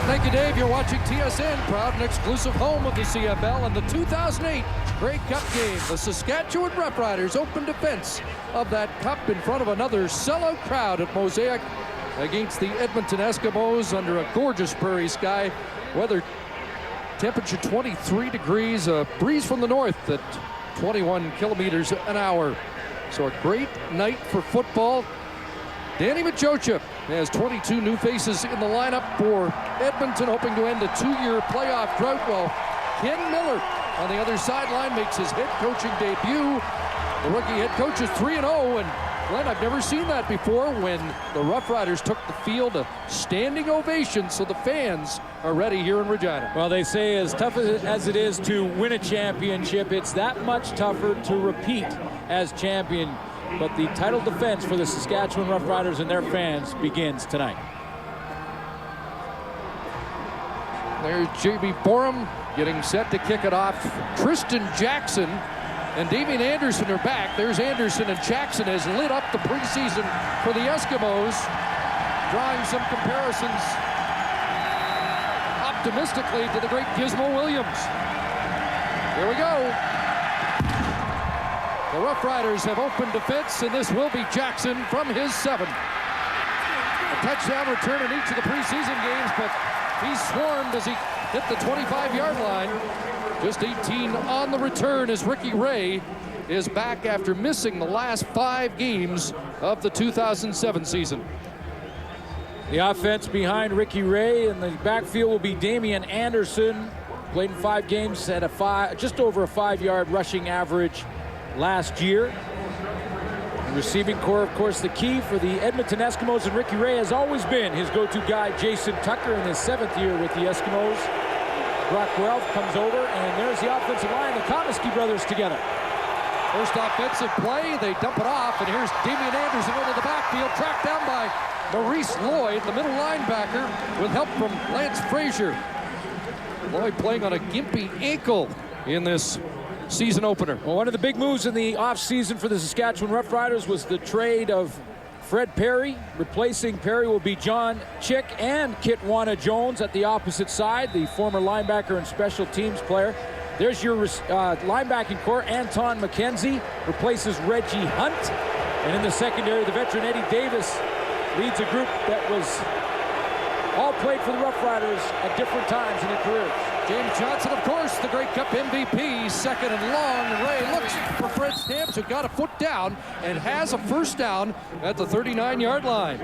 Thank you, Dave. You're watching TSN, proud and exclusive home of the CFL and the 2008 Grey Cup game. The Saskatchewan Roughriders open defense of that cup in front of another sellout crowd at Mosaic against the Edmonton Eskimos under a gorgeous prairie sky. Weather temperature 23 degrees, a breeze from the north at 21 kilometers an hour. So a great night for football. Danny Machocha has 22 new faces in the lineup for Edmonton, hoping to end a 2-year playoff drought, while Ken Miller on the other sideline makes his head coaching debut. The rookie head coach is 3-0, and Glenn, I've never seen that before when the Roughriders took the field, a standing ovation, so the fans are ready here in Regina. Well, they say as tough as it is to win a championship, it's that much tougher to repeat as champion. But the title defense for the Saskatchewan Roughriders and their fans begins tonight. There's J.B. Borum getting set to kick it off. Tristan Jackson and Damian Anderson are back. There's Anderson, and Jackson has lit up the preseason for the Eskimos, drawing some comparisons optimistically to the great Gizmo Williams. Here we go. The Roughriders have opened defense, and this will be Jackson from his 7. A touchdown return in each of the preseason games, but he's swarmed as he hit the 25-yard line. Just 18 on the return as Ricky Ray is back after missing the last 5 games of the 2007 season. The offense behind Ricky Ray in the backfield will be Damian Anderson. Played in 5 games, had just over a 5-yard rushing average last year. The receiving core, of course, the key for the Edmonton Eskimos, and Ricky Ray has always been his go-to guy. Jason Tucker in his 7th year with the Eskimos. Brock Guelph comes over, and there's the offensive line, the Comiskey brothers together. First offensive play, they dump it off, and here's Damian Anderson into the backfield, tracked down by Maurice Lloyd, the middle linebacker, with help from Lance Frazier. Lloyd playing on a gimpy ankle in this season opener. Well, one of the big moves in the offseason for the Saskatchewan Roughriders was the trade of Fred Perry. Replacing Perry will be John Chick and Kitwana Jones at the opposite side, the former linebacker and special teams player. There's your linebacking core. Anton McKenzie replaces Reggie Hunt. And in the secondary, the veteran Eddie Davis leads a group that was all played for the Roughriders at different times in their careers. James Johnson, of course, the Grey Cup MVP, 2nd and long. Ray looks for Fred Stamps, who got a foot down and has a first down at the 39-yard line.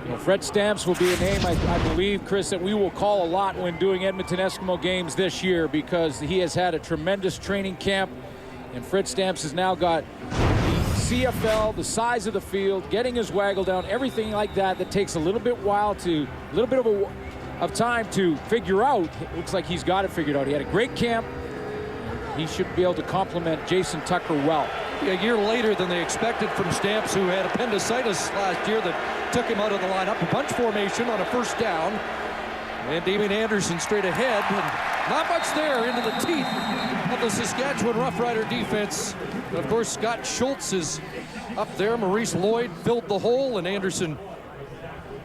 Well, Fred Stamps will be a name, I believe, Chris, that we will call a lot when doing Edmonton Eskimo games this year, because he has had a tremendous training camp, and Fred Stamps has now got CFL, the size of the field, getting his waggle down, everything like that takes a little bit of time to figure out. It looks like he's got it figured out. He had a great camp. He should be able to complement Jason Tucker well. A year later than they expected from Stamps, who had appendicitis last year that took him out of the lineup. A bunch formation on a first down. And Damian Anderson straight ahead. And not much there into the teeth of the Saskatchewan Roughrider defense. And of course, Scott Schultz is up there. Maurice Lloyd filled the hole, and Anderson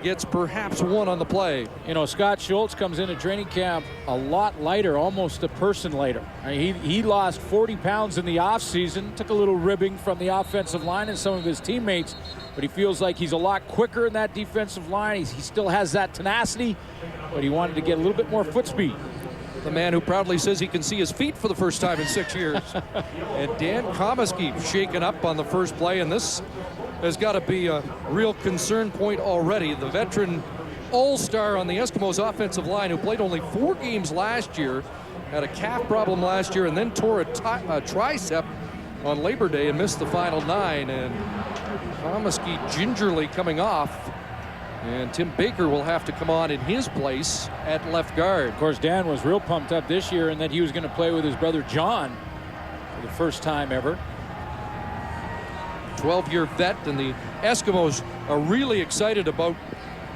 gets perhaps 1 on the play. You know, Scott Schultz comes into training camp a lot lighter, almost a person lighter. I mean, he lost 40 pounds in the offseason, took a little ribbing from the offensive line and some of his teammates, but he feels like he's a lot quicker in that defensive line. He still has that tenacity, but he wanted to get a little bit more foot speed. The man who proudly says he can see his feet for the first time in 6 years. And Dan Comiskey shaken up on the first play, and this has got to be a real concern point already. The veteran all-star on the Eskimos offensive line, who played only 4 games last year, had a calf problem last year and then tore a tricep on Labor Day and missed the final 9. And Comiskey gingerly coming off, and Tim Baker will have to come on in his place at left guard. Of course, Dan was real pumped up this year and that he was going to play with his brother John for the first time ever. 12-year vet, and the Eskimos are really excited about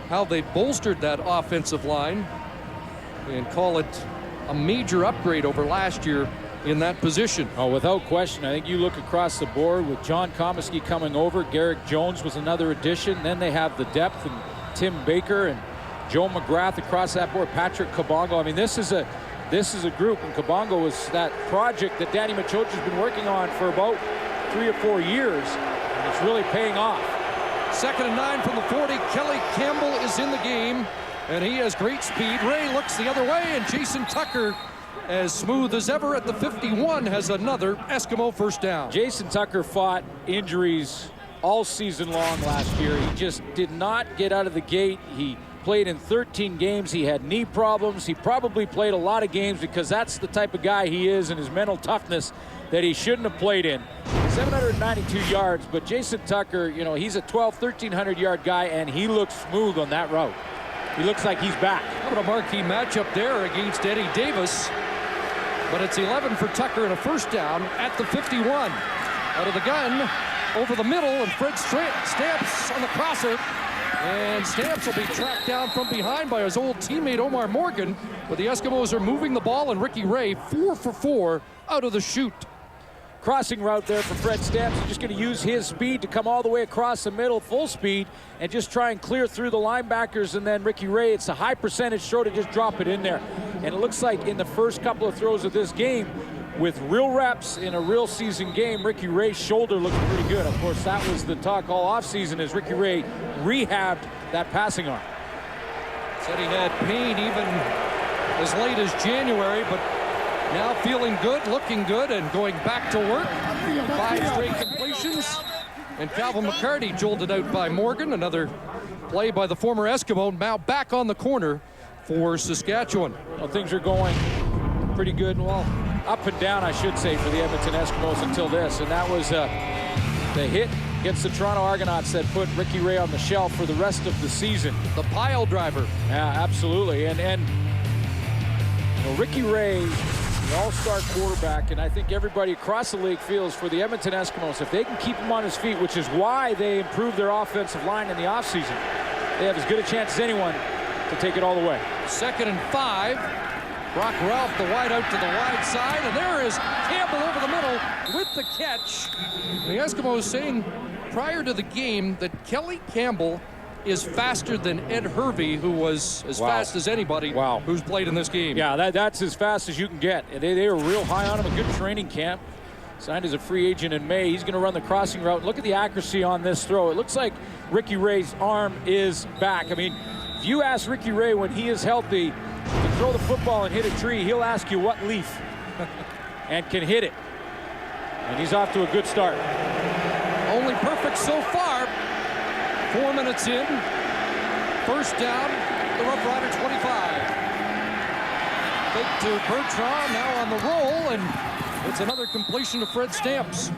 how they bolstered that offensive line and call it a major upgrade over last year in that position. Oh, without question. I think you look across the board with John Comiskey coming over. Garrick Jones was another addition. Then they have the depth, and Tim Baker and Joe McGrath across that board, Patrick Kabongo. I mean, this is a group, and Kabongo was that project that Danny Machoch has been working on for about 3 or 4 years, and it's really paying off. 2nd and 9 from the 40. Kelly Campbell is in the game, and he has great speed. Ray looks the other way, and Jason Tucker, as smooth as ever at the 51, has another Eskimo first down. Jason Tucker fought injuries all season long last year. He just did not get out of the gate. He played in 13 games. He had knee problems. He probably played a lot of games because that's the type of guy he is, and his mental toughness that he shouldn't have played in. 792 yards, but Jason Tucker, you know, he's a 1,300 yard guy, and he looks smooth on that route. He looks like he's back. What a marquee matchup there against Eddie Davis. But it's 11 for Tucker and a first down at the 51. Out of the gun, over the middle, and Fred Stamps on the crosser. And Stamps will be tracked down from behind by his old teammate Omar Morgan. But the Eskimos are moving the ball, and Ricky Ray 4 for 4 out of the chute. Crossing route there for Fred Stamps. He's just going to use his speed to come all the way across the middle, full speed, and just try and clear through the linebackers. And then Ricky Ray, it's a high percentage throw to just drop it in there. And it looks like in the first couple of throws of this game, with real reps in a real season game, Ricky Ray's shoulder looks pretty good. Of course, that was the talk all offseason as Ricky Ray rehabbed that passing arm. Said he had pain even as late as January, but now feeling good, looking good, and going back to work. 5 straight completions. And Calvin McCarty jolted out by Morgan. Another play by the former Eskimo. Now back on the corner for Saskatchewan. Well, things are going pretty good. Well, up and down, I should say, for the Edmonton Eskimos until this. And that was the hit against the Toronto Argonauts that put Ricky Ray on the shelf for the rest of the season. The pile driver. Yeah, absolutely. And you know, Ricky Ray, the all-star quarterback, and I think everybody across the league feels for the Edmonton Eskimos, if they can keep him on his feet, which is why they improved their offensive line in the offseason, they have as good a chance as anyone to take it all the way. 2nd and 5. Brock Ralph, the wide out to the wide side, and there is Campbell over the middle with the catch. The Eskimos saying prior to the game that Kelly Campbell is faster than Ed Hervey, who was as fast as anybody who's played in this game. Yeah, that's as fast as you can get. They were real high on him, a good training camp. Signed as a free agent in May. He's going to run the crossing route. Look at the accuracy on this throw. It looks like Ricky Ray's arm is back. I mean, if you ask Ricky Ray when he is healthy to throw the football and hit a tree, he'll ask you what leaf and can hit it. And he's off to a good start. Only perfect so far. 4 minutes in. First down, the Roughrider 25. Fake to Bertrand, now on the roll, and it's another completion to Fred Stamps.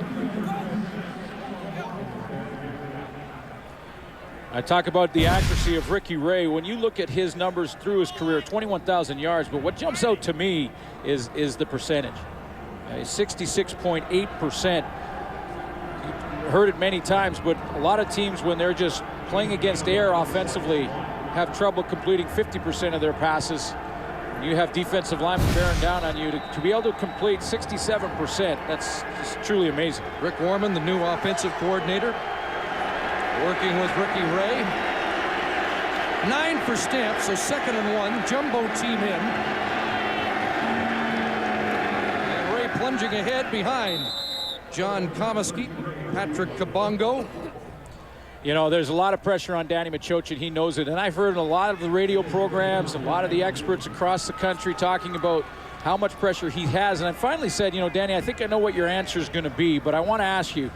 I talk about the accuracy of Ricky Ray. When you look at his numbers through his career, 21,000 yards, but what jumps out to me is the percentage. 66.8%. You've heard it many times, but a lot of teams, when they're just playing against air offensively, have trouble completing 50% of their passes. When you have defensive linemen bearing down on you, to be able to complete 67%, that's just truly amazing. Rick Warman, the new offensive coordinator, working with Ricky Ray. 9 for Stamps, so 2nd and 1. Jumbo team in. And Ray plunging ahead behind John Comiskey, Patrick Kabongo. You know, there's a lot of pressure on Danny Machoch, and he knows it. And I've heard a lot of the radio programs, a lot of the experts across the country talking about how much pressure he has. And I finally said, you know, Danny, I think I know what your answer is going to be, but I want to ask you,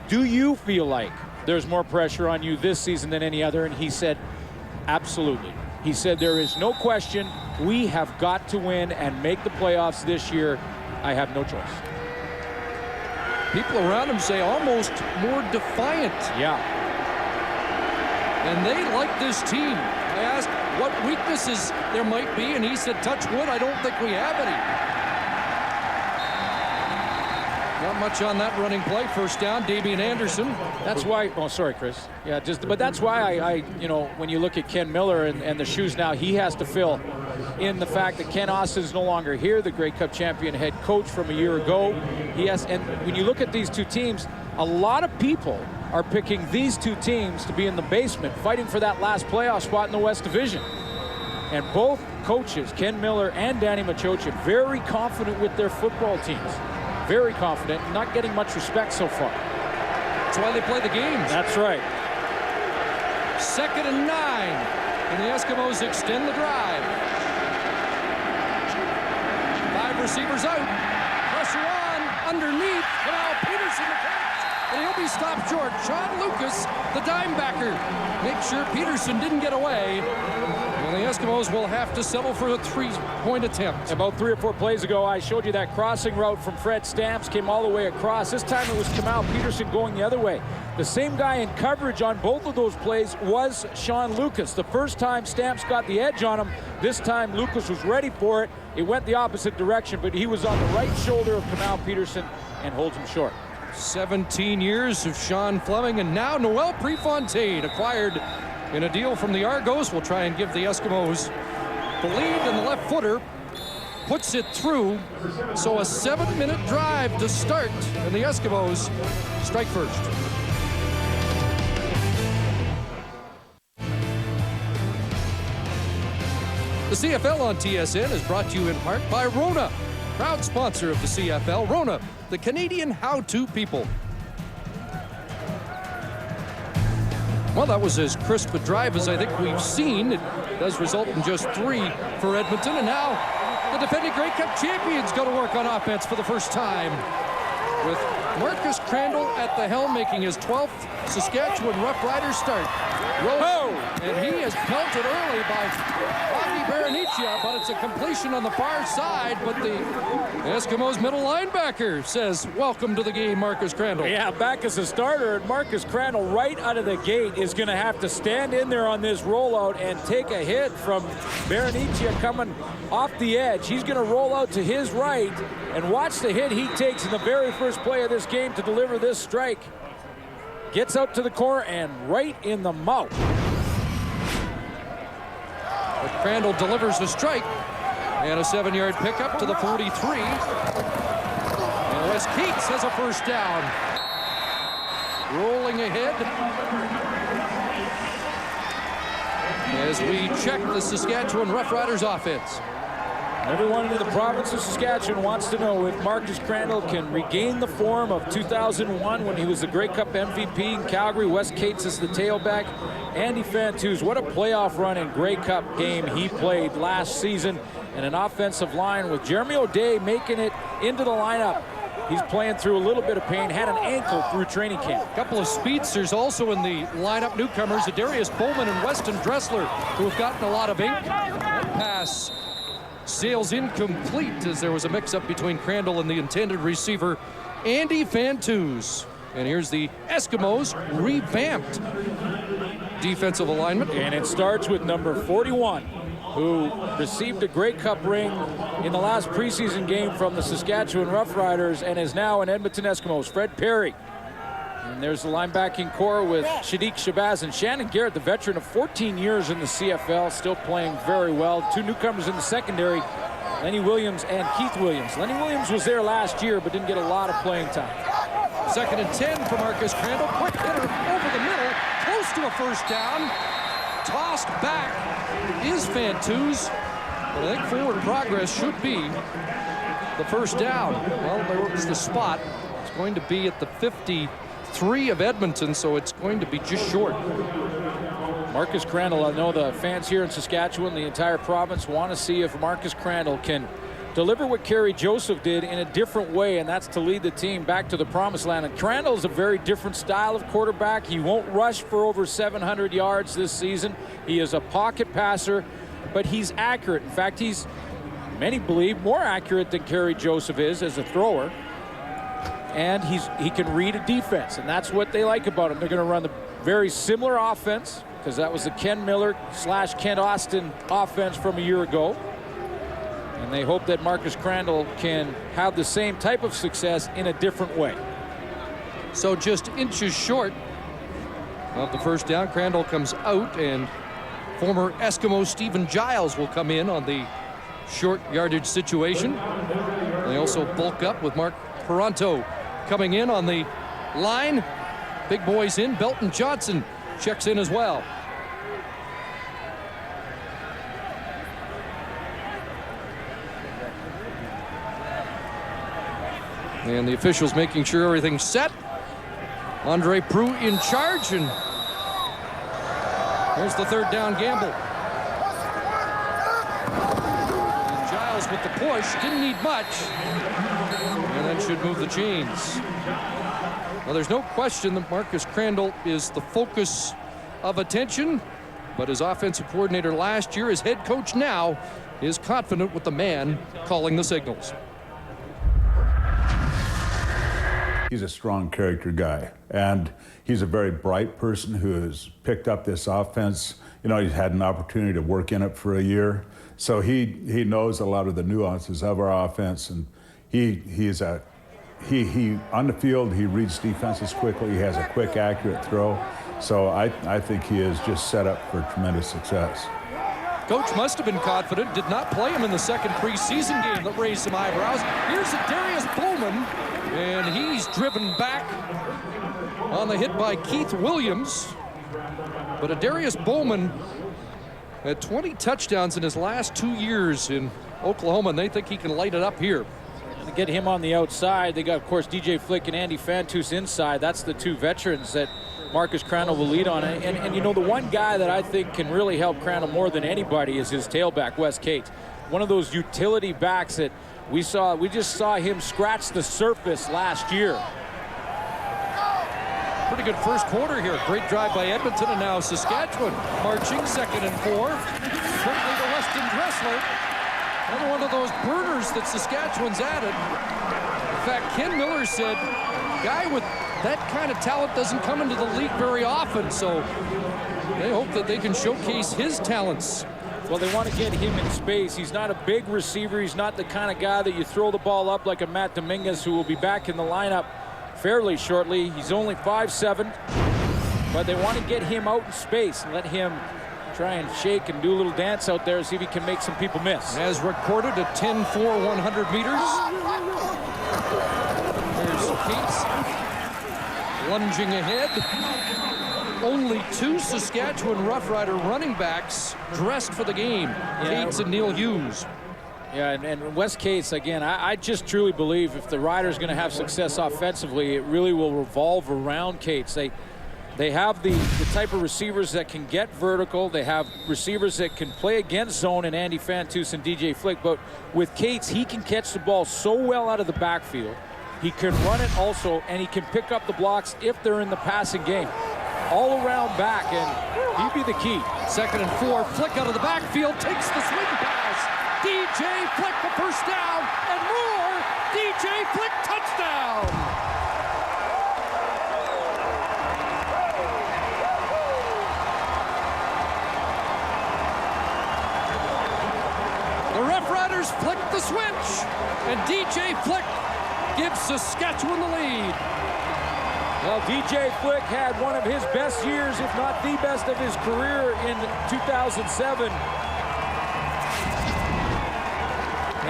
do you feel like there's more pressure on you this season than any other? And he said, absolutely. He said, there is no question. We have got to win and make the playoffs this year. I have no choice. People around him say almost more defiant. Yeah. And they like this team. I asked what weaknesses there might be, and he said, touch wood, I don't think we have any. Not much on that running play. First down, Damian Anderson. That's why, oh, sorry, Chris. Yeah, but that's why I you know, when you look at Ken Miller and the shoes now he has to fill in the fact that Ken Austin is no longer here, the Grey Cup champion head coach from a year ago. And when you look at these two teams, a lot of people are picking these two teams to be in the basement, fighting for that last playoff spot in the West Division. And both coaches, Ken Miller and Danny Machocha, very confident with their football teams. Very confident, not getting much respect so far. That's why they play the games. That's right. 2nd and 9, and the Eskimos extend the drive. 5 receivers out. Pressure on, underneath. Now Peterson the catch, and he'll be stopped short. Sean Lucas, the dime backer, makes sure Peterson didn't get away. And the Eskimos will have to settle for a 3-point attempt. About 3 or 4 plays ago, I showed you that crossing route from Fred Stamps, came all the way across. This time it was Kamal Peterson going the other way. The same guy in coverage on both of those plays was Sean Lucas. The first time Stamps got the edge on him, this time Lucas was ready for it. It went the opposite direction, but he was on the right shoulder of Kamal Peterson and holds him short. 17 years of Sean Fleming, and now Noel Prefontaine, acquired in a deal from the Argos, will try and give the Eskimos the lead, and the left footer puts it through. So a 7-minute drive to start, and the Eskimos strike first. The CFL on TSN is brought to you in part by Rona, proud sponsor of the CFL. Rona, the Canadian how-to people. Well, that was as crisp a drive as I think we've seen. It does result in just 3 for Edmonton, and now the defending Grey Cup champions go to work on offense for the first time, with Marcus Crandall at the helm, making his 12th Saskatchewan Roughriders start. And he is pelted early by Bobby Baranicia, but it's a completion on the far side. But the Eskimos middle linebacker says, welcome to the game, Marcus Crandall. Yeah, back as a starter, and Marcus Crandall right out of the gate is going to have to stand in there on this rollout and take a hit from Baranicia coming off the edge. He's going to roll out to his right, and watch the hit he takes in the very first play of this game to deliver this strike. Gets out to the corner and right in the mouth. But Crandall delivers the strike, and a 7-yard pickup to the 43. And Wes Keats has a first down. Rolling ahead as we check the Saskatchewan Roughriders offense. Everyone in the province of Saskatchewan wants to know if Marcus Crandall can regain the form of 2001 when he was the Grey Cup MVP in Calgary. Wes Cates is the tailback. Andy Fantuz, what a playoff run and Grey Cup game he played last season. And an offensive line with Jeremy O'Day making it into the lineup. He's playing through a little bit of pain, had an ankle through training camp. A couple of speedsters also in the lineup, newcomers, Darius Bowman and Weston Dressler, who have gotten a lot of ink. That pass sails incomplete as there was a mix-up between Crandall and the intended receiver, Andy Fantuz. And here's the Eskimos revamped defensive alignment. And it starts with number 41, who received a Grey Cup ring in the last preseason game from the Saskatchewan Roughriders and is now an Edmonton Eskimos, Fred Perry. And there's the linebacking core with Shadiq Shabazz and Shannon Garrett, the veteran of 14 years in the CFL, still playing very well. 2 newcomers in the secondary, Lenny Williams and Keith Williams. Lenny Williams was there last year but didn't get a lot of playing time. 2nd and 10 for Marcus Crandall. Quick hitter over the middle, close to a first down. Tossed back is Fantuz, but I think forward progress should be the first down. Well, there was the spot. It's going to be at the 53 of Edmonton, so it's going to be just short. Marcus Crandall, I know the fans here in Saskatchewan, the entire province, want to see if Marcus Crandall can deliver what Kerry Joseph did in a different way, and that's to lead the team back to the promised land. And Crandall is a very different style of quarterback. He won't rush for over 700 yards this season. He is a pocket passer, but he's accurate. In fact, he's, many believe, more accurate than Kerry Joseph is as a thrower. And he can read a defense, and that's what they like about him. They're going to run the very similar offense, because that was the Ken Miller / Kent Austin offense from a year ago. And they hope that Marcus Crandall can have the same type of success in a different way. So just inches short of the first down. Crandall comes out, and former Eskimo Stephen Giles will come in on the short yardage situation. They also bulk up with Mark Peranto coming in on the line. Big boys in. Belton Johnson checks in as well. And the officials making sure everything's set. Andre Proulx in charge, and here's the third down gamble. And Giles with the push, didn't need much, and then should move the chains. Well, there's no question that Marcus Crandall is the focus of attention, but his offensive coordinator last year, his head coach now, is confident with the man calling the signals. He's a strong character guy, and he's a very bright person who has picked up this offense. You know, he's had an opportunity to work in it for a year, so he knows a lot of the nuances of our offense, and he on the field, he reads defenses quickly. He has a quick, accurate throw, so I think he is just set up for tremendous success. Coach must have been confident, did not play him in the second preseason game that raised some eyebrows. Here's Darius Bowman, and he's driven back on the hit by Keith Williams. But Darius Bowman had 20 touchdowns in his last 2 years in Oklahoma, and they think he can light it up here. To get him on the outside, they got, of course, DJ Flick and Andy Fantus inside. That's the two veterans that Marcus Crandall will lead on. And you know, the one guy that I think can really help Crandall more than anybody is his tailback, Wes Cates. One of those utility backs that we just saw him scratch the surface last year. Pretty good first quarter here. Great drive by Edmonton, and now Saskatchewan marching 2nd and 4. Currently to Weston Dressler. Another one of those burners that Saskatchewan's added. In fact, Ken Miller said, guy with that kind of talent doesn't come into the league very often, so they hope that they can showcase his talents. Well, they want to get him in space. He's not a big receiver. He's not the kind of guy that you throw the ball up like a Matt Dominguez, who will be back in the lineup fairly shortly. He's only 5'7", but they want to get him out in space and let him try and shake and do a little dance out there, see if he can make some people miss. As recorded at 10-4, 100 meters. There's Cates lunging ahead. Only 2 Saskatchewan Roughrider running backs dressed for the game. Cates and Neil Hughes. Yeah, and Wes Cates, again, I just truly believe if the Riders are going to have success offensively, it really will revolve around Cates. They have the type of receivers that can get vertical. They have receivers that can play against zone in Andy Fantus and DJ Flick. But with Cates, he can catch the ball so well out of the backfield. He can run it also, and he can pick up the blocks if they're in the passing game. All around back, and he'd be the key. 2nd and 4, Flick out of the backfield, takes the swing pass. DJ Flick the first down, and more. DJ Flick touchdown. The Roughriders flick the switch, and DJ Flick gives Saskatchewan the lead. Well, DJ Flick had one of his best years, if not the best of his career in 2007.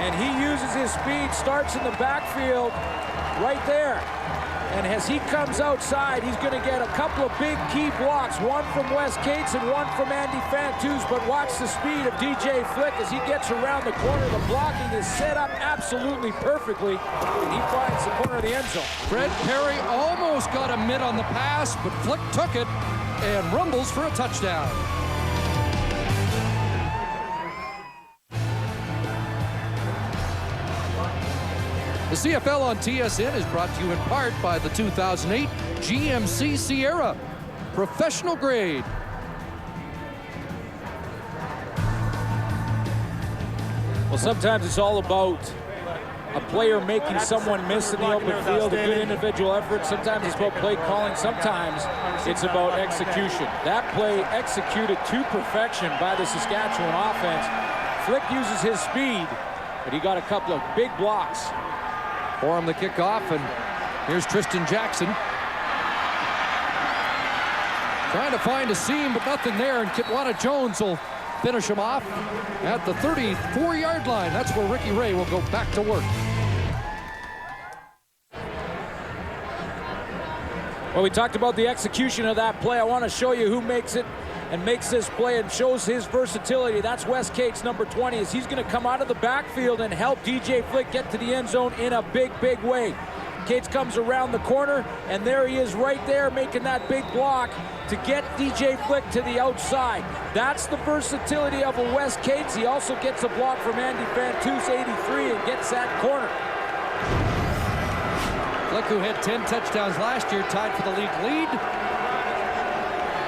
And he uses his speed, starts in the backfield right there. And as he comes outside, he's going to get a couple of big key blocks, one from Wes Cates and one from Andy Fantus. But watch the speed of DJ Flick as he gets around the corner. The blocking is set up absolutely perfectly, and he finds the corner of the end zone. Fred Perry almost got a mid on the pass, but Flick took it and rumbles for a touchdown. The CFL on TSN is brought to you in part by the 2008 GMC Sierra, professional grade. Well, sometimes it's all about a player making someone miss in the open field, a good individual effort. Sometimes it's about play calling. Sometimes it's about execution. That play executed to perfection by the Saskatchewan offense. Flick uses his speed, but he got a couple of big blocks. For him the kickoff, and here's Tristan Jackson. Trying to find a seam, but nothing there, and Kitwana Jones will finish him off at the 34-yard line. That's where Ricky Ray will go back to work. Well, we talked about the execution of that play. I want to show you who makes it and makes this play and shows his versatility. That's Wes Cates, number 20, as he's going to come out of the backfield and help DJ Flick get to the end zone in a big, big way. Cates comes around the corner, and there he is right there making that big block to get DJ Flick to the outside. That's the versatility of a Wes Cates. He also gets a block from Andy Fantus, 83, and gets that corner. Flick, who had 10 touchdowns last year, tied for the league lead.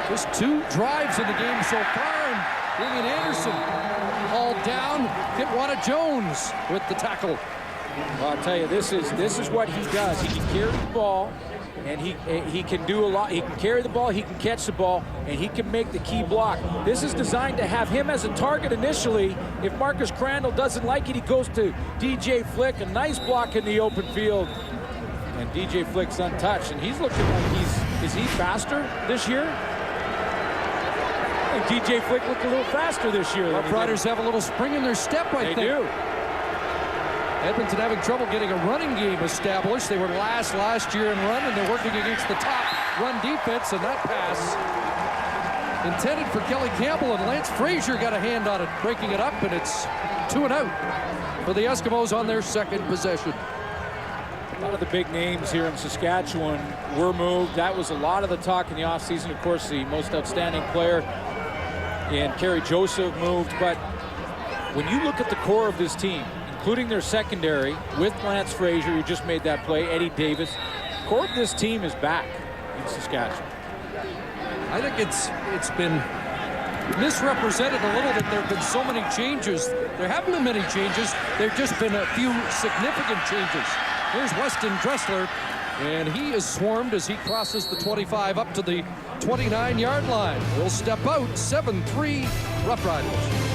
Just 2 drives in the game so far, and William Anderson hauled down. Kitwana Jones with the tackle. Well, I'll tell you, this is what he does. He can carry the ball, and he can do a lot. He can carry the ball, he can catch the ball, and he can make the key block. This is designed to have him as a target initially. If Marcus Crandall doesn't like it, he goes to DJ Flick. A nice block in the open field. And DJ Flick's untouched, and he's looking like is he faster this year? I think DJ Flick looked a little faster this year. Roughriders have a little spring in their step, I think. They do. Edmonton having trouble getting a running game established. They were last year in run, and they're working against the top run defense, and that pass intended for Kelly Campbell, and Lance Frazier got a hand on it, breaking it up, and it's 2 and out for the Eskimos on their second possession. A lot of the big names here in Saskatchewan were moved. That was a lot of the talk in the offseason. Of course, the most outstanding player in Kerry Joseph moved. But when you look at the core of this team, including their secondary, with Lance Frazier, who just made that play, Eddie Davis, the core of this team is back in Saskatchewan. I think it's been misrepresented a little that there have been so many changes. There haven't been many changes. There have just been a few significant changes. Here's Weston Dressler, and he is swarmed as he crosses the 25 up to the 29-yard line. He'll step out, 7-3 Roughriders.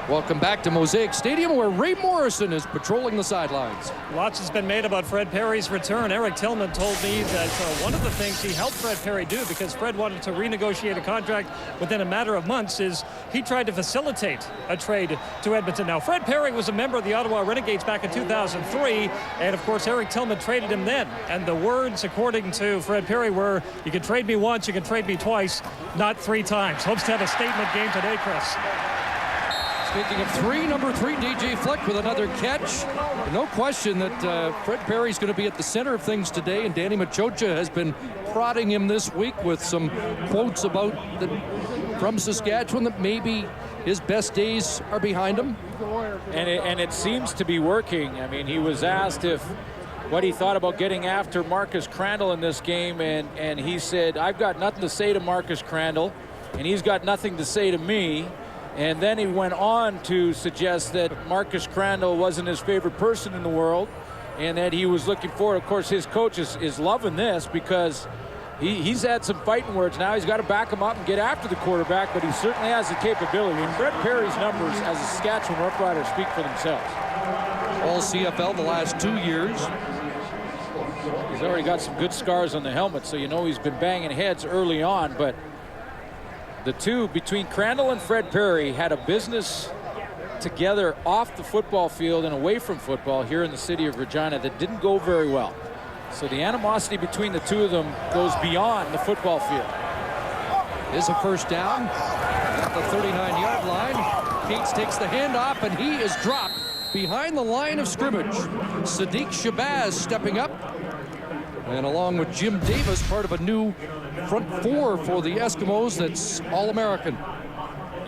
Welcome back to Mosaic Stadium, where Ray Morrison is patrolling the sidelines. Lots has been made about Fred Perry's return. Eric Tillman told me that one of the things he helped Fred Perry do, because Fred wanted to renegotiate a contract within a matter of months, is he tried to facilitate a trade to Edmonton. Now, Fred Perry was a member of the Ottawa Renegades back in 2003, and of course, Eric Tillman traded him then. And the words, according to Fred Perry, were, you can trade me once, you can trade me twice, not 3 times. Hopes to have a statement game today, Chris. Speaking of 3, number 3, DJ Flick with another catch. No question that Fred Perry's going to be at the center of things today, and Danny Machocha has been prodding him this week with some quotes about from Saskatchewan that maybe his best days are behind him. And it seems to be working. I mean, he was asked what he thought about getting after Marcus Crandall in this game, and he said, I've got nothing to say to Marcus Crandall, and he's got nothing to say to me. And then he went on to suggest that Marcus Crandall wasn't his favorite person in the world, and that he was looking forward. Of course, his coach is loving this, because he's had some fighting words. Now he's got to back him up and get after the quarterback, but he certainly has the capability. And Fred Perry's numbers as a Saskatchewan Roughrider speak for themselves. All CFL the last 2 years. He's already got some good scars on the helmet, so you know he's been banging heads early on, but the two, between Crandall and Fred Perry, had a business together off the football field and away from football here in the city of Regina that didn't go very well. So the animosity between the two of them goes beyond the football field. Is a first down at the 39-yard line. Cates takes the handoff, and he is dropped behind the line of scrimmage. Sadiq Shabazz stepping up, and along with Jim Davis, part of a new front 4 for the Eskimos that's All-American.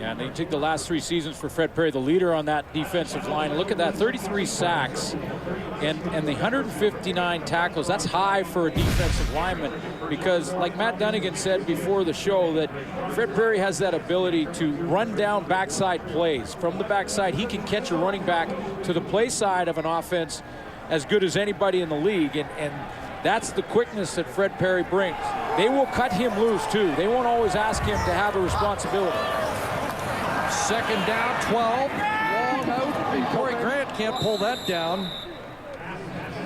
Yeah, and you take the last 3 seasons for Fred Perry, the leader on that defensive line. Look at that, 33 sacks and the 159 tackles. That's high for a defensive lineman, because like Matt Dunnigan said before the show, that Fred Perry has that ability to run down backside plays. From the backside, he can catch a running back to the play side of an offense as good as anybody in the league, and that's the quickness that Fred Perry brings. They will cut him loose, too. They won't always ask him to have a responsibility. Second down, 12. Long out, and Corey Grant can't pull that down.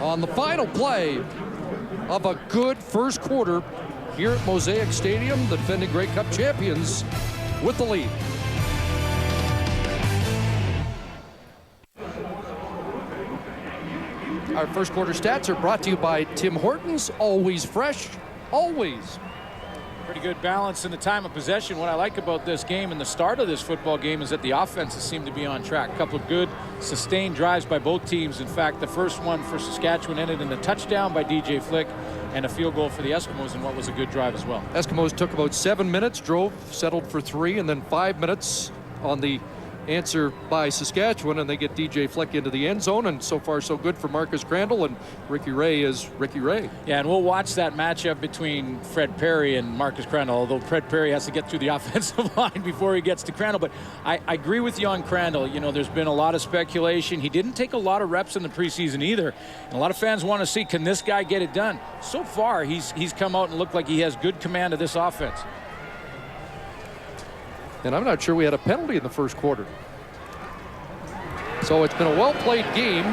On the final play of a good first quarter here at Mosaic Stadium, the defending Grey Cup champions with the lead. Our first quarter stats are brought to you by Tim Hortons. Always fresh, always. Pretty good balance in the time of possession. What I like about this game and the start of this football game is that the offenses seem to be on track. A couple of good sustained drives by both teams. In fact, the first one for Saskatchewan ended in a touchdown by DJ Flick and a field goal for the Eskimos in what was a good drive as well. Eskimos took about 7 minutes, drove, settled for 3, and then 5 minutes on the answer by Saskatchewan, and they get DJ Flick into the end zone, and so far so good for Marcus Crandall, and Ricky Ray is Ricky Ray. Yeah, and we'll watch that matchup between Fred Perry and Marcus Crandall, although Fred Perry has to get through the offensive line before he gets to Crandall. But I agree with you on Crandall. You know, there's been a lot of speculation. He didn't take a lot of reps in the preseason either, and a lot of fans want to see, can this guy get it done? So far, he's come out and looked like he has good command of this offense. And I'm not sure we had a penalty in the first quarter. So it's been a well-played game.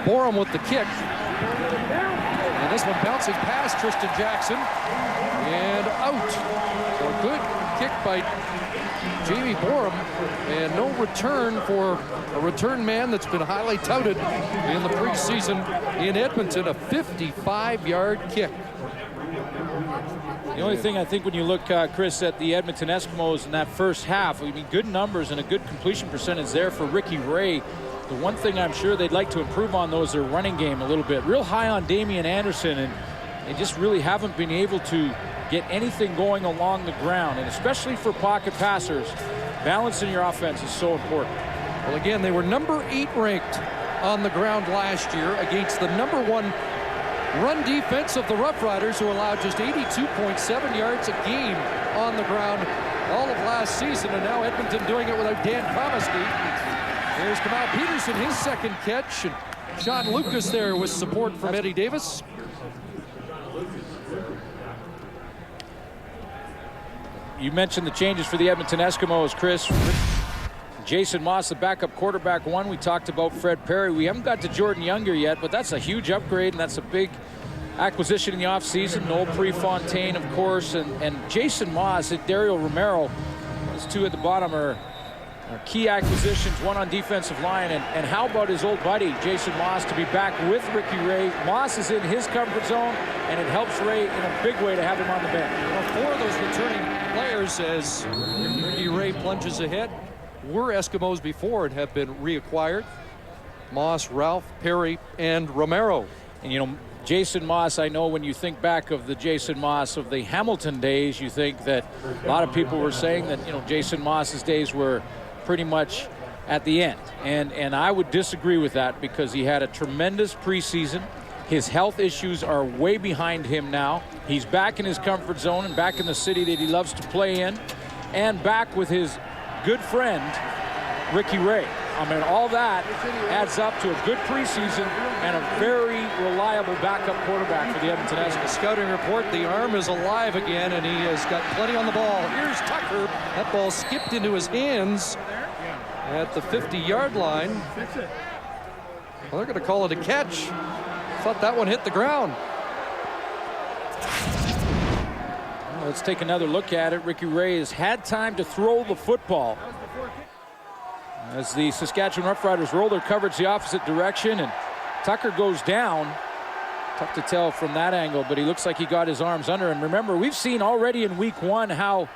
Borum with the kick. And this one bouncing past Tristan Jackson. And out. So a good kick by Jamie Borum. And no return for a return man that's been highly touted in the preseason in Edmonton. A 55-yard kick. The only thing I think when you look, Chris, at the Edmonton Eskimos in that first half, I mean, good numbers and a good completion percentage there for Ricky Ray. The one thing I'm sure they'd like to improve on, though, is their running game a little bit. Real high on Damian Anderson, and they just really haven't been able to get anything going along the ground. And especially for pocket passers, balancing your offense is so important. Well, again, they were number 8 ranked on the ground last year against the number 1 run defense of the Roughriders, who allowed just 82.7 yards a game on the ground all of last season. And now Edmonton doing it without Dan Comiskey. There's Kamal Peterson, his second catch. And Sean Lucas there with support from Eddie Davis. You mentioned the changes for the Edmonton Eskimos, Chris. Jason Moss, the backup quarterback, one. We talked about Fred Perry. We haven't got to Jordan Younger yet, but that's a huge upgrade, and that's a big acquisition in the offseason. Noel Prefontaine, of course, and Jason Moss and Dario Romero. Those two at the bottom are key acquisitions, one on defensive line. And how about his old buddy, Jason Moss, to be back with Ricky Ray? Moss is in his comfort zone, and it helps Ray in a big way to have him on the bench. Well, 4 of those returning players, as Ricky Ray plunges ahead, were Eskimos before and have been reacquired. Moss, Ralph, Perry, and Romero. And, you know, Jason Moss, I know when you think back of the Jason Moss of the Hamilton days, you think that a lot of people were saying that, you know, Jason Moss's days were pretty much at the end. And I would disagree with that, because he had a tremendous preseason. His health issues are way behind him now. He's back in his comfort zone and back in the city that he loves to play in, and back with his good friend, Ricky Ray. I mean, all that adds up to a good preseason and a very reliable backup quarterback for the Edmonton Eskimos. Scouting report, the arm is alive again, and he has got plenty on the ball. Here's Tucker. That ball skipped into his hands at the 50-yard line. Well, they're going to call it a catch. Thought that one hit the ground. Let's take another look at it. Ricky Ray has had time to throw the football as the Saskatchewan Roughriders roll their coverage the opposite direction, and Tucker goes down. Tough to tell from that angle, but he looks like he got his arms under. And remember, we've seen already in week 1 how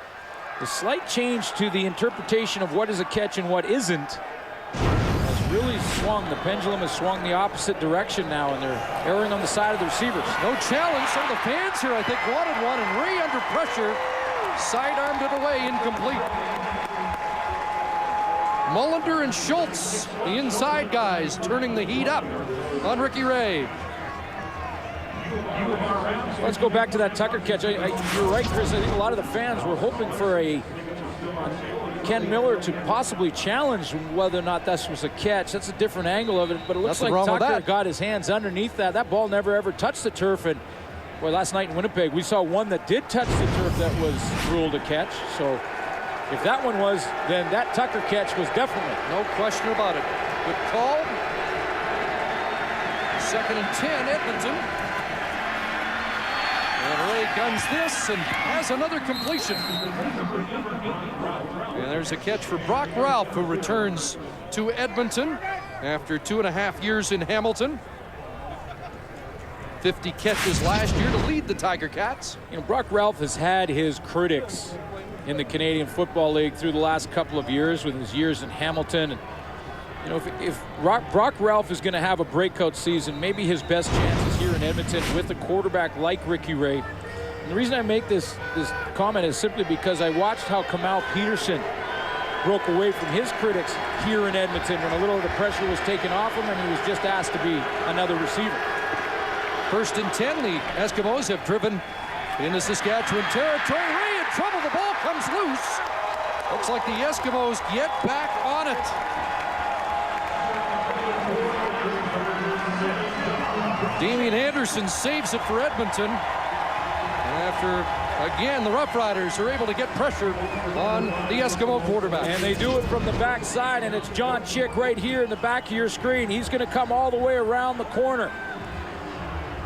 the slight change to the interpretation of what is a catch and what isn't has really swung. The pendulum has swung the opposite direction now, and they're erring on the side of the receivers. No challenge. Some of the fans here, I think, wanted one, and Ray under pressure sidearmed it away, incomplete. Mullender and Schultz, the inside guys, turning the heat up on Ricky Ray. Let's go back to that Tucker catch. You're right, Chris. I think a lot of the fans were hoping for a Ken Miller to possibly challenge whether or not this was a catch. That's a different angle of it, but it looks like Tucker got his hands underneath that. That ball never ever touched the turf, and boy, last night in Winnipeg, we saw one that did touch the turf that was ruled a catch. So if that one was, then that Tucker catch was definitely. No question about it. Good call. 2nd and 10, Edmonton. And Ray guns this and has another completion. And there's a catch for Brock Ralph, who returns to Edmonton after 2.5 years in Hamilton. 50 catches last year to lead the Tiger Cats. You know, Brock Ralph has had his critics in the Canadian Football League through the last couple of years with his years in Hamilton. And, you know, if Brock Ralph is going to have a breakout season, maybe his best chance is here in Edmonton with a quarterback like Ricky Ray. And the reason I make this comment is simply because I watched how Kamal Peterson broke away from his critics here in Edmonton when a little of the pressure was taken off him and he was just asked to be another receiver. 1st and 10, the Eskimos have driven into Saskatchewan territory. Ray in trouble, the ball comes loose. Looks like the Eskimos get back on it. Damian Anderson saves it for Edmonton. After, again, the Roughriders are able to get pressure on the Eskimo quarterback. And they do it from the backside, and it's John Chick right here in the back of your screen. He's going to come all the way around the corner.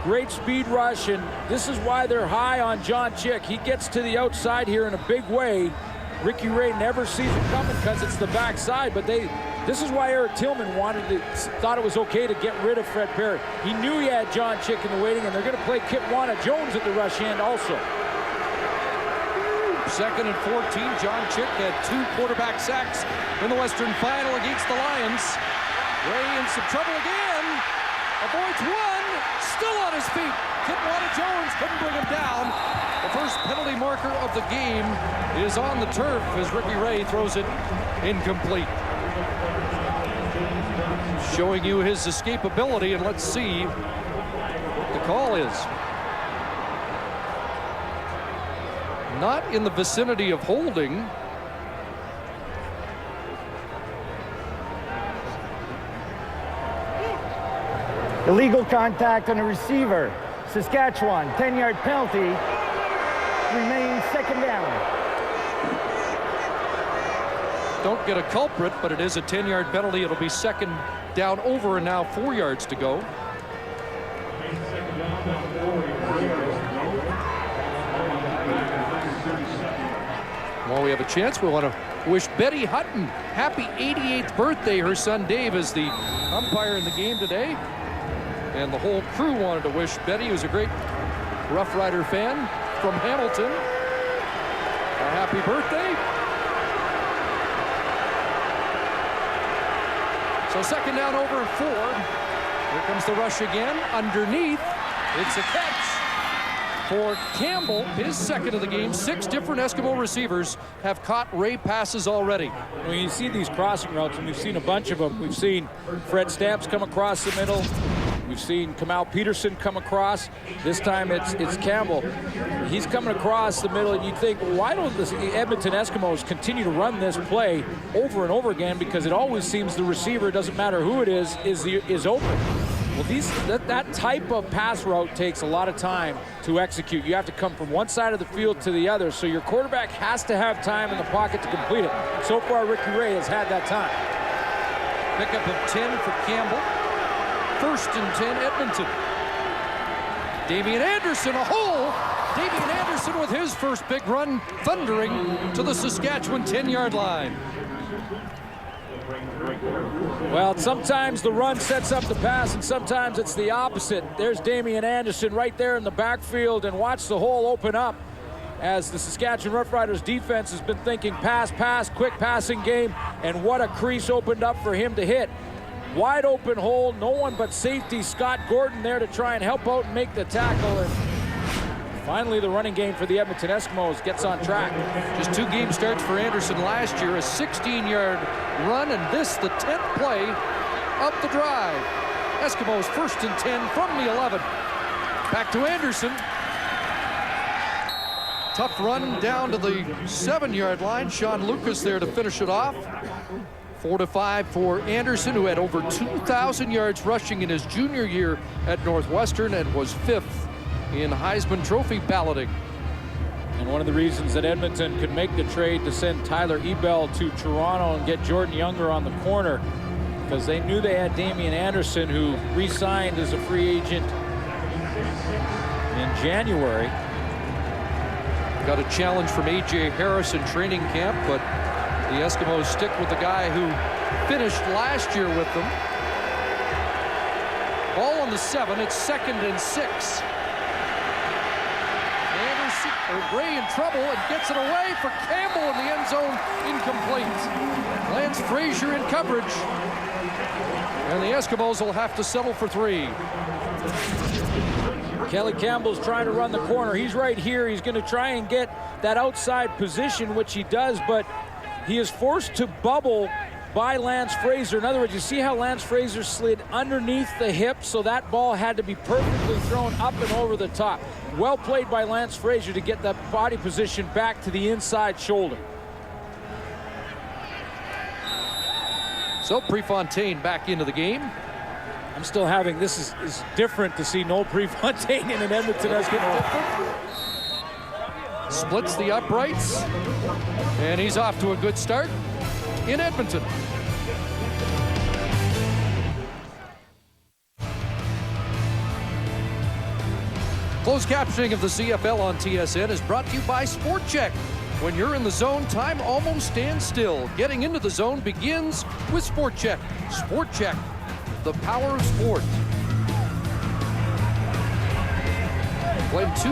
Great speed rush, and this is why they're high on John Chick. He gets to the outside here in a big way. Ricky Ray never sees it coming because it's the backside, but this is why Eric Tillman thought it was okay to get rid of Fred Perry. He knew he had John Chick in the waiting, and they're going to play Kitwana Jones at the rush end also. 2nd and 14, John Chick had 2 quarterback sacks in the Western Final against the Lions. Ray in some trouble again, avoids one, still on his feet. Kitwana Jones couldn't bring him down. The first penalty marker of the game is on the turf as Ricky Ray throws it incomplete. Showing you his escapability, and let's see what the call is. Not in the vicinity of holding. Illegal contact on a receiver. Saskatchewan, 10-yard penalty. Remains 2nd down. Don't get a culprit, but it is a 10-yard penalty. It'll be 2nd down over, and now 4 yards to go. While we have a chance, we want to wish Betty Hutton happy 88th birthday. Her son Dave is the umpire in the game today. And the whole crew wanted to wish Betty, who's a great Rough Rider fan from Hamilton, a happy birthday. So 2nd down over and 4. Here comes the rush again. Underneath, it's a catch for Campbell, his 2nd of the game. 6 different Eskimo receivers have caught Ray passes already. When you see these crossing routes, and we've seen a bunch of them. We've seen Fred Stamps come across the middle. We've seen Kamal Peterson come across. This time it's Campbell. He's coming across the middle, and you think, why don't the Edmonton Eskimos continue to run this play over and over again? Because it always seems the receiver, doesn't matter who it is open. Well, that type of pass route takes a lot of time to execute. You have to come from one side of the field to the other, so your quarterback has to have time in the pocket to complete it. So far, Ricky Ray has had that time. Pickup of 10 for Campbell. 1st and 10, Edmonton. Damian Anderson, a hole. Damian Anderson with his first big run, thundering to the Saskatchewan 10-yard line. Well, sometimes the run sets up the pass, and sometimes it's the opposite. There's Damian Anderson right there in the backfield, and watch the hole open up as the Saskatchewan Roughriders defense has been thinking pass, quick passing game, and what a crease opened up for him to hit. Wide open hole, no one but safety Scott Gordon there to try and help out and make the tackle. And finally, the running game for the Edmonton Eskimos gets on track. Just 2 game starts for Anderson last year, a 16-yard run, and this the 10th play of the drive. Eskimos 1st and 10 from the 11. Back to Anderson. Tough run down to the 7-yard line. Sean Lucas there to finish it off. 4-5 for Anderson, who had over 2,000 yards rushing in his junior year at Northwestern and was 5th in Heisman Trophy balloting. And one of the reasons that Edmonton could make the trade to send Tyler Ebel to Toronto and get Jordan Younger on the corner, because they knew they had Damian Anderson, who re-signed as a free agent in January. Got a challenge from A.J. Harris in training camp, but the Eskimos stick with the guy who finished last year with them. Ball on the 7. It's 2nd and 6. Ray in trouble and gets it away for Campbell in the end zone. Incomplete. Lance Frazier in coverage. And the Eskimos will have to settle for 3. Kelly Campbell's trying to run the corner. He's right here. He's going to try and get that outside position, which he does, but he is forced to bubble by Lance Frazier. In other words, you see how Lance Frazier slid underneath the hip, so that ball had to be perfectly thrown up and over the top. Well played by Lance Frazier to get that body position back to the inside shoulder. So Prefontaine back into the game. I'm still having, this is different to see Noel Prefontaine in an Edmonton Eskimo. Splits the uprights, and he's off to a good start in Edmonton. Closed captioning of the CFL on TSN is brought to you by Sport Check. When you're in the zone, time almost stands still. Getting into the zone begins with Sport Check. Sport Check, the power of sport. Played 2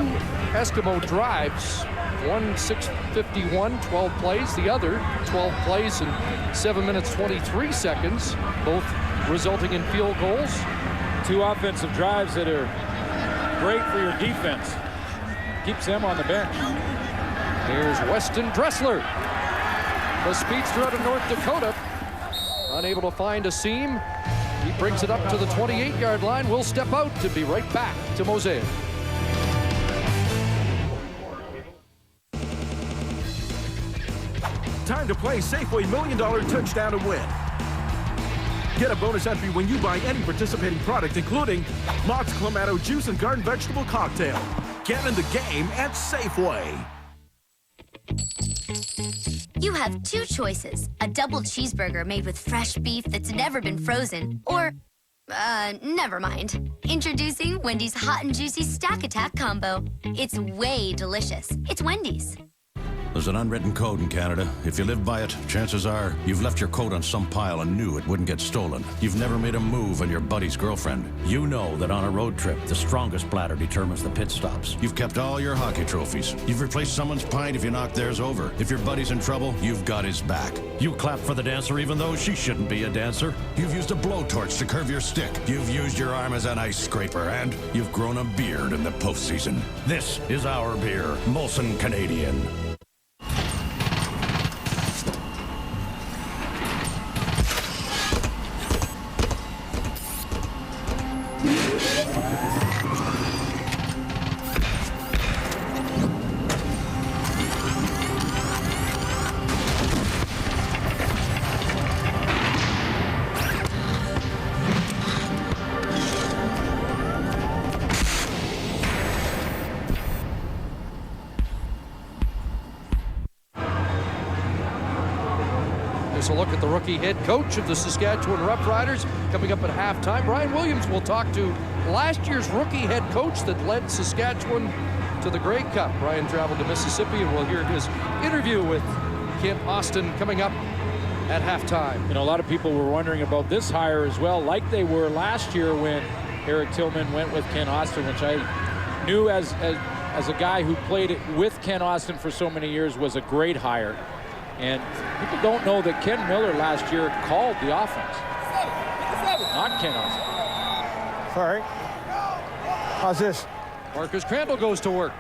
Eskimo drives. One 6:51, 12 plays. The other 12 plays in 7 minutes 23 seconds, both resulting in field goals. 2 offensive drives that are great for your defense. Keeps them on the bench. Here's Weston Dressler, the speedster out of North Dakota. Unable to find a seam. He brings it up to the 28-yard line. We'll step out to be right back to Mosaic. Time to play Safeway $1 Million Touchdown to Win. Get a bonus entry when you buy any participating product, including Mott's Clamato Juice and Garden Vegetable Cocktail. Get in the game at Safeway. You have 2 choices. A double cheeseburger made with fresh beef that's never been frozen, or, never mind. Introducing Wendy's Hot and Juicy Stack Attack Combo. It's way delicious. It's Wendy's. There's an unwritten code in Canada. If you live by it, chances are you've left your coat on some pile and knew it wouldn't get stolen. You've never made a move on your buddy's girlfriend. You know that on a road trip, the strongest bladder determines the pit stops. You've kept all your hockey trophies. You've replaced someone's pint if you knock theirs over. If your buddy's in trouble, you've got his back. You clap for the dancer even though she shouldn't be a dancer. You've used a blowtorch to curve your stick. You've used your arm as an ice scraper, and you've grown a beard in the postseason. This is our beer, Molson Canadian. A look at the rookie head coach of the Saskatchewan Roughriders coming up at halftime. Brian Williams will talk to last year's rookie head coach that led Saskatchewan to the Grey Cup. Brian traveled to Mississippi, and we'll hear his interview with Kent Austin coming up at halftime. You know, a lot of people were wondering about this hire as well, like they were last year when Eric Tillman went with Kent Austin, which I knew as a guy who played it with Kent Austin for so many years was a great hire. And people don't know that Ken Miller last year called the offense. Not Ken Austin. Sorry. How's this? Marcus Crandall goes to work.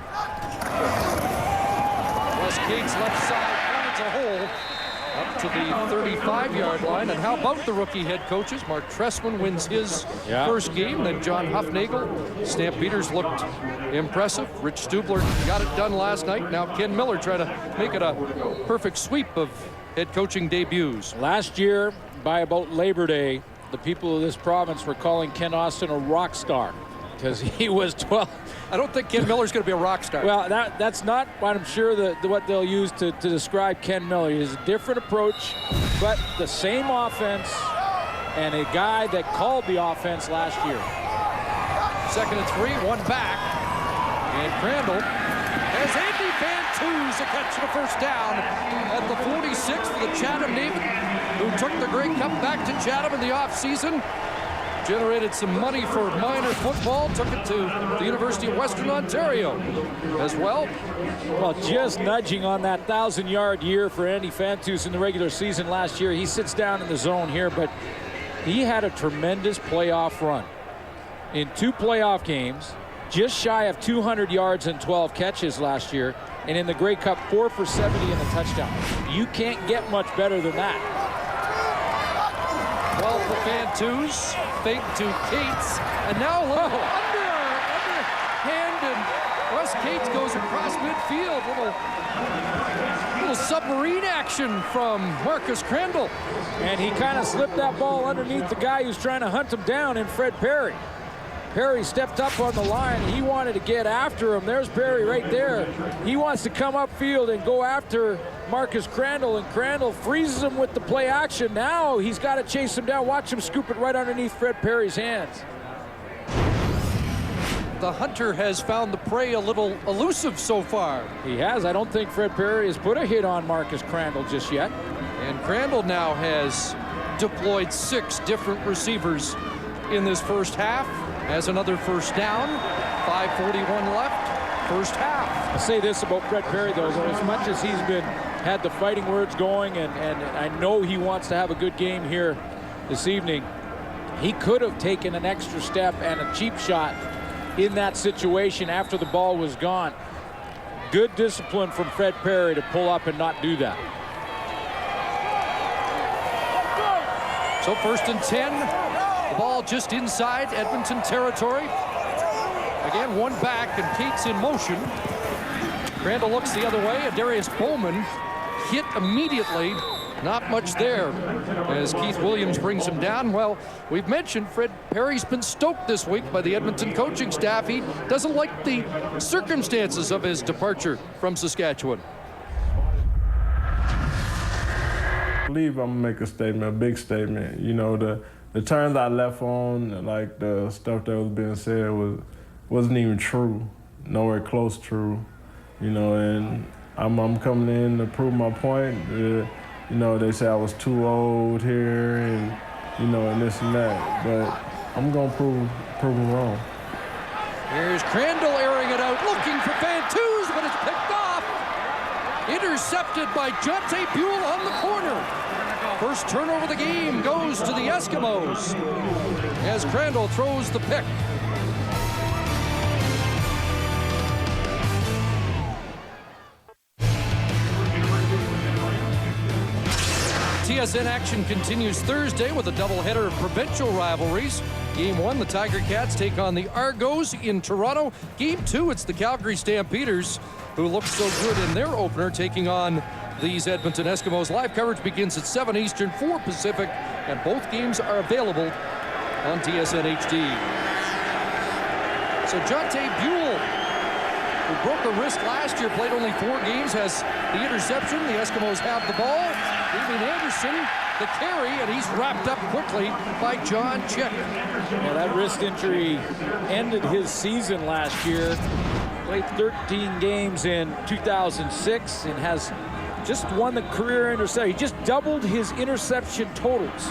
Wes Cates left side finds a hole up to the 35-yard line. And how about the rookie head coaches? Mark Tressman wins his first game. Then John Huffnagel. Stampeders looked impressive. Rich Stubler got it done last night. Now Ken Miller trying to make it a perfect sweep of head coaching debuts. Last year, by about Labor Day, the people of this province were calling Ken Austin a rock star because he was 12. I don't think Ken Miller's going to be a rock star. Well, that's not what I'm sure what they'll use to describe Ken Miller. He has a different approach, but the same offense and a guy that called the offense last year. 2nd and 3, one back. And Crandall has Andy Van to catch the first down at the 46 for the Chatham David, who took the Grey Cup back to Chatham in the offseason. generated some money for minor football, took it to the University of Western Ontario as well. Well, just nudging on that 1,000-yard year for Andy Fantus in the regular season last year. He sits down in the zone here, but he had a tremendous playoff run. In 2 playoff games, just shy of 200 yards and 12 catches last year, and in the Grey Cup, 4 for 70 and a touchdown. You can't get much better than that. 12 for Fantus, fake to Cates, and now a little underhand, and Wes Cates goes across midfield. Little submarine action from Marcus Crandall. And he kind of slipped that ball underneath the guy who's trying to hunt him down in Fred Perry. Perry stepped up on the line. He wanted to get after him. There's Perry right there. He wants to come upfield and go after Marcus Crandall, and Crandall freezes him with the play action. Now he's got to chase him down. Watch him scoop it right underneath Fred Perry's hands. The hunter has found the prey a little elusive so far. He has. I don't think Fred Perry has put a hit on Marcus Crandall just yet. And Crandall now has deployed 6 different receivers in this first half. Has another first down, 5:41 left, first half. I'll say this about Fred Perry, though, as much as he's had the fighting words going, and I know he wants to have a good game here this evening, he could have taken an extra step and a cheap shot in that situation after the ball was gone. Good discipline from Fred Perry to pull up and not do that. So first and 10. The ball just inside Edmonton territory. Again, one back, and Cates in motion. Crandall looks the other way, and Darius Bowman hit immediately. Not much there as Keith Williams brings him down. Well, we've mentioned Fred Perry's been stoked this week by the Edmonton coaching staff. He doesn't like the circumstances of his departure from Saskatchewan. I believe I'm gonna make a statement, a big statement. You know, the terms I left on, like the stuff that was being said, wasn't even true, nowhere close true. You know, and I'm coming in to prove my point. You know, they say I was too old here, and you know, and this and that. But I'm gonna prove them wrong. Here's Crandall airing it out, looking for Fantus, but it's picked off. Intercepted by Jonte Buell on the corner. First turnover of the game goes to the Eskimos as Crandall throws the pick. TSN action continues Thursday with a doubleheader of provincial rivalries. Game 1, the Tiger Cats take on the Argos in Toronto. Game 2, it's the Calgary Stampeders, who look so good in their opener, taking on these Edmonton Eskimos. Live coverage begins at 7 Eastern, 4 Pacific, and both games are available on TSN HD. So Jonte Buell, who broke a wrist last year, played only 4 games, has the interception. The Eskimos have the ball. Damien Anderson, the carry, and he's wrapped up quickly by John Chick. Yeah, that wrist injury ended his season last year. Played 13 games in 2006 and has just won the career interception. He just doubled his interception totals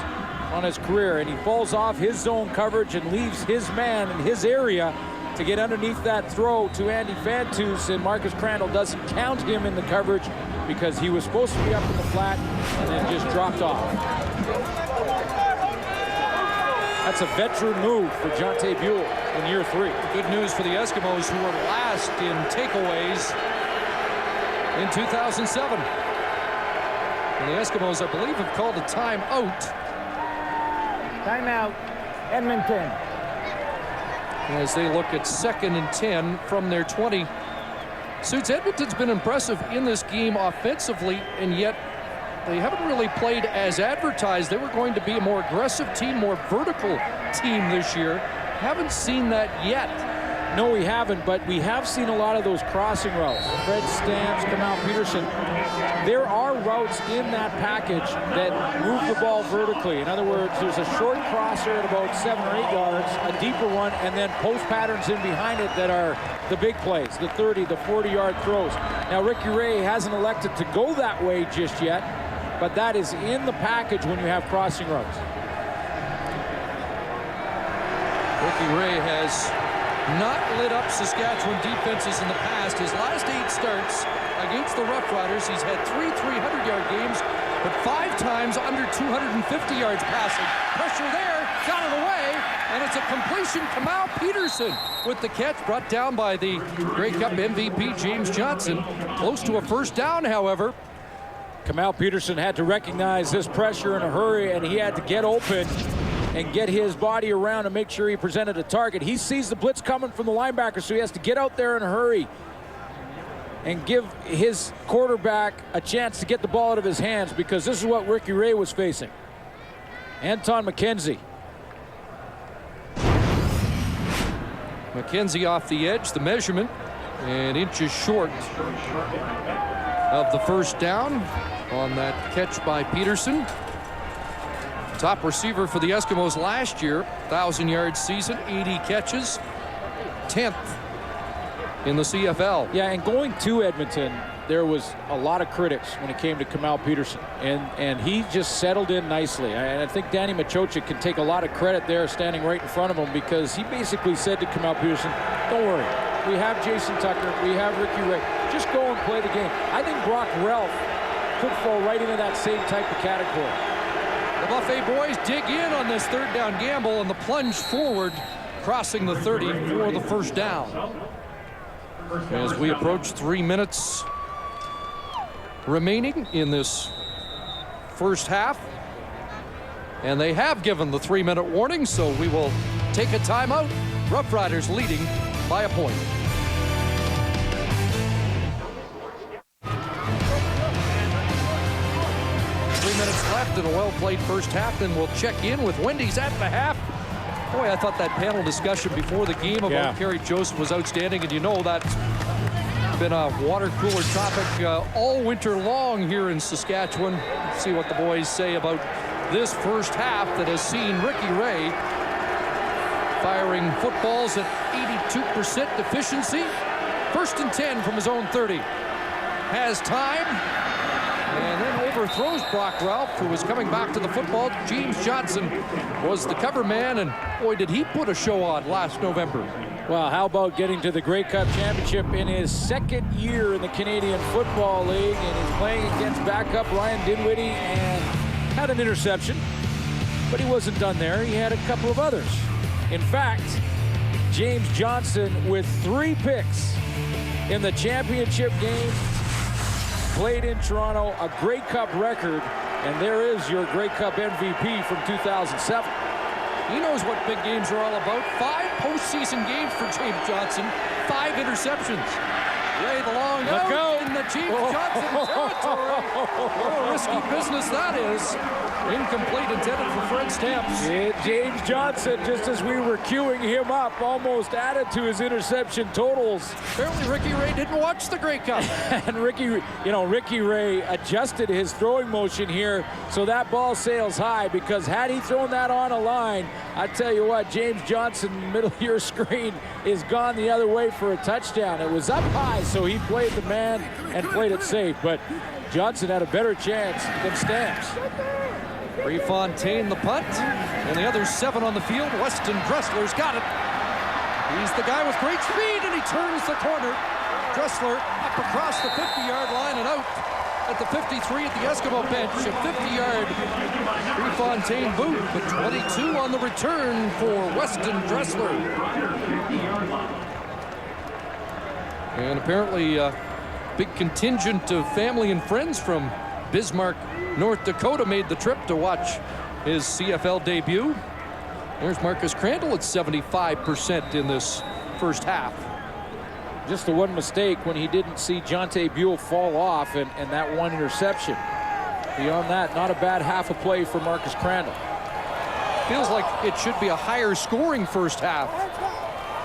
on his career, and he falls off his zone coverage and leaves his man in his area to get underneath that throw to Andy Fantus, and Marcus Crandall doesn't count him in the coverage because he was supposed to be up in the flat and then just dropped off. That's a veteran move for Jonte Buell in year 3. Good news for the Eskimos, who were last in takeaways in 2007. And the Eskimos, I believe, have called a timeout. Timeout, Edmonton. As they look at 2nd and 10 from their 20. Suits, Edmonton's been impressive in this game offensively, and yet they haven't really played as advertised. They were going to be a more aggressive team, more vertical team this year. Haven't seen that yet. No, we haven't, but we have seen a lot of those crossing routes. Fred Stamps, Kamal Peterson. There are routes in that package that move the ball vertically. In other words, there's a short crosser at about 7 or 8 yards, a deeper one, and then post patterns in behind it that are the big plays, the 30, the 40-yard throws. Now, Ricky Ray hasn't elected to go that way just yet, but that is in the package when you have crossing routes. Ricky Ray has not lit up Saskatchewan defenses in the past. His last 8 starts against the Roughriders, he's had 3 300-yard games, but 5 times under 250 yards passing. Pressure there, got it away, and it's a completion. Kamau Peterson with the catch, brought down by the Grey Cup MVP James Johnson. Close to a first down, however. Kamau Peterson had to recognize this pressure in a hurry, and he had to get open and get his body around and make sure he presented a target. He sees the blitz coming from the linebacker, so he has to get out there in a hurry and give his quarterback a chance to get the ball out of his hands, because this is what Ricky Ray was facing. Anton McKenzie. McKenzie off the edge, the measurement, and inches short of the first down on that catch by Peterson. Top receiver for the Eskimos last year, 1,000-yard season, 80 catches, 10th in the CFL. Yeah, and going to Edmonton, there was a lot of critics when it came to Kamau Peterson, and he just settled in nicely. And I think Danny Machocha can take a lot of credit there, standing right in front of him, because he basically said to Kamau Peterson, don't worry, we have Jason Tucker, we have Ricky Ray, just go and play the game. I think Brock Ralph could fall right into that same type of category. The Buffet boys dig in on this third down gamble, and the plunge forward, crossing the 30 for the first down. As we approach 3 minutes remaining in this first half, and they have given the 3-minute warning, so we will take a timeout. Roughriders leading by a point. 3 minutes left in a well-played first half. Then we'll check in with Wendy's at the half. Boy, I thought that panel discussion before the game about Kerry Joseph was outstanding, and you know that's been a water cooler topic all winter long here in Saskatchewan. Let's see what the boys say about this first half that has seen Ricky Ray firing footballs at 82% efficiency. 1st and 10 from his own 30. Has time, and then overthrows Brock Ralph, who was coming back to the football. James Johnson was the cover man, and boy, did he put a show on last November. Well, how about getting to the Grey Cup Championship in his 2nd year in the Canadian Football League, and he's playing against backup Ryan Dinwiddie, and had an interception, but he wasn't done there. He had a couple of others. In fact, James Johnson with 3 picks in the championship game, played in Toronto, a Grey Cup record, and there is your Grey Cup MVP from 2007. He knows what big games are all about. 5 postseason games for James Johnson, 5 interceptions. Ray the long out in the James Johnson territory. What a risky business that is. Incomplete, intended for Fred Stamps. James Johnson, just as we were queuing him up, almost added to his interception totals. Apparently Ricky Ray didn't watch the Grey Cup. And Ricky Ray adjusted his throwing motion here so that ball sails high, because had he thrown that on a line, I tell you what, James Johnson, middle of your screen, is gone the other way for a touchdown. It was up high, so he played the man and played it safe, but Johnson had a better chance than Stamps. Prefontaine the punt, and the other 7 on the field. Weston Dressler's got it. He's the guy with great speed, and he turns the corner. Dressler up across the 50-yard line and out at the 53 at the Eskimo bench. A 50-yard Prefontaine boot, but 22 on the return for Weston Dressler. And apparently a big contingent of family and friends from Bismarck, North Dakota made the trip to watch his CFL debut. There's Marcus Crandall at 75% in this first half. Just the one mistake when he didn't see Jonte Buell fall off, and that one interception. Beyond that, not a bad half a play for Marcus Crandall. Feels like it should be a higher scoring first half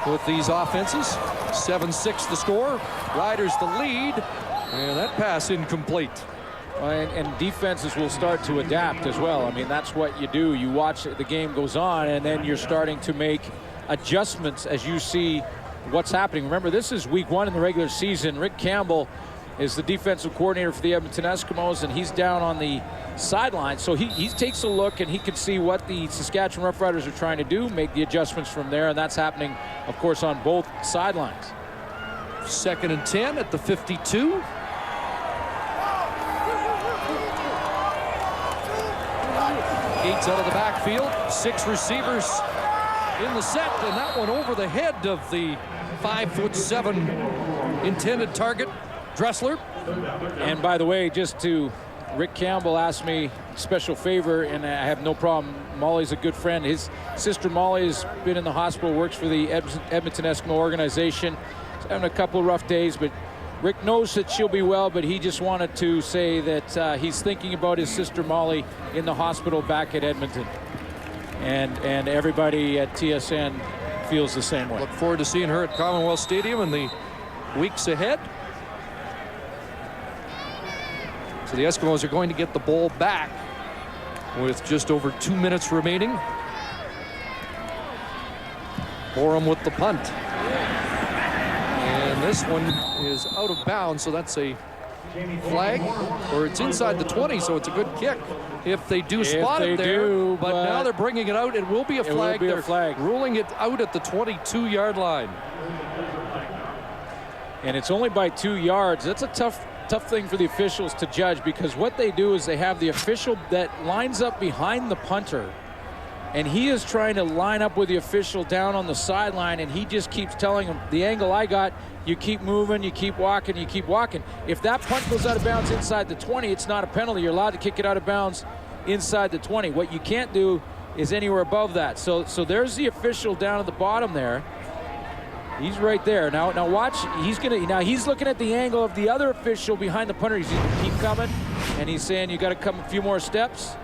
with these offenses. 7-6 the score. Riders the lead, and that pass incomplete. And defenses will start to adapt as well. I mean, that's what you do. You watch the game goes on, and then you're starting to make adjustments as you see what's happening. Remember, this is week 1 in the regular season. Rick Campbell is the defensive coordinator for the Edmonton Eskimos, and he's down on the sideline. So he takes a look, and he can see what the Saskatchewan Roughriders are trying to do, make the adjustments from there, and that's happening, of course, on both sidelines. 2nd and 10 at the 52. Gates out of the backfield. 6 receivers in the set, and that one over the head of the 5'7" intended target, Dressler. And by the way, Rick Campbell asked me a special favor, and I have no problem. Molly's a good friend. His sister Molly has been in the hospital, works for the Edmonton Eskimo organization. He's having a couple of rough days, but Rick knows that she'll be well, but he just wanted to say that he's thinking about his sister Molly in the hospital back at Edmonton. And everybody at TSN feels the same way. Look forward to seeing her at Commonwealth Stadium in the weeks ahead. So the Eskimos are going to get the ball back with just over 2 minutes remaining. Borum with the punt. And this one is out of bounds, so that's a flag, or it's inside the 20, so it's a good kick if they do spot it there. But now they're bringing it out. It will be a flag. They're ruling it out at the 22-yard line. And it's only by 2 yards. That's a tough thing for the officials to judge, because what they do is they have the official that lines up behind the punter, and he is trying to line up with the official down on the sideline, and he just keeps telling him, the angle I got, you keep moving, you keep walking, you keep walking. If that punt goes out of bounds inside the 20, it's not a penalty. You're allowed to kick it out of bounds inside the 20. What you can't do is anywhere above that. So there's the official down at the bottom there. He's right there. Now watch, he's looking at the angle of the other official behind the punter. He's going to keep coming, and he's saying you got to come a few more steps.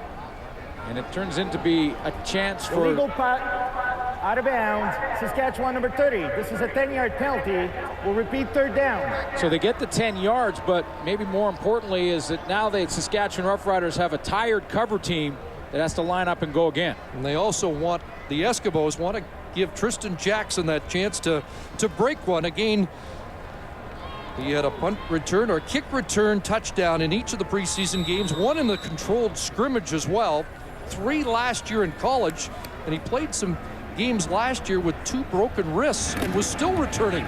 And it turns into be a chance for illegal putt, out of bounds, Saskatchewan number 30. This is a 10-yard penalty. We'll repeat, 3rd down. So they get the 10 yards, but maybe more importantly is that now the Saskatchewan Roughriders have a tired cover team that has to line up and go again. And they also the Eskimos want to give Tristan Jackson that chance to break one. Again, he had a punt return or kick return touchdown in each of the preseason games, one in the controlled scrimmage as well, 3 last year in college, and he played some games last year with 2 broken wrists and was still returning.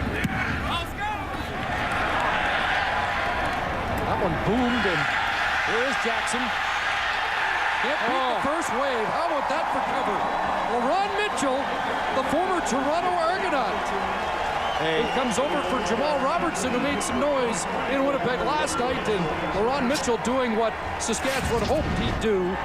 That one boomed, and there is Jackson. Can't beat the first wave. How about that for cover? LaRon Mitchell, the former Toronto Argonaut. He comes over for Jamal Robertson, who made some noise in Winnipeg last night, and LaRon Mitchell doing what Saskatchewan hoped he'd do.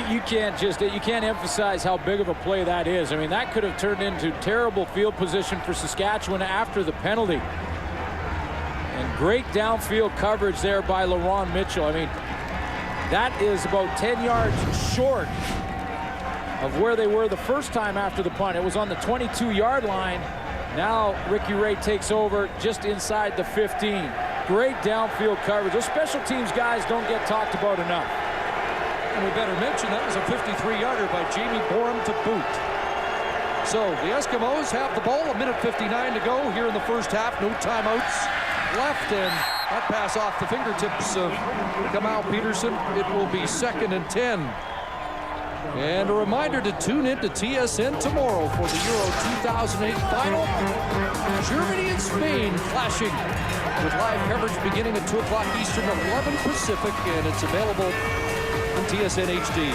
You can't emphasize how big of a play that is. I mean, that could have turned into terrible field position for Saskatchewan after the penalty. And great downfield coverage there by LaRon Mitchell. I mean, that is about 10 yards short of where they were the first time after the punt. It was on the 22-yard line. Now Ricky Ray takes over just inside the 15. Great downfield coverage. Those special teams guys don't get talked about enough. And we better mention that was a 53-yarder by Jamie Borum to boot. So the Eskimos have the ball, 1:59 to go here in the first half. No timeouts left, and that pass off the fingertips of Kamal Peterson. It will be 2nd and 10. And a reminder to tune in to TSN tomorrow for the Euro 2008 final. Germany and Spain clashing with live coverage beginning at 2 o'clock Eastern, 11 Pacific, and it's available on TSN HD.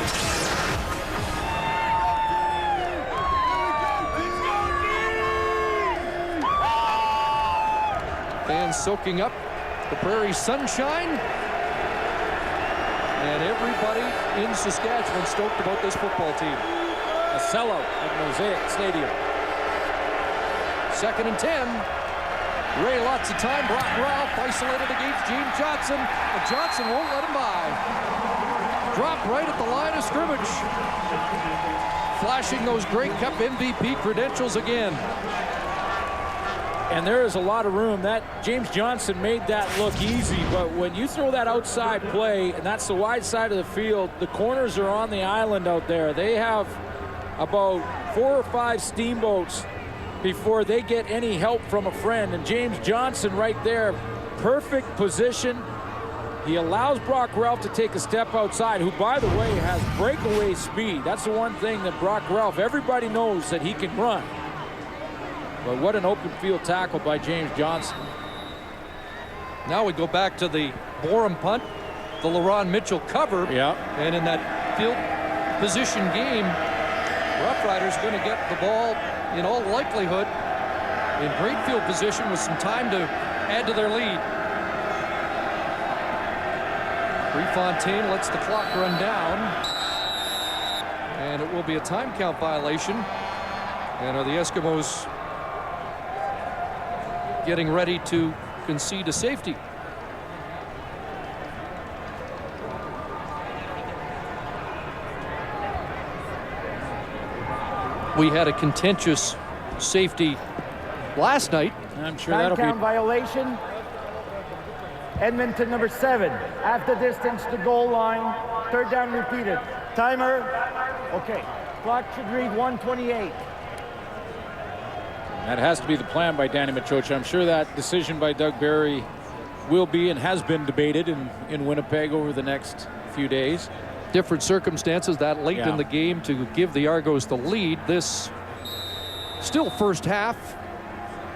Fans soaking up the prairie sunshine. And everybody in Saskatchewan stoked about this football team. A sellout at Mosaic Stadium. 2nd and 10. Ray lots of time. Brock Ralph isolated against James Johnson. And Johnson won't let him by. Dropped right at the line of scrimmage. Flashing those Grey Cup MVP credentials again. And there is a lot of room. That James Johnson made that look easy, but when you throw that outside play, and that's the wide side of the field, the corners are on the island out there. They have about 4 or 5 steamboats before they get any help from a friend. And James Johnson right there perfect position. He allows Brock Ralph to take a step outside, who, by the way, has breakaway speed. That's the one thing that Brock Ralph, everybody knows that he can run. But what an open field tackle by James Johnson. Now we go back to the Borum punt, the LaRon Mitchell cover. Yeah. And in that field position game, Roughriders are going to get the ball, in all likelihood, in great field position with some time to add to their lead. Prefontaine lets the clock run down. And it will be a time count violation. And are the Eskimos getting ready to concede a safety? We had a contentious safety last night. I'm sure Time that'll count be violation. Edmonton number 7. Half the distance to goal line. Third down repeated. Timer. Okay. Clock should read 1:28. That has to be the plan by Danny Machocha. I'm sure that decision by Doug Barry will be and has been debated in Winnipeg over the next few days. Different circumstances that late in the game to give the Argos the lead. This still first half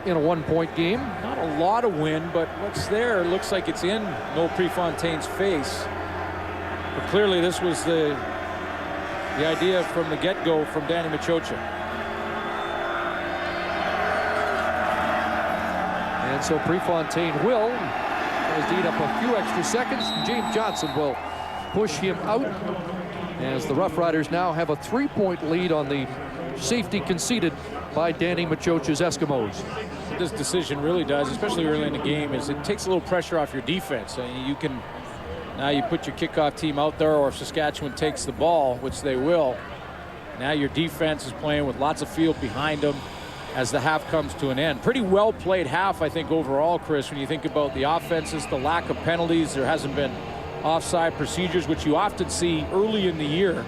in a 1-point game. Not a lot of wind, but what's there looks like it's in Noel Prefontaine's face. But clearly this was the idea from the get-go from Danny Machocha. And so Prefontaine will, as eat up a few extra seconds. James Johnson will push him out as the Roughriders now have a 3-point lead on the safety conceded by Danny Machocha's Eskimos. What this decision really does, especially early in the game, is it takes a little pressure off your defense. You can, now you put your kickoff team out there, or if Saskatchewan takes the ball, which they will, now your defense is playing with lots of field behind them as the half comes to an end. Pretty well played half, I think, overall, Chris, when you think about the offenses, the lack of penalties. There hasn't been offside procedures, which you often see early in the year.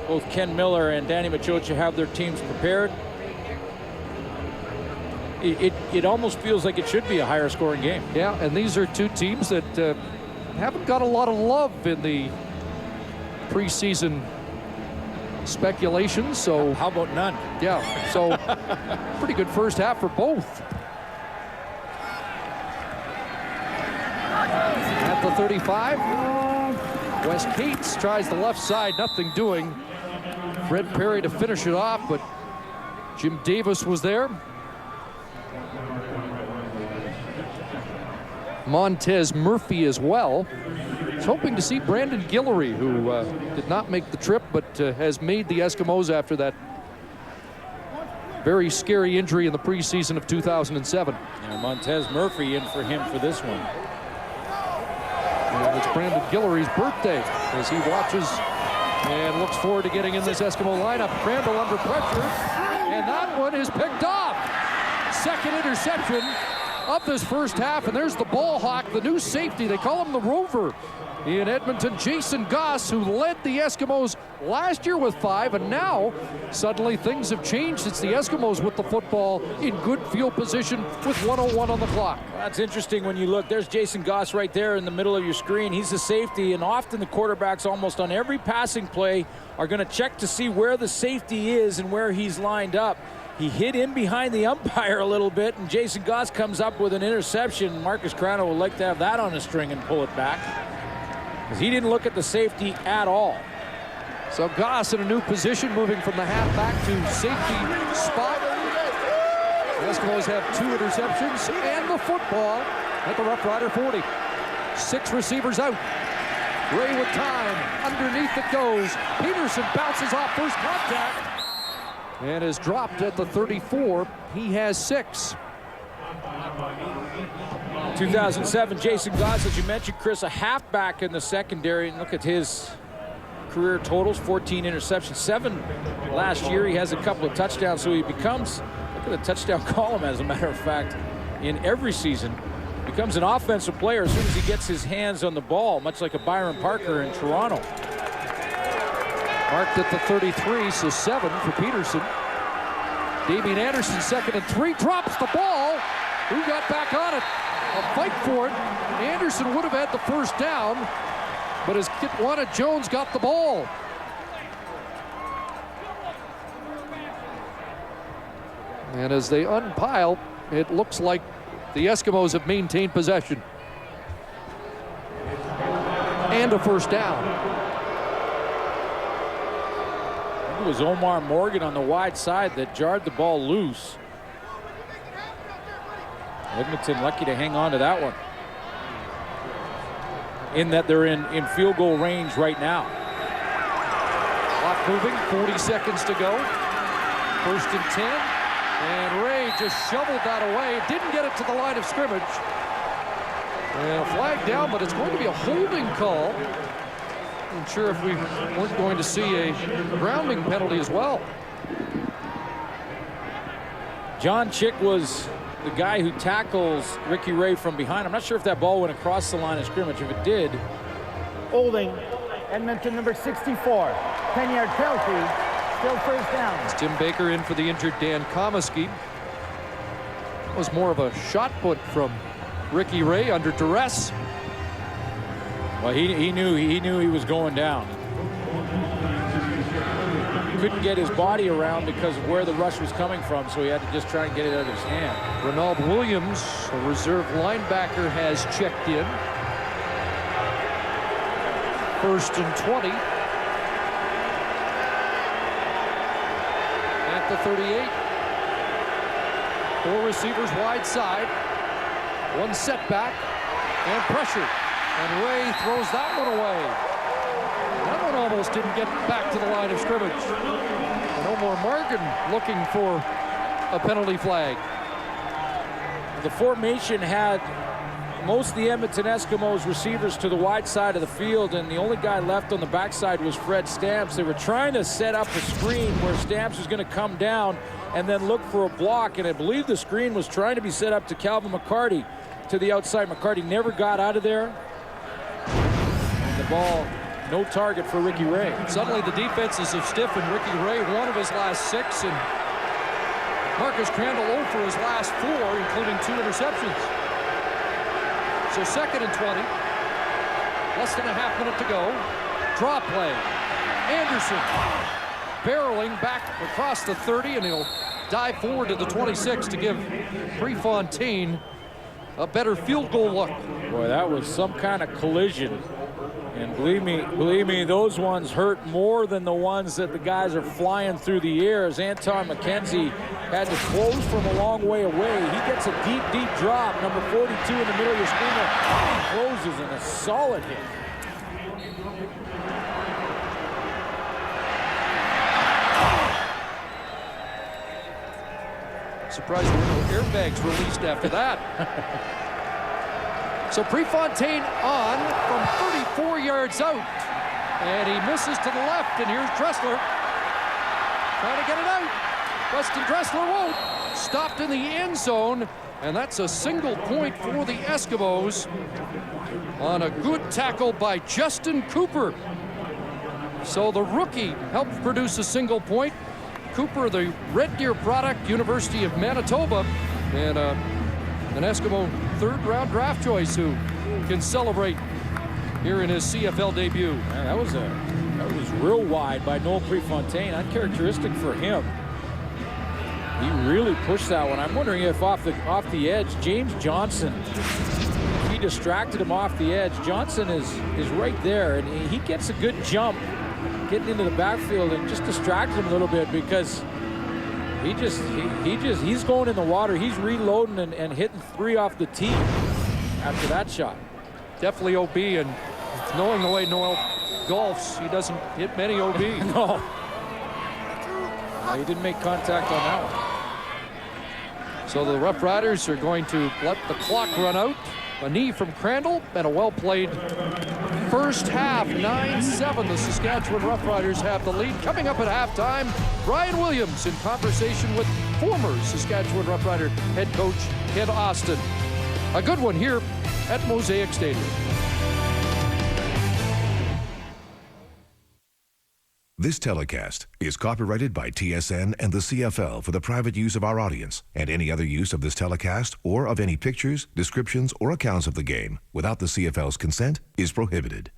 Both Ken Miller and Danny Machocha have their teams prepared. It almost feels like it should be a higher scoring game. Yeah, and these are two teams that haven't got a lot of love in the preseason speculation. So how about none? Yeah, so pretty good first half for both. At the 35, Wes Cates tries the left side, nothing doing. Fred Perry to finish it off, but Jim Davis was there. Montez Murphy as well. I was hoping to see Brandon Guillory, who did not make the trip, but has made the Eskimos after that very scary injury in the preseason of 2007. Yeah, Montez Murphy in for him for this one. And it's Brandon Guillory's birthday as he watches and looks forward to getting in this Eskimo lineup. Crandall under pressure, and that one is picked off. Second interception of this first half, and there's the ball hawk, the new safety. They call him the Rover in Edmonton, Jason Goss, who led the Eskimos last year with 5, and now suddenly things have changed. It's the Eskimos with the football in good field position with 1:01 on the clock. That's interesting when you look. There's Jason Goss right there in the middle of your screen. He's the safety, and often the quarterbacks almost on every passing play are going to check to see where the safety is and where he's lined up. He hid in behind the umpire a little bit, and Jason Goss comes up with an interception. Marcus Crano would like to have that on a string and pull it back, because he didn't look at the safety at all. So Goss in a new position, moving from the halfback to safety spot. The Eskimos have 2 interceptions and the football at the Roughrider 40. 6 receivers out. Gray with time. Underneath it goes. Peterson bounces off first contact and is dropped at the 34. He has 6. 2007, Jason Goss, as you mentioned, Chris, a halfback in the secondary. And look at his career totals, 14 interceptions, 7 last year. He has a couple of touchdowns, so he becomes, look at the touchdown column, as a matter of fact, in every season. Becomes an offensive player as soon as he gets his hands on the ball, much like a Byron Parker in Toronto. Marked at the 33, so 7 for Peterson. Damian Anderson, 2nd and 3, drops the ball. Who got back on it? a fight for it. Anderson would have had the first down, but as Kitwana Jones got the ball. And as they unpile, it looks like the Eskimos have maintained possession. And a first down. It was Omar Morgan on the wide side that jarred the ball loose. Edmonton lucky to hang on to that one. In that they're in field goal range right now. Clock moving, 40 seconds to go. 1st and 10. And Ray just shoveled that away. Didn't get it to the line of scrimmage. And a flag down, but it's going to be a holding call. I'm sure if we weren't going to see a grounding penalty as well. John Chick was the guy who tackles Ricky Ray from behind. I'm not sure if that ball went across the line of scrimmage. If it did. Holding. Edmonton number 64. 10-yard penalty. Still first down. It's Tim Baker in for the injured Dan Comiskey. It was more of a shot put from Ricky Ray under duress. Well, he knew he was going down. Couldn't get his body around because of where the rush was coming from, so he had to just try and get it out of his hand. Ronald Williams, a reserve linebacker, has checked in. 1st and 20. At the 38. 4 receivers wide side. 1 setback and pressure. And Ray throws that one away. That one almost didn't get back to the line of scrimmage. And Omar Morgan looking for a penalty flag. The formation had most of the Edmonton Eskimos receivers to the wide side of the field, and the only guy left on the backside was Fred Stamps. They were trying to set up a screen where Stamps was going to come down and then look for a block, and I believe the screen was trying to be set up to Calvin McCarty to the outside. McCarty never got out of there. And the ball, no target for Ricky Ray. Suddenly the defenses have stiffened. Ricky Ray, 1 of his last 6, and Marcus Crandall 0 for his last 4, including 2 interceptions. So 2nd and 20. Less than a half minute to go. Draw play. Anderson barreling back across the 30, and he'll dive forward to the 26 to give Prefontaine a better field goal look. Boy, that was some kind of collision. And believe me, those ones hurt more than the ones that the guys are flying through the air. As Anton McKenzie had to close from a long way away. He gets a deep, deep drop. Number 42 in the middle of the screen. He closes in a solid hit. Surprised there were no airbags released after that. So Prefontaine on from 34 yards out. And he misses to the left, and here's Dressler trying to get it out. Weston Dressler won't. Stopped in the end zone, and that's a single point for the Eskimos on a good tackle by Justin Cooper. So the rookie helped produce a single point. Cooper, the Red Deer product, University of Manitoba, and an Eskimo 3rd-round draft choice who can celebrate here in his CFL debut. Man, that was real wide by Noel Prefontaine. Uncharacteristic for him. He really pushed that one. I'm wondering if off the edge, James Johnson, he distracted him off the edge. Johnson is right there, and he gets a good jump getting into the backfield and just distracted him a little bit because he's going in the water. He's reloading and hitting 3 off the tee after that shot. Definitely OB, and knowing the way Noel golfs, he doesn't hit many OB. No. He didn't make contact on that one. So the Roughriders are going to let the clock run out. A knee from Crandall and a well-played first half. 9-7. The Saskatchewan Roughriders have the lead. Coming up at halftime, Brian Williams in conversation with former Saskatchewan Roughrider head coach Ken Austin. A good one here at Mosaic Stadium. This telecast is copyrighted by TSN and the CFL for the private use of our audience, and any other use of this telecast or of any pictures, descriptions, or accounts of the game without the CFL's consent is prohibited.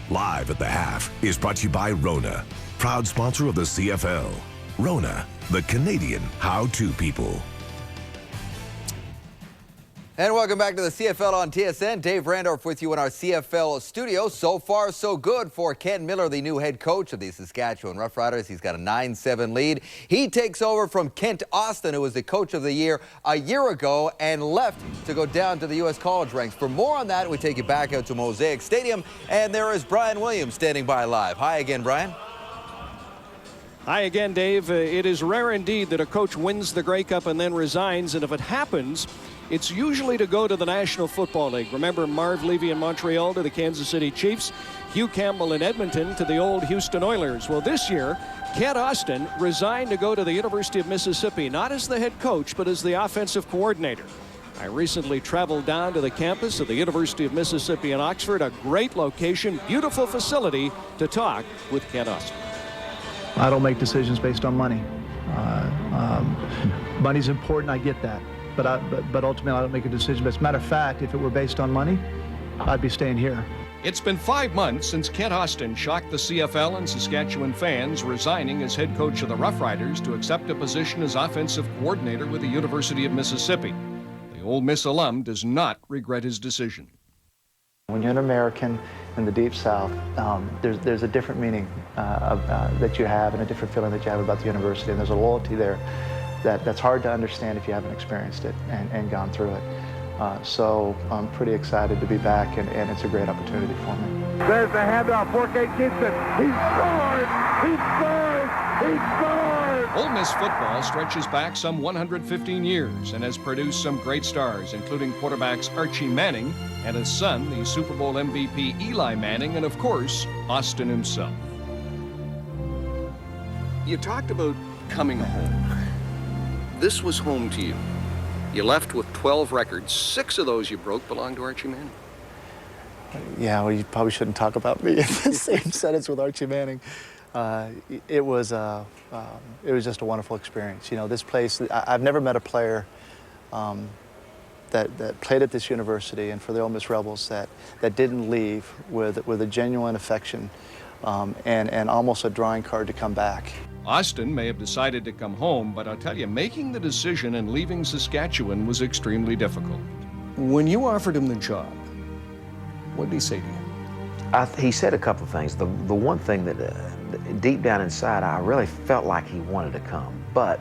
Live at the Half is brought to you by Rona, proud sponsor of the CFL. Rona, the Canadian how-to people. And welcome back to the CFL on TSN. Dave Randorf with you in our CFL studio. So far, so good for Ken Miller, the new head coach of the Saskatchewan Roughriders. He's got a 9-7 lead. He takes over from Kent Austin, who was the coach of the year a year ago and left to go down to the U.S. college ranks. For more on that, we take you back out to Mosaic Stadium, and there is Brian Williams standing by live. Hi again, Brian. Hi again, Dave. It is rare indeed that a coach wins the Grey Cup and then resigns, and if it happens, it's usually to go to the National Football League. Remember Marv Levy in Montreal to the Kansas City Chiefs, Hugh Campbell in Edmonton to the old Houston Oilers. Well, this year, Kent Austin resigned to go to the University of Mississippi, not as the head coach, but as the offensive coordinator. I recently traveled down to the campus of the University of Mississippi in Oxford, a great location, beautiful facility, to talk with Kent Austin. I don't make decisions based on money. Money's important, I get that. But ultimately, I don't make a decision. As a matter of fact, if it were based on money, I'd be staying here. It's been 5 months since Kent Austin shocked the CFL and Saskatchewan fans, resigning as head coach of the Roughriders to accept a position as offensive coordinator with the University of Mississippi. The Ole Miss alum does not regret his decision. When you're an American in the Deep South, there's a different meaning that you have and a different feeling that you have about the university, and there's a loyalty there that's hard to understand if you haven't experienced it and gone through it. So I'm pretty excited to be back, and it's a great opportunity for me. There's the handoff, Forte Gibson. He scored! He scored! He scored! Ole Miss football stretches back some 115 years and has produced some great stars, including quarterbacks Archie Manning and his son, the Super Bowl MVP Eli Manning, and of course, Austin himself. You talked about coming home. This was home to you. You left with 12 records. 6 of those you broke belonged to Archie Manning. Yeah, well, you probably shouldn't talk about me in the same sentence with Archie Manning. It was just a wonderful experience. You know, this place, I've never met a player that played at this university and for the Ole Miss Rebels that didn't leave with a genuine affection and almost a drawing card to come back. Austin may have decided to come home, but I'll tell you, making the decision and leaving Saskatchewan was extremely difficult. When you offered him the job, what did he say to you? He said a couple of things. The one thing that deep down inside, I really felt like he wanted to come, but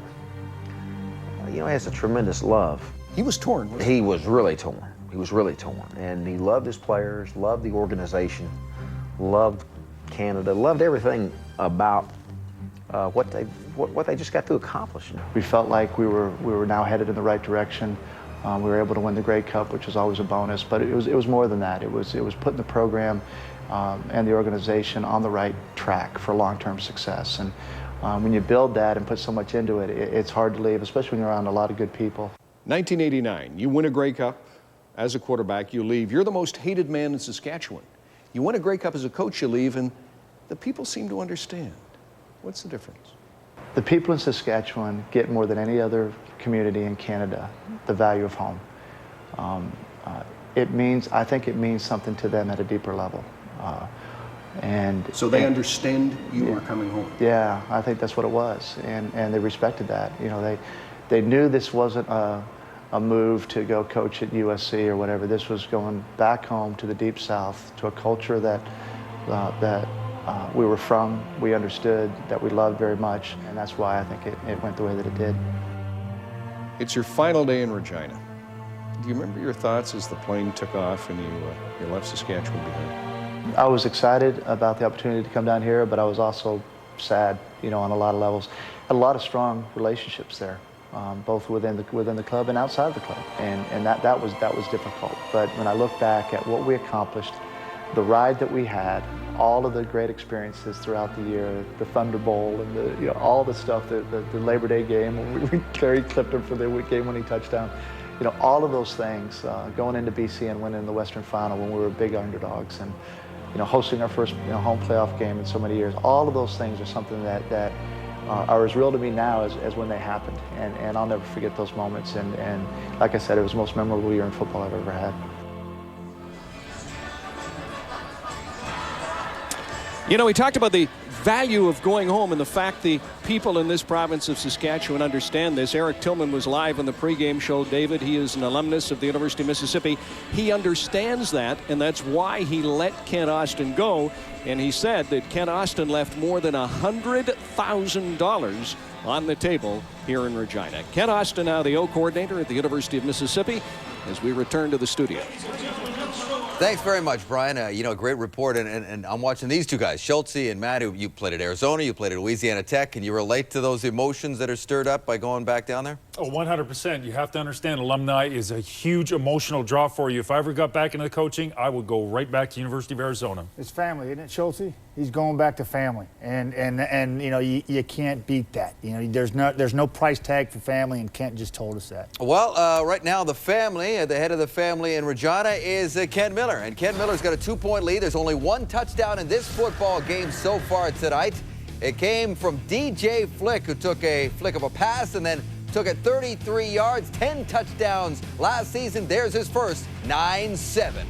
you know, he has a tremendous love. He was torn, wasn't he? He was really torn. He was really torn, and he loved his players, loved the organization, loved Canada, loved everything about what they just got to accomplish. We felt like we were now headed in the right direction. We were able to win the Grey Cup, which was always a bonus, but it was more than that. It was putting the program and the organization on the right track for long-term success. And when you build that and put so much into it, it's hard to leave, especially when you're around a lot of good people. 1989, you win a Grey Cup. As a quarterback, you leave. You're the most hated man in Saskatchewan. You win a Grey Cup as a coach, you leave, and the people seem to understand. What's the difference? The people in Saskatchewan get more than any other community in Canada the value of home. I think it means something to them at a deeper level. So they understand you are coming home? Yeah, I think that's what it was, and they respected that. You know, they knew this wasn't a move to go coach at USC or whatever. This was going back home to the Deep South, to a culture that we were from, we understood, that we loved very much, and that's why I think it went the way that it did. It's your final day in Regina. Do you remember your thoughts as the plane took off and you left Saskatchewan behind? I was excited about the opportunity to come down here, but I was also sad, you know, on a lot of levels. Had a lot of strong relationships there, both within the club and outside of the club, and that was difficult. But when I look back at what we accomplished, the ride that we had, all of the great experiences throughout the year, the Thunder Bowl and all the stuff, the Labor Day game when we carried Clifton for the game-winning touchdown. You know, all of those things, going into BC and winning the Western Final when we were big underdogs, and you know, hosting our first home playoff game in so many years. All of those things are something that are as real to me now as when they happened, and I'll never forget those moments. And like I said, it was the most memorable year in football I've ever had. You know, we talked about the value of going home and the fact the people in this province of Saskatchewan understand this. Eric Tillman was live on the pregame show. David, he is an alumnus of the University of Mississippi. He understands that, and that's why he let Kent Austin go. And he said that Kent Austin left more than $100,000 on the table here in Regina. Kent Austin, now the O coordinator at the University of Mississippi, as we return to the studio. Thanks very much, Brian. You know, a great report, and I'm watching these two guys, Schultze and Matt, who you played at Arizona, you played at Louisiana Tech. Can you relate to those emotions that are stirred up by going back down there? Oh, 100%. You have to understand, alumni is a huge emotional draw for you. If I ever got back into the coaching, I would go right back to University of Arizona. It's family, isn't it, Schultze? He's going back to family, and you know, you can't beat that. You know, there's no price tag for family, and Kent just told us that. Well, right now the family, the head of the family in Regina is Ken Miller, and Ken Miller's got a 2-point lead. There's only one touchdown in this football game so far tonight. It came from DJ Flick, who took a flick of a pass and then took it 33 yards, 10 touchdowns last season. There's his first, 9-7.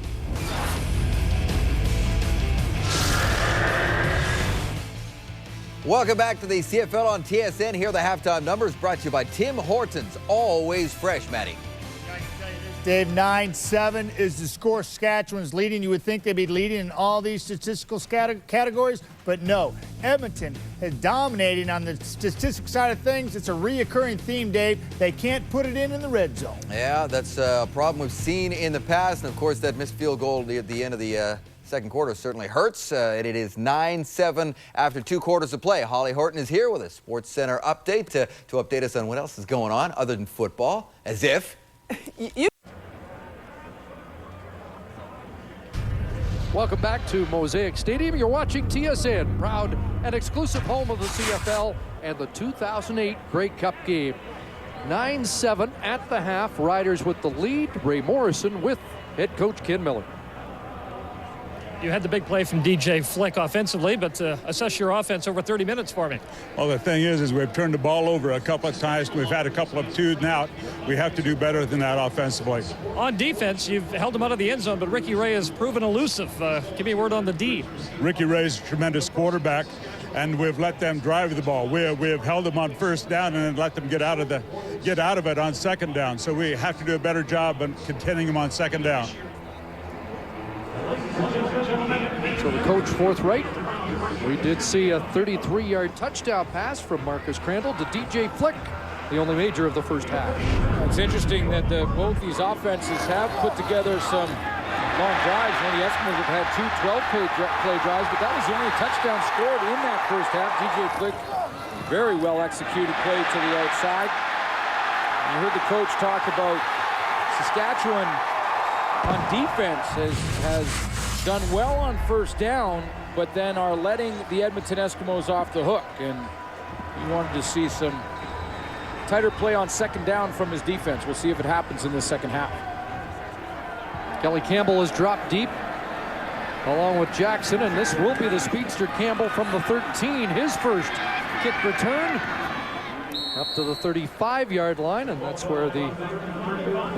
Welcome back to the CFL on TSN. Here are the halftime numbers brought to you by Tim Hortons. Always fresh, Matty. Dave, 9-7 is the score. Saskatchewan's leading. You would think they'd be leading in all these statistical categories, but no. Edmonton is dominating on the statistics side of things. It's a reoccurring theme, Dave. They can't put it in the red zone. Yeah, that's a problem we've seen in the past. And, of course, that missed field goal at the end of the second quarter certainly hurts. And it is 9-7 after 2 quarters of play. Holly Horton is here with a Sports Center update to update us on what else is going on other than football, as if. Welcome back to Mosaic Stadium. You're watching TSN, proud and exclusive home of the CFL and the 2008 Grey Cup game. 9-7 at the half. Riders with the lead. Ray Morrison with head coach Ken Miller. You had the big play from DJ Flick offensively, but assess your offense over 30 minutes for me. Well, the thing is we've turned the ball over a couple of times. We've had a couple of 2s and out. We have to do better than that offensively. On defense, you've held him out of the end zone, but Ricky Ray has proven elusive. Give me a word on the D. Ricky Ray's a tremendous quarterback, and we've let them drive the ball. We have held them on first down and then let them get out of it on second down. So we have to do a better job on containing them on second down. So the coach forthright. We did see a 33-yard touchdown pass from Marcus Crandall to DJ Flick, the only major of the first half. It's interesting that both these offenses have put together some long drives. One of the Eskimos have had 2 12-play drives, but that was the only touchdown scored in that first half. DJ Flick, very well executed play to the outside. You heard the coach talk about Saskatchewan on defense has done well on first down, but then are letting the Edmonton Eskimos off the hook. And he wanted to see some tighter play on second down from his defense. We'll see if it happens in the second half. Kelly Campbell is dropped deep along with Jackson, and this will be the speedster Campbell from the 13. His first kick return up to the 35-yard line, and that's where the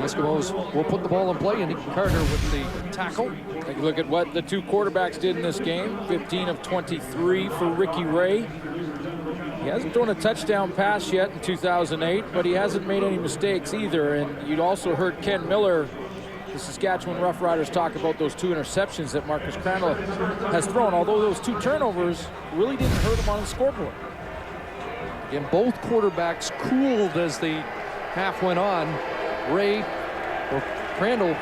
Eskimos will put the ball in play. And Nick Carter with the tackle. Take a look at what the 2 quarterbacks did in this game. 15 of 23 for Ricky Ray. He hasn't thrown a touchdown pass yet in 2008, but he hasn't made any mistakes either. And you'd also heard Ken Miller, the Saskatchewan Roughriders, talk about those 2 interceptions that Marcus Crandall has thrown, although those 2 turnovers really didn't hurt him on the scoreboard. Again, both quarterbacks cooled as the half went on. Crandall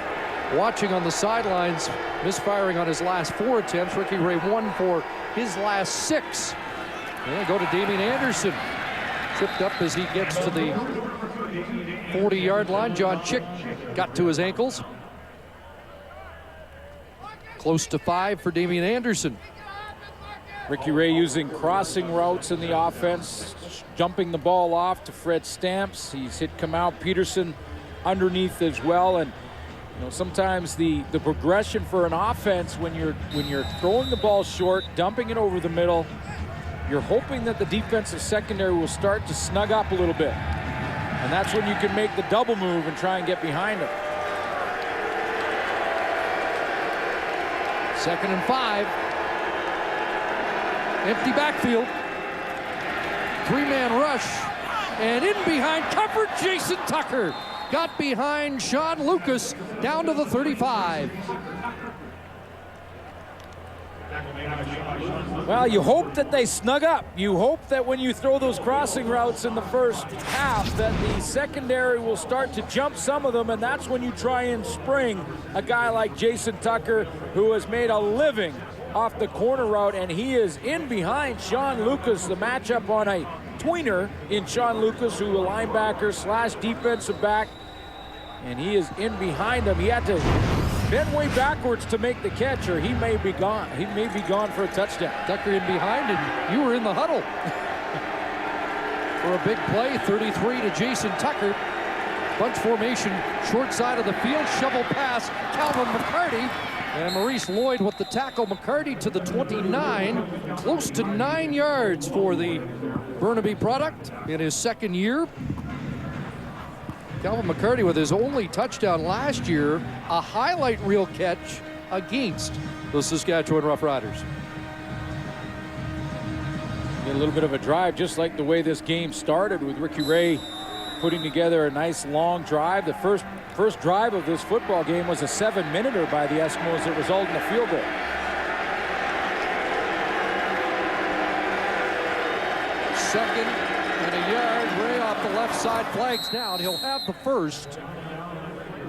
watching on the sidelines, misfiring on his last 4 attempts. Ricky Ray 1 for his last 6. And go to Damian Anderson. Tripped up as he gets to the 40-yard line. John Chick got to his ankles. Close to 5 for Damian Anderson. Ricky Ray using crossing routes in the offense, jumping the ball off to Fred Stamps. He's hit Kamau Peterson underneath as well. And sometimes the progression for an offense when you're throwing the ball short, dumping it over the middle, you're hoping that the defensive secondary will start to snug up a little bit. And that's when you can make the double move and try and get behind them. 2nd and 5. Empty backfield. 3-man rush. And in behind, covered Jason Tucker. Got behind Sean Lucas down to the 35. Well, you hope that they snug up. You hope that when you throw those crossing routes in the first half that the secondary will start to jump some of them, and that's when you try and spring a guy like Jason Tucker, who has made a living off the corner route, and he is in behind Sean Lucas. The matchup on a tweener in Sean Lucas, who a linebacker / defensive back, and he is in behind him. He had to bend way backwards to make the catch, or he may be gone. He may be gone for a touchdown. Tucker in behind, and you were in the huddle for a big play. 33 to Jason Tucker. Bunch formation, short side of the field, shovel pass, Calvin McCarty. And Maurice Lloyd with the tackle. McCarty to the 29, close to 9 yards for the Burnaby product in his second year. Calvin McCarty with his only touchdown last year, a highlight reel catch against the Saskatchewan Roughriders. A little bit of a drive, just like the way this game started, with Ricky Ray putting together a nice long drive. The first drive of this football game was a 7-minute by the Eskimos that resulted in a field goal. Second and a yard. Ray off the left side, flags down. He'll have the first.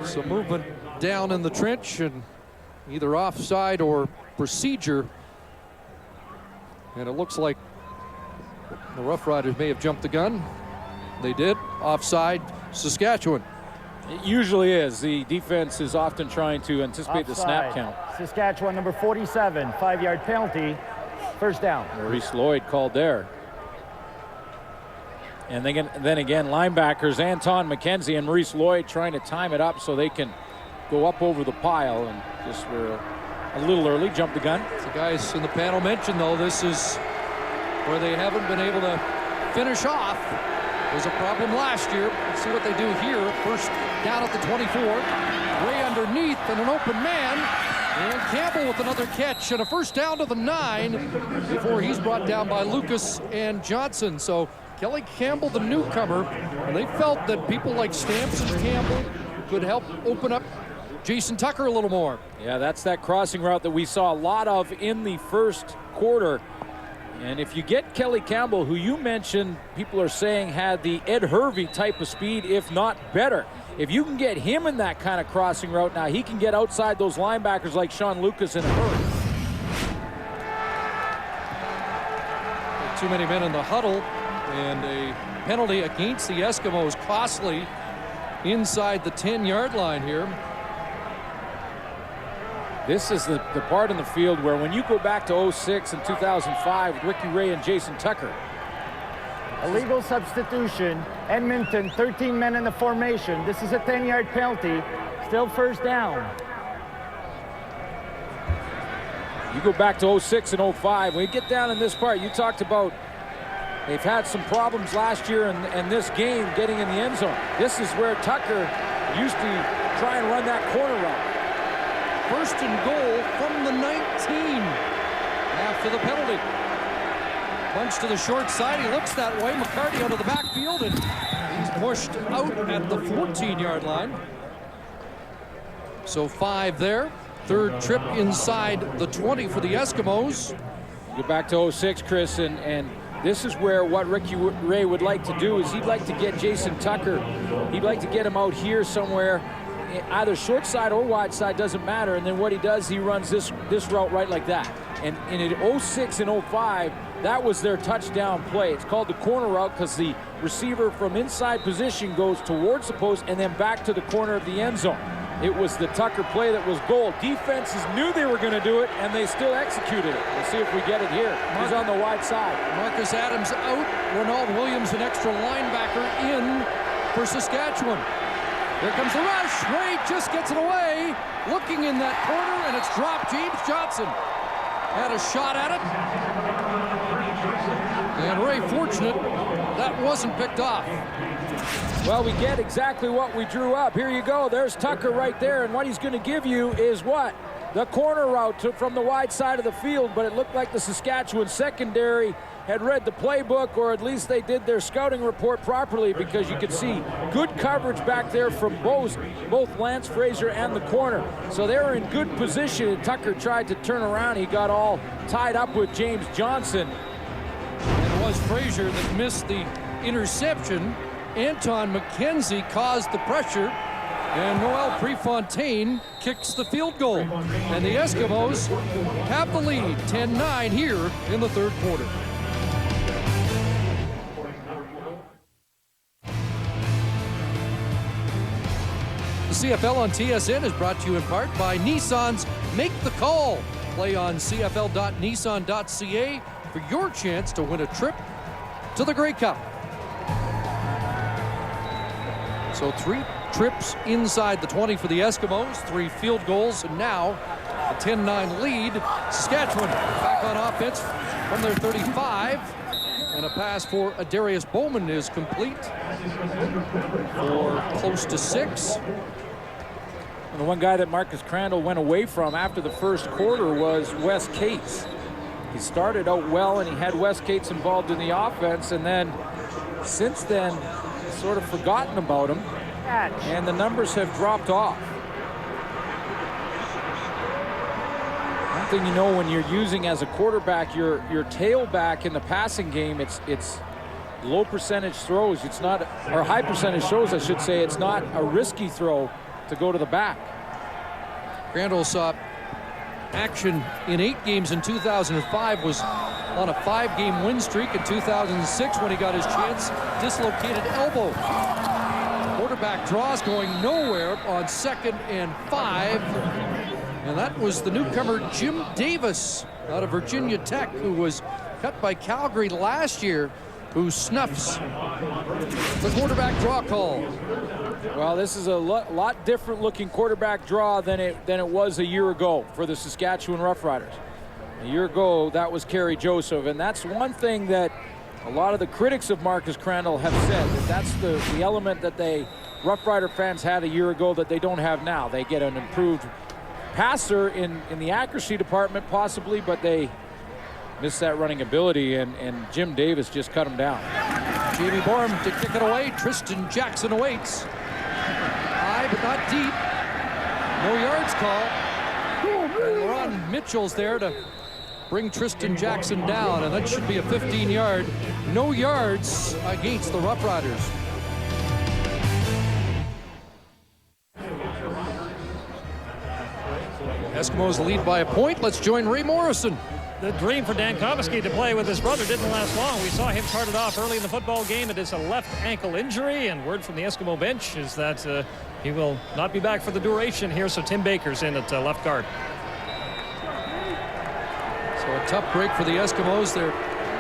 Some movement down in the trench, and either offside or procedure. And it looks like the Roughriders may have jumped the gun. They did. Offside, Saskatchewan. It usually is. The defense is often trying to anticipate the snap count. Saskatchewan number 47, 5-yard penalty, first down. Maurice Lloyd called there. And then again, linebackers Anton McKenzie and Maurice Lloyd trying to time it up so they can go up over the pile, and just were a little early, jumped the gun. The guys in the panel mentioned, though, this is where they haven't been able to finish off. It was a problem last year. Let's see what they do here. First down at the 24. Ray underneath and an open man. And Campbell with another catch and a first down to the 9 before he's brought down by Lucas and Johnson. So Kelly Campbell, the newcomer, and they felt that people like Stamps and Campbell could help open up Jason Tucker a little more. Yeah, that's that crossing route that we saw a lot of in the first quarter. And if you get Kelly Campbell, who you mentioned, people are saying had the Ed Hervey type of speed, if not better. If you can get him in that kind of crossing route, now he can get outside those linebackers like Sean Lucas in a hurry. Too many men in the huddle, and a penalty against the Eskimos, costly inside the 10-yard line here. This is the part in the field where when you go back to 06 and 2005 with Ricky Ray and Jason Tucker. Illegal substitution, Edmonton, 13 men in the formation. This is a 10-yard penalty, still first down. You go back to 06 and 05, when you get down in this part, you talked about they've had some problems last year and this game getting in the end zone. This is where Tucker used to try and run that corner route. First and goal from the 19 after the penalty. Bunch to the short side. He looks that way. McCarty out of the backfield, and he's pushed out at the 14-yard line. So 5 there. Third trip inside the 20 for the Eskimos. Go back to 06, Chris, and this is where what Ricky Ray would like to do is he'd like to get Jason Tucker. He'd like to get him out here somewhere, either short side or wide side, doesn't matter. And then what he does, he runs this route right like that. And in 06 and 05, that was their touchdown play. It's called the corner route because the receiver from inside position goes towards the post and then back to the corner of the end zone. It was the Tucker play that was gold. Defenses knew they were going to do it, and they still executed it. We'll see if we get it here. He's on the wide side. Marcus Adams out. Ronald Williams, an extra linebacker, in for Saskatchewan. Here comes the rush. Ray just gets it away. Looking in that corner, and it's dropped. James Johnson had a shot at it. And Ray fortunate that wasn't picked off. Well, we get exactly what we drew up. Here you go. There's Tucker right there, and what he's going to give you is what? The corner route from the wide side of the field, but it looked like the Saskatchewan secondary had read the playbook, or at least they did their scouting report properly, because you could see good coverage back there from both Lance Fraser and the corner. So they were in good position, and Tucker tried to turn around. He got all tied up with James Johnson. And it was Fraser that missed the interception. Anton McKenzie caused the pressure, and Noel Prefontaine kicks the field goal. And the Eskimos have the lead, 10-9 here in the third quarter. The CFL on TSN is brought to you in part by Nissan's Make the Call. Play on cfl.nissan.ca for your chance to win a trip to the Grey Cup. So 3 trips inside the 20 for the Eskimos, 3 field goals, and now a 10-9 lead. Saskatchewan back on offense from their 35. And a pass for Adarius Bowman is complete for close to 6. And the one guy that Marcus Crandall went away from after the first quarter was Wes Cates. He started out well, and he had Wes Cates involved in the offense, and then since then sort of forgotten about him, and the numbers have dropped off. One thing you know when you're using as a quarterback your tailback in the passing game, it's low percentage throws. It's not, or high percentage throws, I should say. It's not a risky throw to go to the back. Crandall saw action in 8 games in 2005, was on a 5-game win streak in 2006 when he got his chance, dislocated elbow. Quarterback draws going nowhere on 2nd and 5. And that was the newcomer Jim Davis out of Virginia Tech, who was cut by Calgary last year, who snuffs the quarterback draw call. Well, this is a lot different looking quarterback draw than it was a year ago for the Saskatchewan Roughriders. A year ago, that was Kerry Joseph, and that's one thing that a lot of the critics of Marcus Crandall have said, that that's the element that Rough Rider fans had a year ago that they don't have now. They get an improved passer in the accuracy department possibly, but they miss that running ability, and Jim Davis just cut him down. Jamie Borum to kick it away. Tristan Jackson awaits. High but not deep. No yards call. And Ron Mitchell's there to bring Tristan Jackson down, and that should be a 15-yard. No yards against the Rough Riders. Eskimos lead by a point. Let's join Ray Morrison. The dream for Dan Comiskey to play with his brother didn't last long. We saw him carted off early in the football game. It is a left ankle injury, and word from the Eskimo bench is that he will not be back for the duration here, so Tim Baker's in at left guard. So a tough break for the Eskimos. Their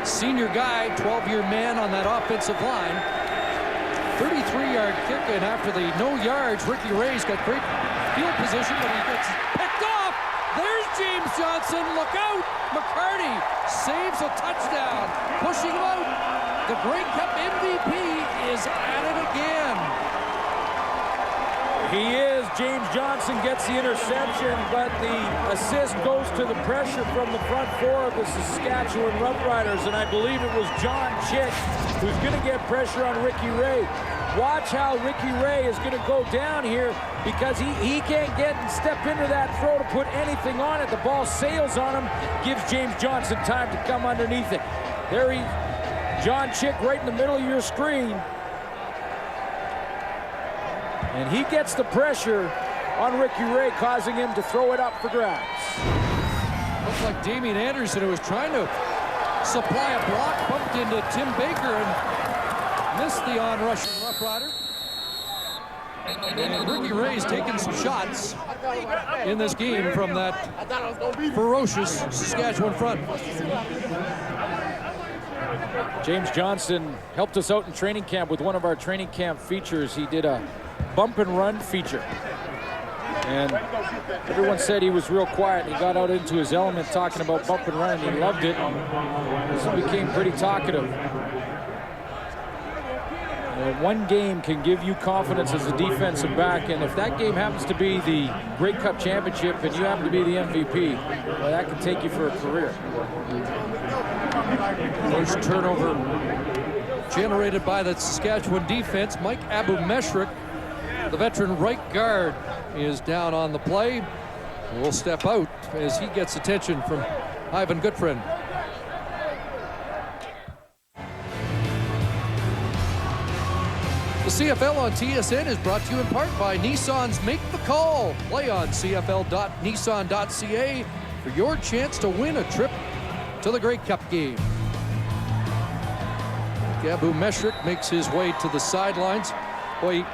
senior guy, 12-year man on that offensive line. 33-yard kick, and after the no yards, Ricky Ray's got great field position, but he gets picked off. There's James Johnson. Look out. McCarty saves a touchdown, pushing him out. The Grey Cup MVP is at it again. He is. James Johnson gets the interception, but the assist goes to the pressure from the front 4 of the Saskatchewan Roughriders, and I believe it was John Chick who's going to get pressure on Ricky Ray. Watch how Ricky Ray is going to go down here, because he can't get and step into that throw to put anything on it. The ball sails on him, gives James Johnson time to come underneath it. There John Chick right in the middle of your screen. And he gets the pressure on Ricky Ray, causing him to throw it up for grabs. Looks like Damian Anderson, who was trying to supply a block, bumped into Tim Baker and missed the on-rush Rough Rider. And Ricky Ray's taking some shots in this game from that ferocious Saskatchewan front. James Johnson helped us out in training camp with one of our training camp features. He did a bump and run feature. And everyone said he was real quiet. He got out into his element talking about bump and run, and he loved it. He became pretty talkative. One game can give you confidence as a defensive back, and if that game happens to be the Grey Cup Championship and you happen to be the MVP, well, that can take you for a career. First turnover generated by the Saskatchewan defense. Mike Abu-Meshrik, the veteran right guard, is down on the play. Will step out as he gets attention from Ivan Goodfriend. The CFL on TSN is brought to you in part by Nissan's Make the Call. Play on cfl.nissan.ca for your chance to win a trip to the Grey Cup game. Abu-Meshrik makes his way to the sidelines. Boy,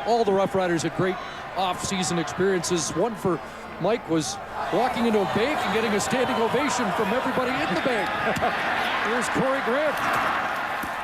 all the Roughriders had great off-season experiences. One for Mike was walking into a bank and getting a standing ovation from everybody in the bank. Here's Corey Grant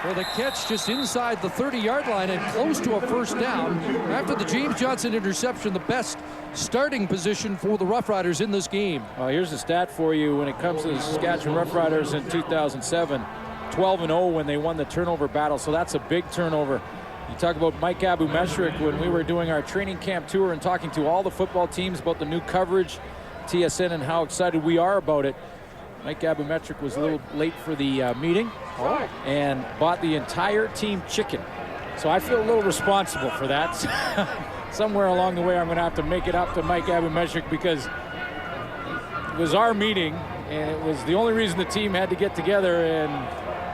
with a catch just inside the 30-yard line and close to a first down. After the James Johnson interception, the best starting position for the Roughriders in this game. Here's a stat for you when it comes to the Saskatchewan Roughriders in 2007. 12-0 when they won the turnover battle, so that's a big turnover. You talk about Mike Abu-Meshrik when we were doing our training camp tour and talking to all the football teams about the new coverage, TSN, and how excited we are about it. Mike Abu-Meshrik was a little late for the meeting and bought the entire team chicken. So I feel a little responsible for that. Somewhere along the way, I'm going to have to make it up to Mike Abu-Meshrik because it was our meeting and it was the only reason the team had to get together, and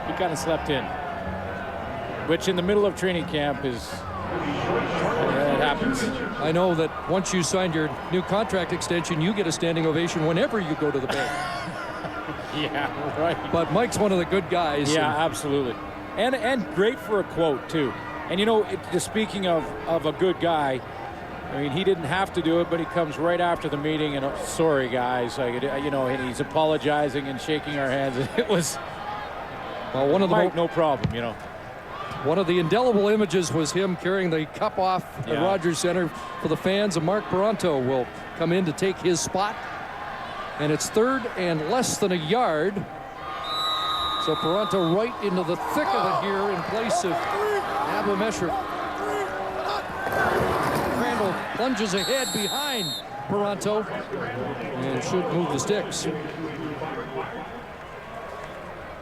we kind of slept in. Which in the middle of training camp is, it happens. I know that once you signed your new contract extension, you get a standing ovation whenever you go to the bank. Yeah, right. But Mike's one of the good guys. Yeah, absolutely. And great for a quote, too. And, you know, speaking of a good guy, I mean, he didn't have to do it, but he comes right after the meeting and, sorry, guys, you know, and he's apologizing and shaking our hands. It was, well, one of the Mike, no problem, you know. One of the indelible images was him carrying the cup off at Rogers Center for the fans, and Mark Paronto will come in to take his spot. And it's third and less than a yard. So Paronto right into the thick of it here in place of Abu-Meshrik. Crandall plunges ahead behind Paronto and should move the sticks.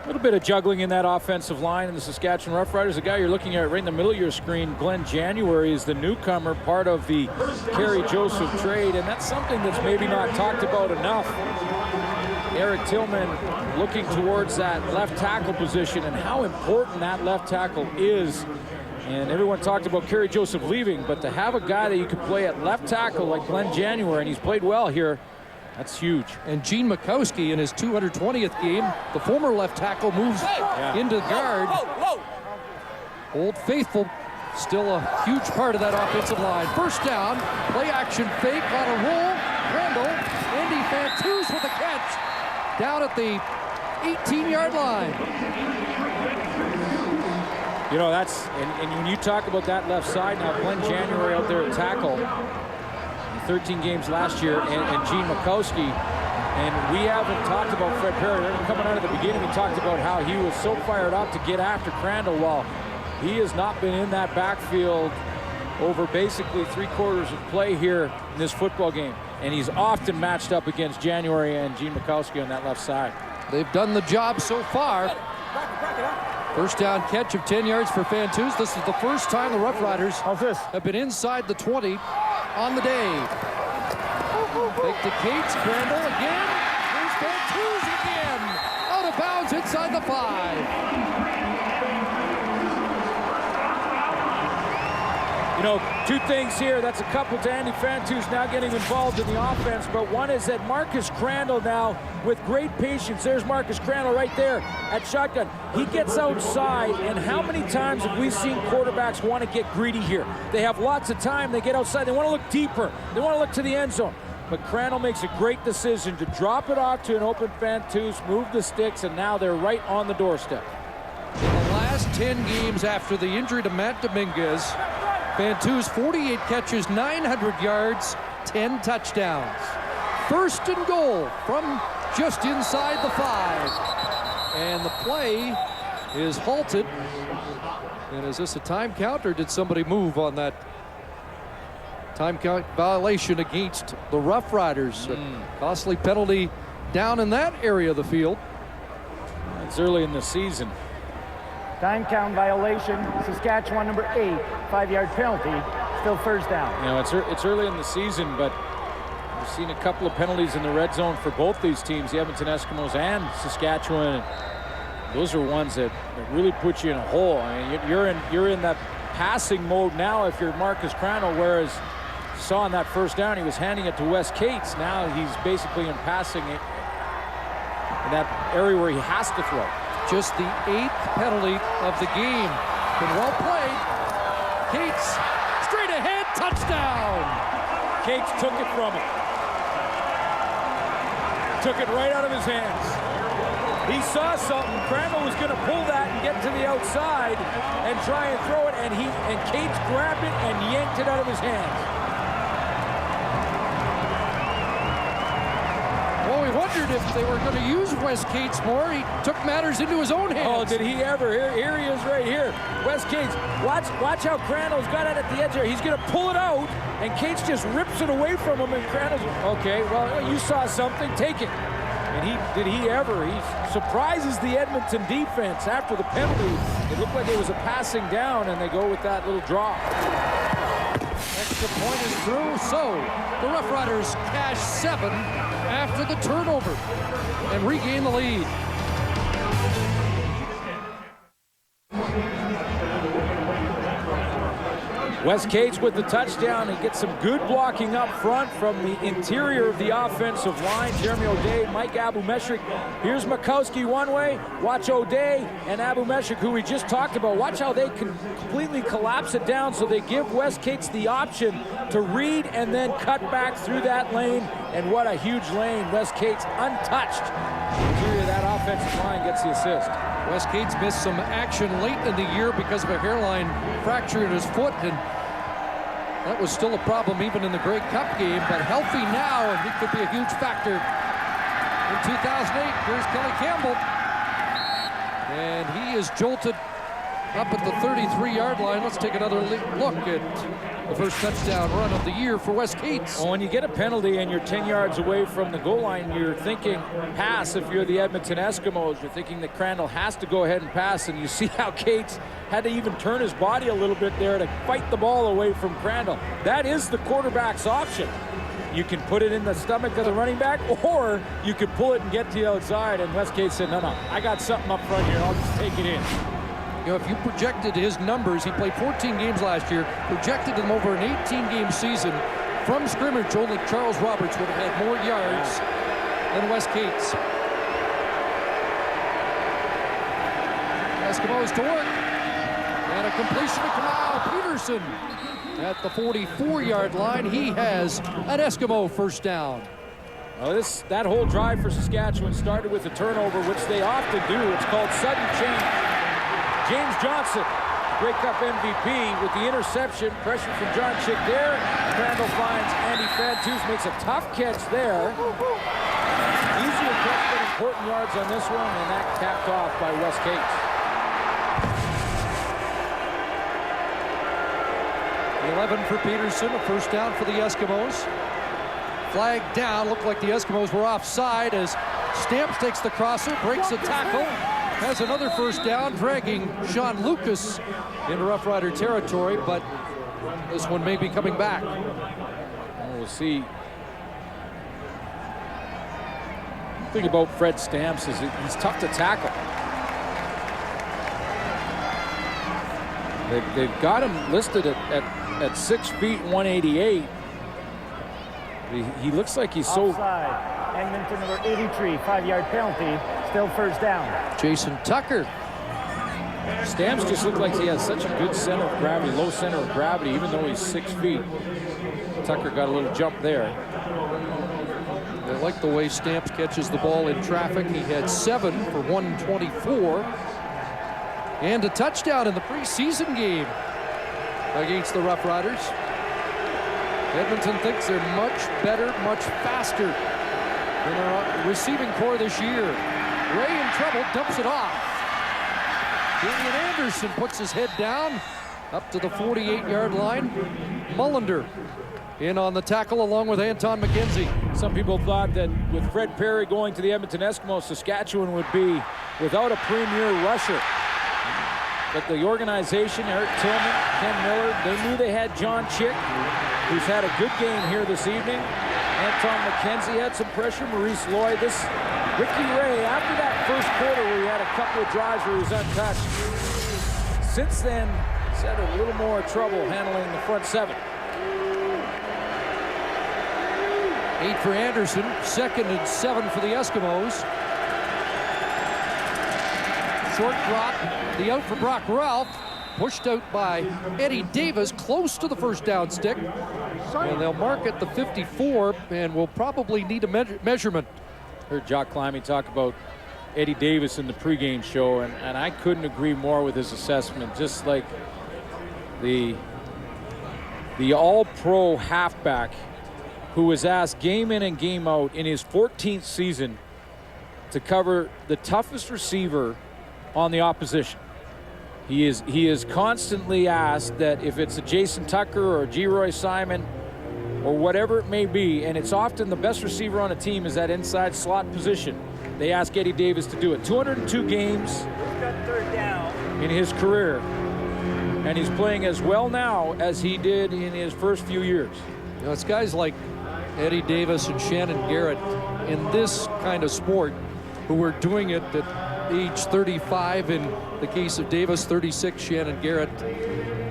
A little bit of juggling in that offensive line in the Saskatchewan Roughriders. The guy you're looking at right in the middle of your screen, Glenn January, is the newcomer, part of the Kerry Joseph trade, and that's something that's maybe not talked about enough. Eric Tillman looking towards that left tackle position and how important that left tackle is. And everyone talked about Kerry Joseph leaving, but to have a guy that you could play at left tackle like Glenn January, and he's played well here, that's huge. And Gene Mikowski in his 220th game, the former left tackle, moves into guard. Old Faithful, still a huge part of that offensive line. First down, play action fake on a roll. Crandall, Andy Fantuz with a catch down at the 18-yard line. You know, that's, and when you talk about that left side now, Glenn January out there at tackle, 13 games last year, and Gene Mikowski. And we haven't talked about Fred Perry. Coming out of the beginning, we talked about how he was so fired up to get after Crandall. While he has not been in that backfield over basically 3/4 of play here in this football game. And he's often matched up against January and Gene Mikowski on that left side. They've done the job so far. First down catch of 10 yards for Fantuz. This is the first time the Roughriders have been inside the 20 on the day. Fake to Cates, Crandall again. Here's Fantuz again. Out of bounds inside the 5. You know, two things here. That's a couple to Andy Fantuz now getting involved in the offense, but one is that Marcus Crandall now, with great patience, there's Marcus Crandall right there at shotgun. He gets outside, and how many times have we seen quarterbacks want to get greedy here? They have lots of time. They get outside. They want to look deeper. They want to look to the end zone. But Crandall makes a great decision to drop it off to an open Fantuz, move the sticks, and now they're right on the doorstep. In the last 10 games after the injury to Matt Dominguez, Bantus, 48 catches, 900 yards, 10 touchdowns. First and goal from just inside the 5. And the play is halted. And is this a time count, or did somebody move on that time count violation against the Roughriders? A costly penalty down in that area of the field. It's early in the season. Time count violation, Saskatchewan number 8, 5-yard penalty, still first down. You know, it's early in the season, but we've seen a couple of penalties in the red zone for both these teams, the Edmonton Eskimos and Saskatchewan. Those are ones that really put you in a hole. I mean, you're in that passing mode now if you're Marcus Crandall, whereas you saw on that first down he was handing it to Wes Cates. Now he's basically in passing it in that area where he has to throw. Just the 8th penalty of the game. Been well played. Cates straight ahead, touchdown. Cates took it from him. Took it right out of his hands. He saw something. Crandall was going to pull that and get to the outside and try and throw it, and Cates grabbed it and yanked it out of his hands. Well, we wondered if they were going to use Wes Cates more. He took matters into his own hands. Oh, did he ever? Here he is right here. Wes Cates. Watch how Crandall's got it at the edge there. He's going to pull it out, and Cates just rips it away from him, and Crandall's, okay, well, you saw something, take it. And did he ever? He surprises the Edmonton defense after the penalty. It looked like it was a passing down, and they go with that little draw. Extra point is through, so the Roughriders cash 7 after the turnover and regain the lead. Wes Cates with the touchdown and gets some good blocking up front from the interior of the offensive line. Jeremy O'Day, Mike Abumeshrik. Here's Makowski one way. Watch O'Day and Abumeshrik, who we just talked about. Watch how they can completely collapse it down, so they give Wes Cates the option to read and then cut back through that lane. And what a huge lane. Wes Cates untouched. The interior of that offensive line gets the assist. Wes Cates missed some action late in the year because of a hairline fracture in his foot, and that was still a problem even in the Grey Cup game, but healthy now, and he could be a huge factor. In 2008, here's Kelly Campbell, and he is jolted up at the 33-yard line. Let's take another look at the first touchdown run of the year for Wes Cates. Well, when you get a penalty and you're 10 yards away from the goal line, you're thinking pass. If you're the Edmonton Eskimos, you're thinking that Crandall has to go ahead and pass, and you see how Cates had to even turn his body a little bit there to fight the ball away from Crandall. That is the quarterback's option. You can put it in the stomach of the running back, or you can pull it and get to the outside, and Wes Cates said, no, I got something up front here. I'll just take it in. You know, if you projected his numbers, he played 14 games last year, projected them over an 18-game season. From scrimmage, only Charles Roberts would have had more yards than Wes Cates. Eskimos to work. And a completion to Kamau Peterson at the 44-yard line. He has an Eskimo first down. Well, that whole drive for Saskatchewan started with a turnover, which they often do. It's called sudden change. James Johnson, Grey Cup MVP, with the interception. Pressure from John Chick there. Crandall finds Andy Bantus, makes a tough catch there. Easier catch, but important yards on this one, and that capped off by Wes Cates. 11 for Peterson, a first down for the Eskimos. Flag down, looked like the Eskimos were offside as Stamps takes the crosser, breaks a tackle, has another first down, dragging Sean Lucas into Rough Rider territory, but this one may be coming back. We'll see. The thing about Fred Stamps is he's tough to tackle. They've got him listed at 6 feet 188. He looks like he's so... Offside. Edmonton number 83, 5-yard penalty, still first down. Jason Tucker. Stamps just looked like he has such a good center of gravity, low center of gravity, even though he's 6 feet. Tucker got a little jump there. I like the way Stamps catches the ball in traffic. He had 7 for 124. And a touchdown in the preseason game. against the Roughriders. Edmonton thinks they're much better, much faster than our receiving core this year. Ray in trouble, dumps it off. Damian Anderson puts his head down up to the 48-yard line. Mullender in on the tackle along with Anton McKenzie. Some people thought that with Fred Perry going to the Edmonton Eskimos, Saskatchewan would be without a premier rusher. But the organization, Eric Tillman, Ken Miller, they knew they had John Chick, who's had a good game here this evening. Anton McKenzie had some pressure. Maurice Lloyd. Ricky Ray, after that first quarter where he had a couple of drives where he was untouched, since then, he's had a little more trouble handling the front seven. 8 for Anderson, 2nd and 7 for the Eskimos. Short drop, the out for Brock Ralph, pushed out by Eddie Davis, close to the first down stick. And they'll mark at the 54 and will probably need a measurement. Heard Jock Climby talk about Eddie Davis in the pregame show, and I couldn't agree more with his assessment. Just like the all-pro halfback who was asked game in and game out in his 14th season to cover the toughest receiver on the opposition. He is constantly asked that if it's a Jason Tucker or a G-Roy Simon or whatever it may be, and it's often the best receiver on a team is that inside slot position, they ask Eddie Davis to do it. 202 games in his career, and he's playing as well now as he did in his first few years. You know, it's guys like Eddie Davis and Shannon Garrett in this kind of sport who were doing it at age 35, in the case of Davis, 36, Shannon Garrett.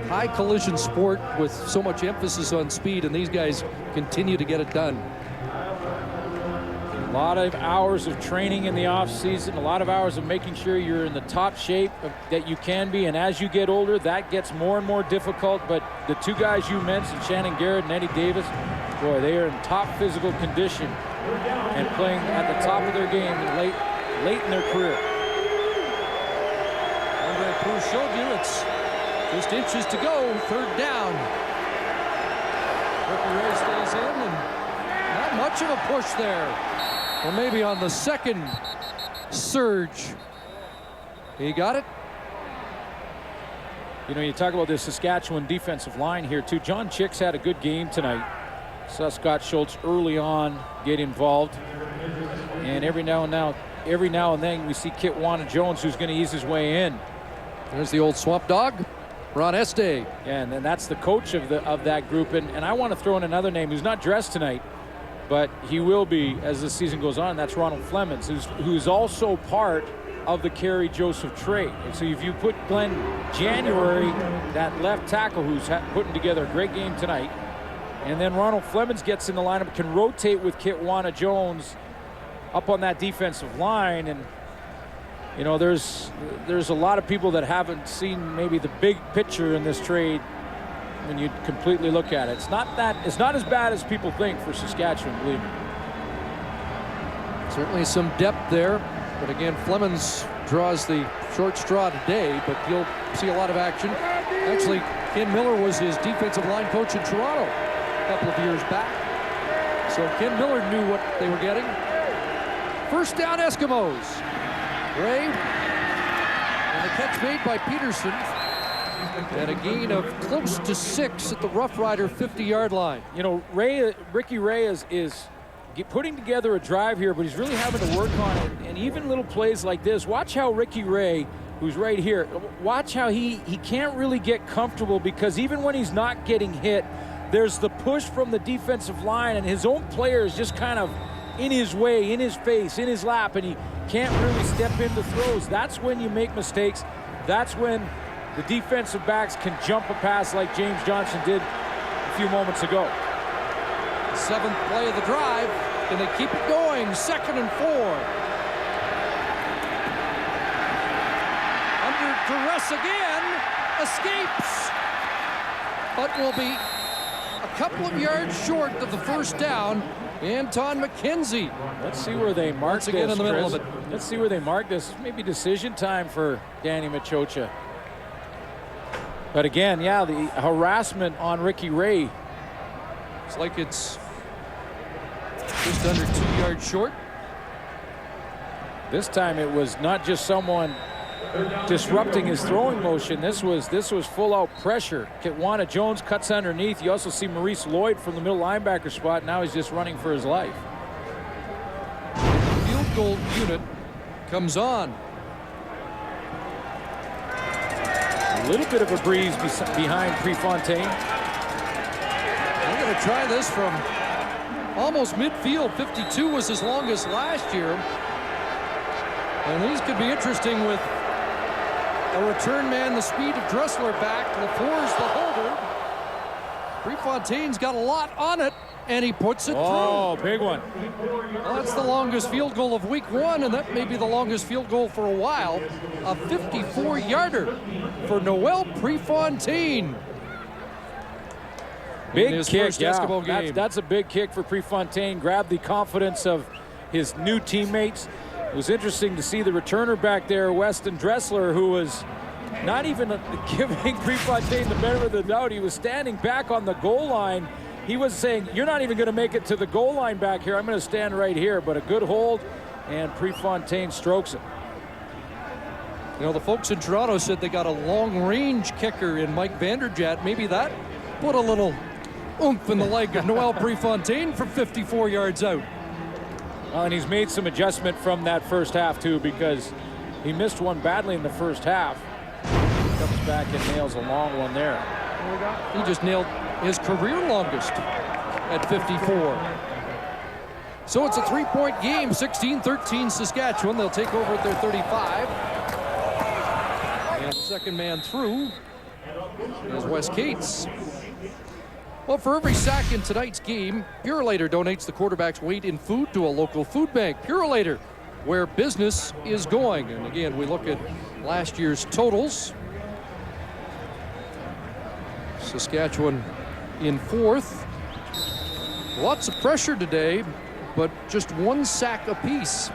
High collision sport with so much emphasis on speed, and these guys continue to get it done. A lot of hours of training in the off season, a lot of hours of making sure you're in the top shape that you can be, and as you get older that gets more and more difficult. But the two guys you mentioned, Shannon Garrett and Eddie Davis, boy, they are in top physical condition and playing at the top of their game late in their career. Andre Proulx showed you it's just inches to go, 3rd down. Ricky Ray stays in, and not much of a push there. Well, maybe on the second surge. He got it. You know, you talk about this Saskatchewan defensive line here too. John Chick's had a good game tonight. Saw Scott Schultz early on get involved, and every now and then we see Kit Wana-Jones, who's going to ease his way in. There's the old swamp dog, Ron Este. Yeah, and then that's the coach of that group. And I want to throw in another name who's not dressed tonight, but he will be as the season goes on. That's Ronald Flemons, who's also part of the Kerry Joseph trade. And so if you put Glenn January, that left tackle who's putting together a great game tonight, and then Ronald Flemons gets in the lineup, can rotate with Kit Wana-Jones up on that defensive line. And you know, there's a lot of people that haven't seen maybe the big picture in this trade when you completely look at it. It's not as bad as people think for Saskatchewan, believe me. Certainly some depth there, but again, Flemons draws the short straw today, but you'll see a lot of action. Actually, Ken Miller was his defensive line coach in Toronto a couple of years back. So Ken Miller knew what they were getting. 1st down, Eskimos. Ray, and the catch made by Peterson, and a gain of close to 6 at the Roughrider 50-yard line. You know, Ricky Ray is putting together a drive here, but he's really having to work on it. And even little plays like this, watch how Ricky Ray, who's right here, watch how he can't really get comfortable, because even when he's not getting hit, there's the push from the defensive line, and his own player is just kind of in his way, in his face, in his lap, and he can't really step into throws. That's when you make mistakes. That's when the defensive backs can jump a pass like James Johnson did a few moments ago. 7th play of the drive, and they keep it going. 2nd and 4. Under duress again, escapes, but will be a couple of yards short of the 1st down. Anton McKenzie. Let's see where they mark this, again in the middle Chris. of it. Let's see where they mark this. Maybe decision time for Danny Machocha. But again, yeah, the harassment on Ricky Ray. It's like it's just under 2 yards short. This time it was not just someone disrupting his throwing motion. This was full out pressure. Kitwana Jones cuts underneath. You also see Maurice Lloyd from the middle linebacker spot. Now he's just running for his life. The field goal unit comes on. A little bit of a breeze behind Prefontaine. They're going to try this from almost midfield. 52 was his longest last year. And these could be interesting with a return man, the speed of Dressler back. LaFleur's the holder. Prefontaine's got a lot on it, and he puts it through. Oh, big one. Well, that's the longest field goal of week 1, and that may be the longest field goal for a while. A 54-yarder for Noel Prefontaine. Big kick, yeah. Eskimo game. That's a big kick for Prefontaine. Grabbed the confidence of his new teammates. It was interesting to see the returner back there, Weston Dressler, who was not even giving Prefontaine the benefit of the doubt. He was standing back on the goal line. He was saying, you're not even going to make it to the goal line back here. I'm going to stand right here. But a good hold, and Prefontaine strokes it. You know, the folks in Toronto said they got a long-range kicker in Mike Vanderjagt. Maybe that put a little oomph in the leg of Noel Prefontaine for 54 yards out. Well, and he's made some adjustment from that first half, too, because he missed one badly in the first half. Comes back and nails a long one there. He just nailed his career longest at 54. So it's a 3-point game, 16-13 Saskatchewan. They'll take over at their 35. And the second man through is Wes Cates. Well, for every sack in tonight's game, Purolator donates the quarterback's weight in food to a local food bank. Purolator, where business is going. And again, we look at last year's totals. Saskatchewan in 4th. Lots of pressure today, but just 1 sack apiece.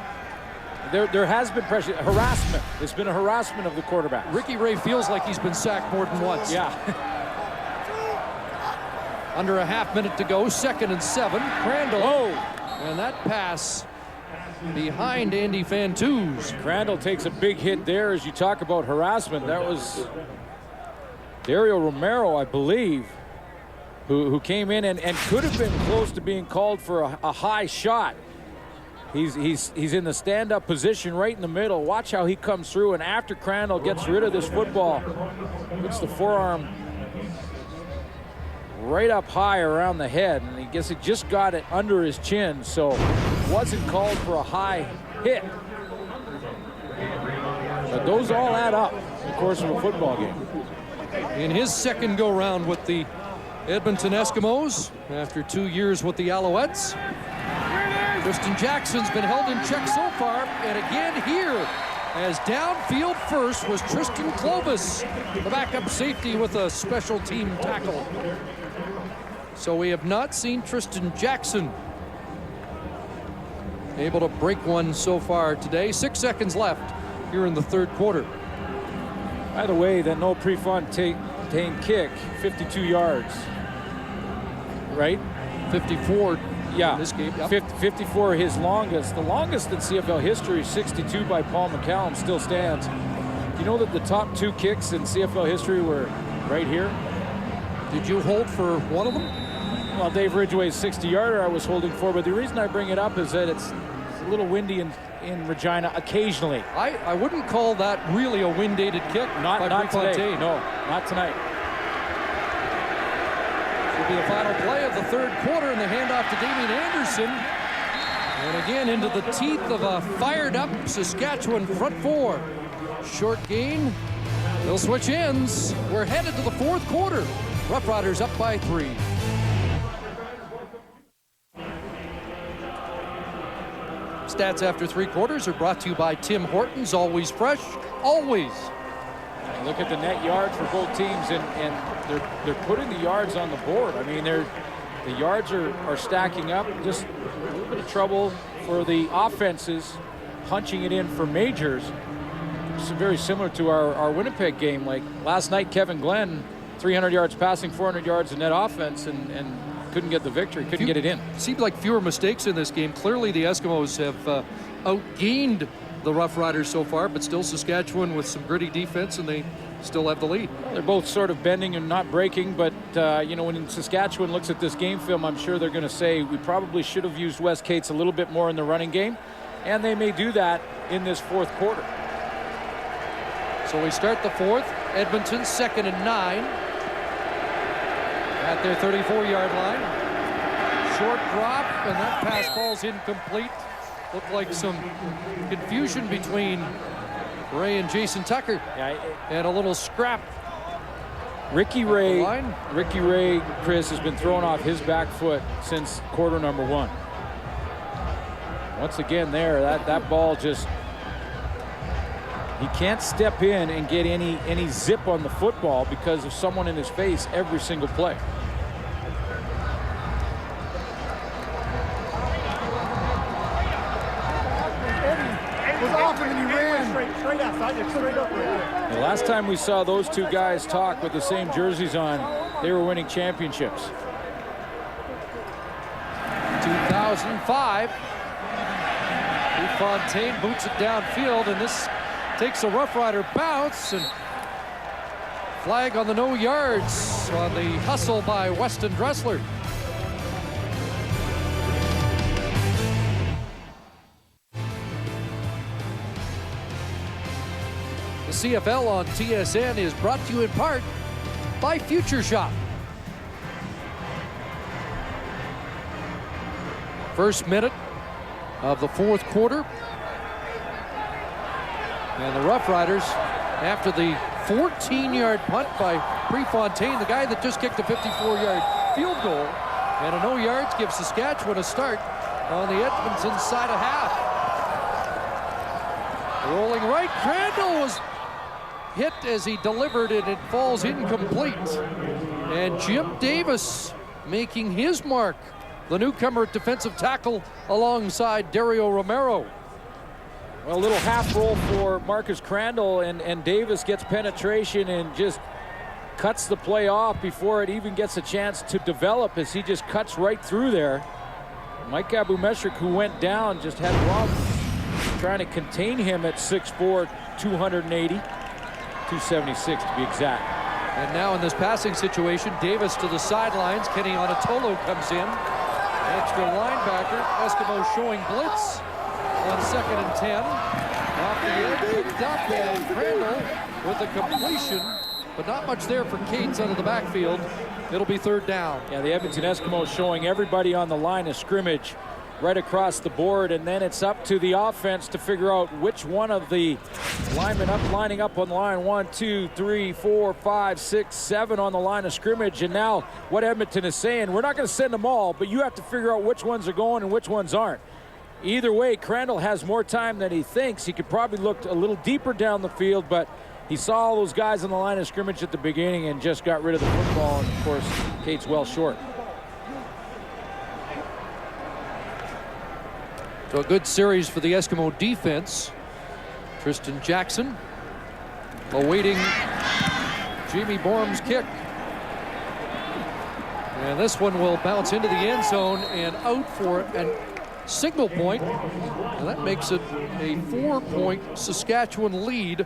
There has been pressure, harassment. There's been a harassment of the quarterback. Ricky Ray feels like he's been sacked more than once. Yeah. Under a half minute to go, 2nd and 7. Crandall. Oh. And that pass behind Andy Fantuz. Crandall takes a big hit there. As you talk about harassment, that was Dario Romero, I believe, who came in and could have been close to being called for a high shot. He's in the stand-up position right in the middle. Watch how he comes through, and after Crandall gets rid of this football, puts the forearm right up high around the head, and I guess it just got it under his chin, so wasn't called for a high hit. But those all add up in the course of a football game. In his second go-round with the Edmonton Eskimos, after 2 years with the Alouettes, Tristan Jackson's been held in check so far, and again here, as downfield first was Tristan Clovis, the backup safety with a special team tackle. So we have not seen Tristan Jackson able to break one so far today. 6 seconds left here in the 3rd quarter. By the way, that no Prefontaine kick, 52 yards, right? 54. Yeah, in this game. Yep. 54 his longest. The longest in CFL history, 62 by Paul McCallum, still stands. You know that the top 2 kicks in CFL history were right here? Did you hold for one of them? Well, Dave Ridgway's 60-yarder I was holding for, but the reason I bring it up is that it's a little windy in Regina occasionally. I wouldn't call that really a wind-aided kick. Not Prefontaine. today. No, not tonight. Will be the final play of the 3rd quarter, and the handoff to Damian Anderson. And again into the teeth of a fired-up Saskatchewan front 4. Short gain. They'll switch ends. We're headed to the 4th quarter. Roughriders up by 3. Stats after 3 quarters are brought to you by Tim Hortons. Always fresh, always. Look at the net yards for both teams, and they're putting the yards on the board. I mean, the yards are stacking up. Just a little bit of trouble for the offenses punching it in for majors. very similar to our Winnipeg game. Like last night, Kevin Glenn, 300 yards passing, 400 yards in net offense, and couldn't get the victory, couldn't get it in. Seemed like fewer mistakes in this game. Clearly, the Eskimos have outgained the Roughriders so far, but still Saskatchewan with some gritty defense, and they still have the lead. They're both sort of bending and not breaking, but you know, when Saskatchewan looks at this game film, I'm sure they're going to say we probably should have used Wes Cates a little bit more in the running game, and they may do that in this fourth quarter. So we start the fourth. Edmonton 2nd and 9 at their 34-yard line. Short drop, and that pass falls incomplete. Looked like some confusion between Ray and Jason Tucker, and a little scrap. Ricky Ray, Chris, has been thrown off his back foot since quarter number 1. Once again there, that ball just, he can't step in and get any zip on the football because of someone in his face every single play. The last time we saw those two guys talk with the same jerseys on, they were winning championships. 2005. Fontaine boots it downfield, and this takes a Rough Rider bounce, and flag on the no yards on the hustle by Weston Dressler. The CFL on TSN is brought to you in part by Future Shop. First minute of the fourth quarter. And the Rough Riders, after the 14-yard punt by Prefontaine, the guy that just kicked a 54-yard field goal, and a no yards gives Saskatchewan a start on the Edmonton side of half. Rolling right, Crandall was hit as he delivered it. It falls incomplete. And Jim Davis making his mark, the newcomer at defensive tackle alongside Dario Romero. Well, a little half roll for Marcus Crandall, and Davis gets penetration and just cuts the play off before it even gets a chance to develop, as he just cuts right through there. Mike Abumeshrik, who went down, just had problems trying to contain him at 6'4", 280, 276 to be exact. And now in this passing situation, Davis to the sidelines. Kenny Onatolo comes in. Extra linebacker. Eskimos showing blitz on 2nd and 10. Off the edge, picked up, and Crandall with the completion, but not much there for Cates out of the backfield. It'll be 3rd down. Yeah, the Edmonton Eskimos showing everybody on the line of scrimmage right across the board, and then it's up to the offense to figure out which one of the linemen lining up on the line. 1, 2, 3, 4, 5, 6, 7 on the line of scrimmage. And now what Edmonton is saying, we're not going to send them all, but you have to figure out which ones are going and which ones aren't. Either way, Crandall has more time than he thinks. He could probably look a little deeper down the field, but he saw all those guys on the line of scrimmage at the beginning and just got rid of the football, and of course Cates well short. So a good series for the Eskimo defense. Tristan Jackson awaiting Jamie Borum's kick. And this one will bounce into the end zone and out for a signal point. And that makes it a 4-point Saskatchewan lead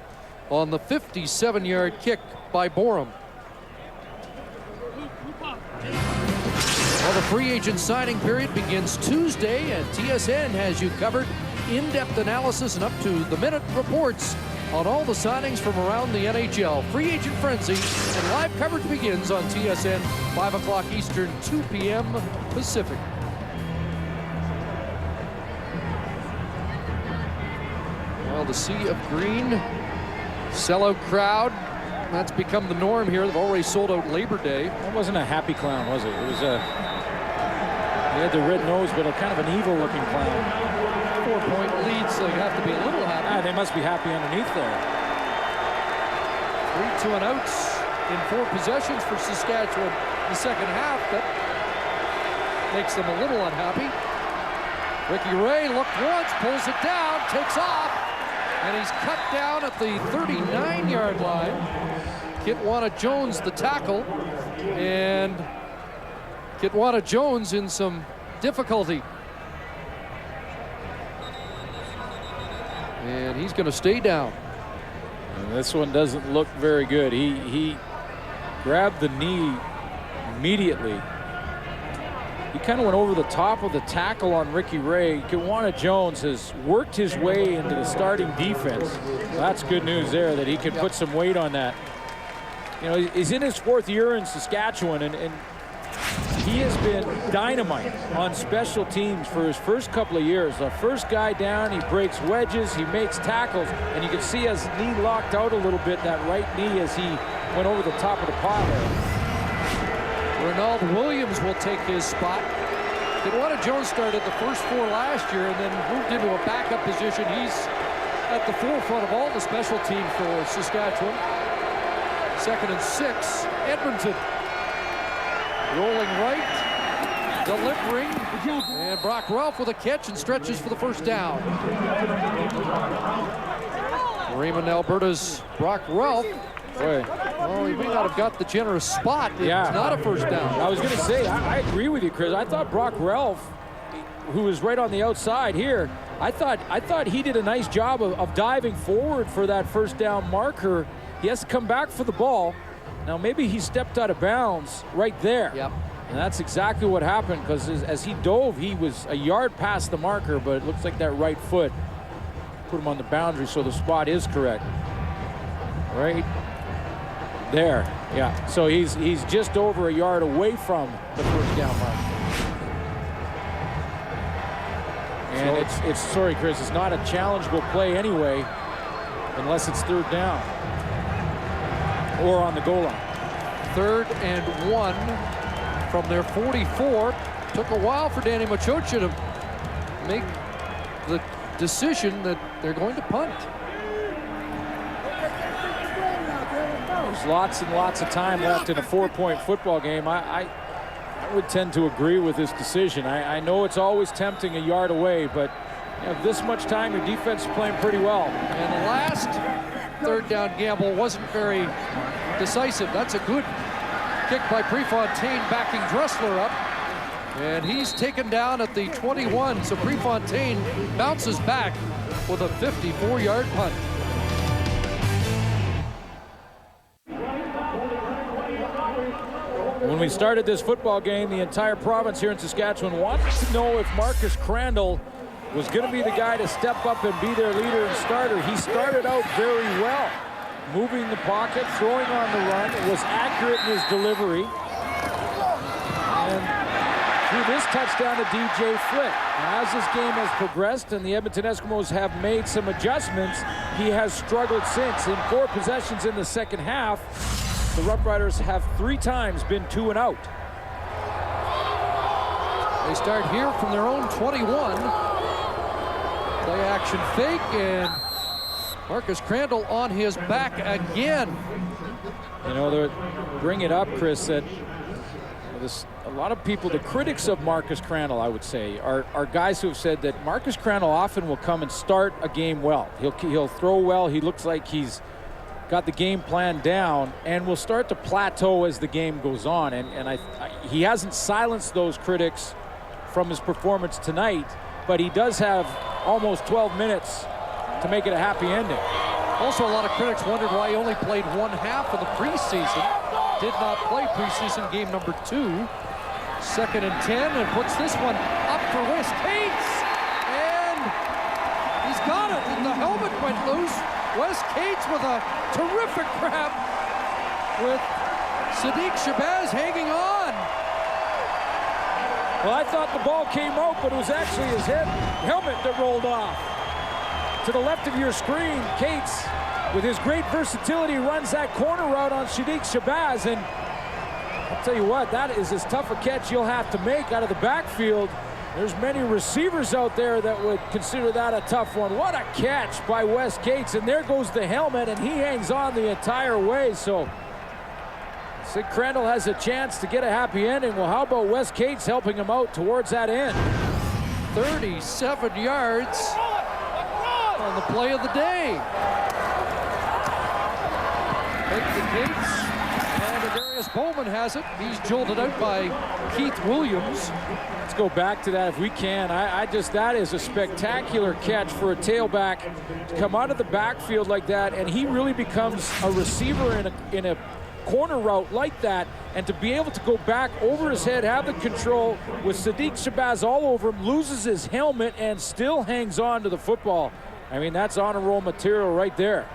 on the 57-yard kick by Borum. Well, the free agent signing period begins Tuesday, and TSN has you covered. In-depth analysis and up-to-the-minute reports on all the signings from around the NHL. Free agent frenzy and live coverage begins on TSN, 5 o'clock Eastern, 2 p.m. Pacific. Well, the sea of green, sellout crowd. That's become the norm here. They've already sold out Labor Day. That wasn't a happy clown, was it? It was a... He had the red nose, but a kind of an evil-looking clown. 4-point lead, so you have to be a little happy. They must be happy underneath there. 3 2-and-outs in 4 possessions for Saskatchewan in the second half. That makes them a little unhappy. Ricky Ray looked once, pulls it down, takes off, And he's cut down at the 39-yard line. Kitwana Jones, the tackle. And Kitwana Jones in some difficulty. And he's going to stay down. And this one doesn't look very good. He grabbed the knee immediately. He kind of went over the top of the tackle on Ricky Ray. Kitwana Jones has worked his way into the starting defense. That's good news there, that he can put some weight on that. You know, he's in his 4th year in Saskatchewan, and he has been dynamite on special teams for his first couple of years. The first guy down, he breaks wedges, he makes tackles, and you can see his knee locked out a little bit, that right knee, as he went over the top of the pile there. Ronald Williams will take his spot. Kitwana Jones started the first 4 last year and then moved into a backup position. He's at the forefront of all the special teams for Saskatchewan. 2nd and 6, Edmonton. Rolling right, delivering, and Brock Ralph with a catch and stretches for the first down. Raymond, Alberta's Brock Ralph. Boy. Well, he may not have got the generous spot. It's not a first down. I was going to say, I agree with you, Chris. I thought Brock Ralph, who was right on the outside here, I thought he did a nice job of diving forward for that first down marker. He has to come back for the ball. Now, maybe he stepped out of bounds right there. Yep. And that's exactly what happened, because as he dove, he was a yard past the marker, but it looks like that right foot put him on the boundary, so the spot is correct. Right there, yeah. So he's just over a yard away from the first down mark. And it's sorry, Chris, it's not a challengeable play anyway, unless it's 3rd down or on the goal line. 3rd and 1 from their 44. Took a while for Danny Machocha to make the decision that they're going to punt. There's lots and lots of time left in a 4-point football game. I would tend to agree with this decision. I know it's always tempting a yard away, but you have this much time, your defense is playing pretty well. And the last 3rd down gamble wasn't very decisive. That's a good kick by Prefontaine, backing Dressler up. And he's taken down at the 21. So Prefontaine bounces back with a 54-yard punt. When we started this football game, the entire province here in Saskatchewan wanted to know if Marcus Crandall was going to be the guy to step up and be their leader and starter. He started out very well, moving the pocket, throwing on the run, was accurate in his delivery. And threw this touchdown to DJ Flick. Now, as this game has progressed and the Edmonton Eskimos have made some adjustments, he has struggled since. In 4 possessions in the second half, the Roughriders have 3 times been 2 and out. They start here from their own 21. Play action fake, and Marcus Crandall on his back again. You know, they bring it up, Chris, that a lot of people, the critics of Marcus Crandall, I would say, are guys who have said that Marcus Crandall often will come and start a game well. He'll throw well. He looks like he's got the game plan down and will start to plateau as the game goes on. And he hasn't silenced those critics from his performance tonight, but he does have almost 12 minutes to make it a happy ending. Also, a lot of critics wondered why he only played 1 half of the preseason. Did not play preseason game number 2. 2nd and 10, and puts this one up for Wes Cates. And he's got it, and the helmet went loose. Wes Cates with a terrific grab with Sadiq Shabazz hanging on. Well, I thought the ball came out, but it was actually his helmet that rolled off. To the left of your screen, Cates, with his great versatility, runs that corner route on Sadiq Shabazz, and I'll tell you what, that is as tough a catch you'll have to make out of the backfield. There's many receivers out there that would consider that a tough one. What a catch by Wes Cates, and there goes the helmet, and he hangs on the entire way. So Sid Crandall has a chance to get a happy ending. Well, how about Wes Cates helping him out towards that end? 37 yards. on the play of the day. Take the Gates, and Darius Bowman has it. He's jolted out by Keith Williams. Let's go back to that if we can. That is a spectacular catch for a tailback to come out of the backfield like that, and he really becomes a receiver in a corner route like that, and to be able to go back over his head, have the control with Sadiq Shabazz all over him, loses his helmet and still hangs on to the football. I mean, that's honor roll material right there.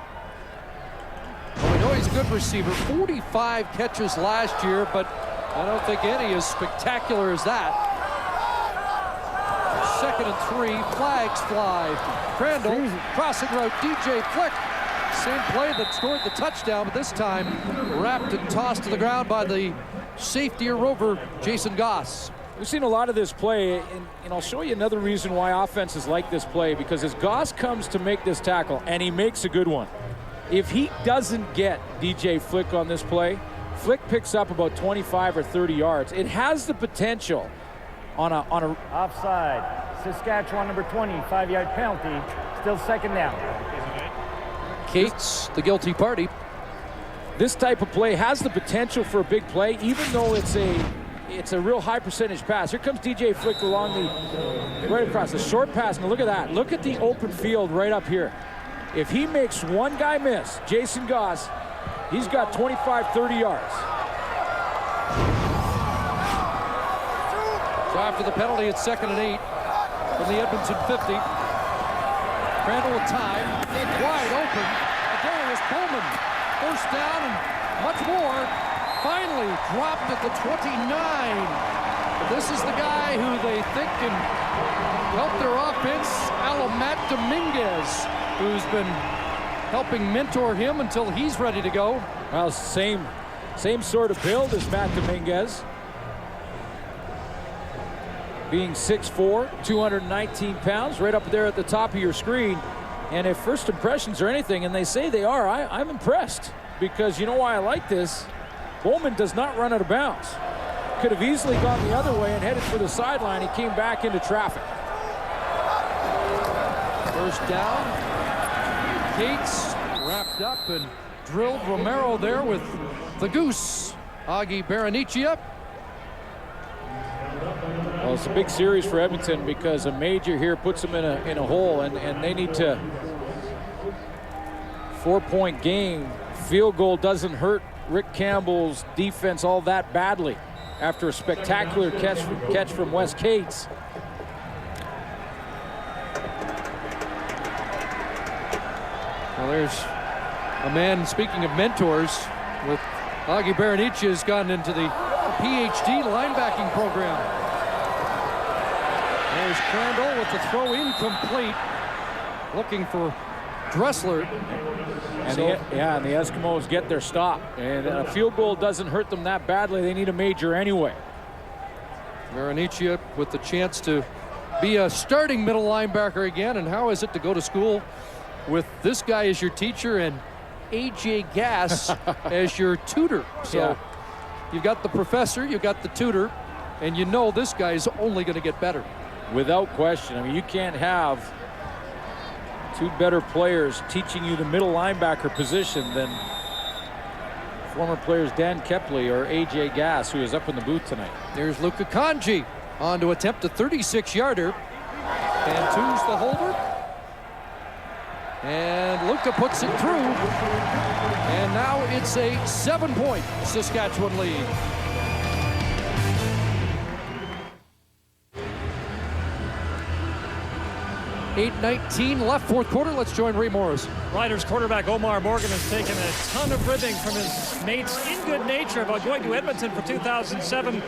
Well, we know he's a good receiver. 45 catches last year, but I don't think any as spectacular as that. 2nd and 3, flags fly. Crandall, crossing route, DJ Flick. Same play that scored the touchdown, but this time wrapped and tossed to the ground by the safety or rover, Jason Goss. We've seen a lot of this play, and I'll show you another reason why offenses like this play, because as Goss comes to make this tackle, and he makes a good one, if he doesn't get DJ Flick on this play, Flick picks up about 25 or 30 yards. It has the potential on a offside. Saskatchewan number 20, 5-yard penalty. Still 2nd down. Cates, the guilty party. This type of play has the potential for a big play, even though it's a real high percentage pass. Here comes DJ Flick along right across the short pass. Now look at that. Look at the open field right up here. If he makes one guy miss, Jason Goss, he's got 25, 30 yards. So after the penalty, it's 2nd and 8 from the Edmonton 50. Crandall with time, wide open. Darius Bowman, 1st down and much more. Finally dropped at the 29. But this is the guy who they think can help their offense, Alamat Dominguez, who's been helping mentor him until he's ready to go. Well, same sort of build as Matt Dominguez. Being 6'4", 219 pounds, right up there at the top of your screen. And if first impressions are anything, and they say they are, I'm impressed. Because you know why I like this? Bowman does not run out of bounds. Could have easily gone the other way and headed for the sideline. He came back into traffic. 1st down. Cates wrapped up and drilled Romero there with the goose. Augie Berenicia. Well, it's a big series for Edmonton because a major here puts them in a hole, and they need to 4-point game. Field goal doesn't hurt Rick Campbell's defense all that badly after a spectacular catch from Wes Cates. Well, there's a man, speaking of mentors, with Augie Berenicia has gotten into the PhD linebacking program. There's Crandall with the throw incomplete, looking for Dressler. And the Eskimos get their stop. And a field goal doesn't hurt them that badly. They need a major anyway. Berenicia with the chance to be a starting middle linebacker again. And how is it to go to school with this guy as your teacher and A.J. Gass as your tutor? So you've got the professor, you've got the tutor, and you know this guy is only going to get better. Without question. I mean, you can't have two better players teaching you the middle linebacker position than former players Dan Kepley or A.J. Gass, who is up in the booth tonight. There's Luka Kanji on to attempt a 36-yarder. And two's the holder. And Luka puts it through. And now it's a 7-point Saskatchewan lead. 8:19 left, 4th quarter. Let's join Ray Morris. Riders quarterback Omar Morgan has taken a ton of ribbing from his mates in good nature about going to Edmonton for 2007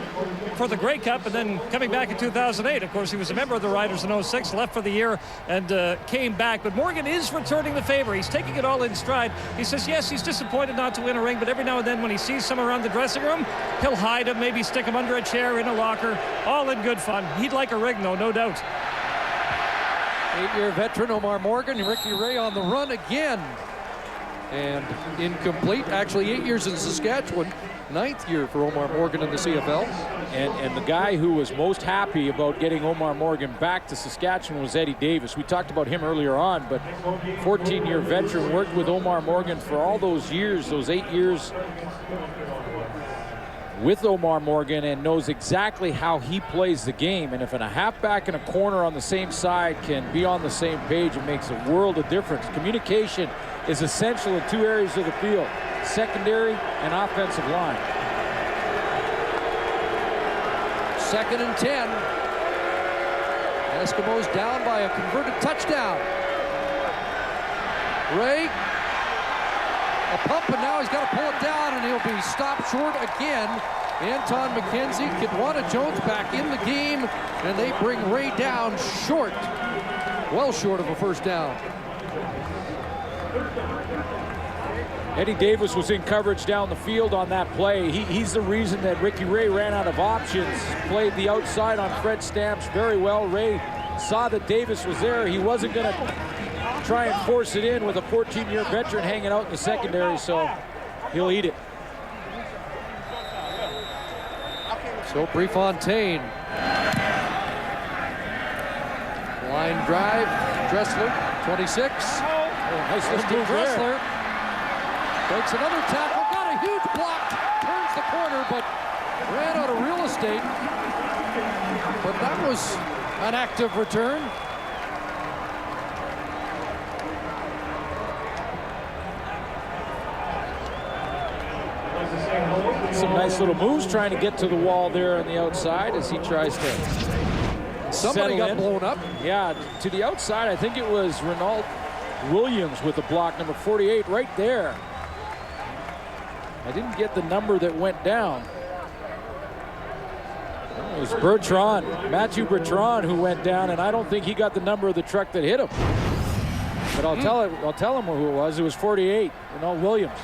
for the Grey Cup and then coming back in 2008. Of course, he was a member of the Riders in 06, left for the year and came back. But Morgan is returning the favor. He's taking it all in stride. He says, yes, he's disappointed not to win a ring, but every now and then when he sees someone around the dressing room, he'll hide him, maybe stick him under a chair in a locker, all in good fun. He'd like a ring, though, no doubt. 8-year veteran Omar Morgan, Ricky Ray on the run again. and incomplete. Actually, 8 years in Saskatchewan, 9th year for Omar Morgan in the CFL. And the guy who was most happy about getting Omar Morgan back to Saskatchewan was Eddie Davis. We talked about him earlier on, but 14-year veteran, worked with Omar Morgan for all those years, those 8 years with Omar Morgan, and knows exactly how he plays the game. And if a halfback and a corner on the same side can be on the same page, it makes a world of difference. Communication is essential in 2 areas of the field, secondary and offensive line. 2nd and 10. Eskimos down by a converted touchdown. Ray, a pump, and now he's got to pull it down, and he'll be stopped short again. Anton McKenzie, Kitwana Jones back in the game, and they bring Ray down short, well short of a first down. Eddie Davis was in coverage down the field on that play. He's the reason that Ricky Ray ran out of options. Played the outside on Fred Stamps very well. Ray saw that Davis was there. He wasn't going to try and force it in with a 14-year veteran hanging out in the secondary, so he'll eat it. So Prefontaine. Line drive, Dressler, 26. Nice little move Dressler takes another tackle, got a huge block, turns the corner, but ran out of real estate. But that was an active return. Some nice little moves trying to get to the wall there on the outside as he tries to Somebody got in. blown up. Yeah, to the outside. I think it was Renault Williams with the block, number 48, right there. I didn't get the number that went down. It was Bertrand, Matthew Bertrand, who went down, and I don't think he got the number of the truck that hit him. But I'll tell him who it was. It was 48, Renault Williams.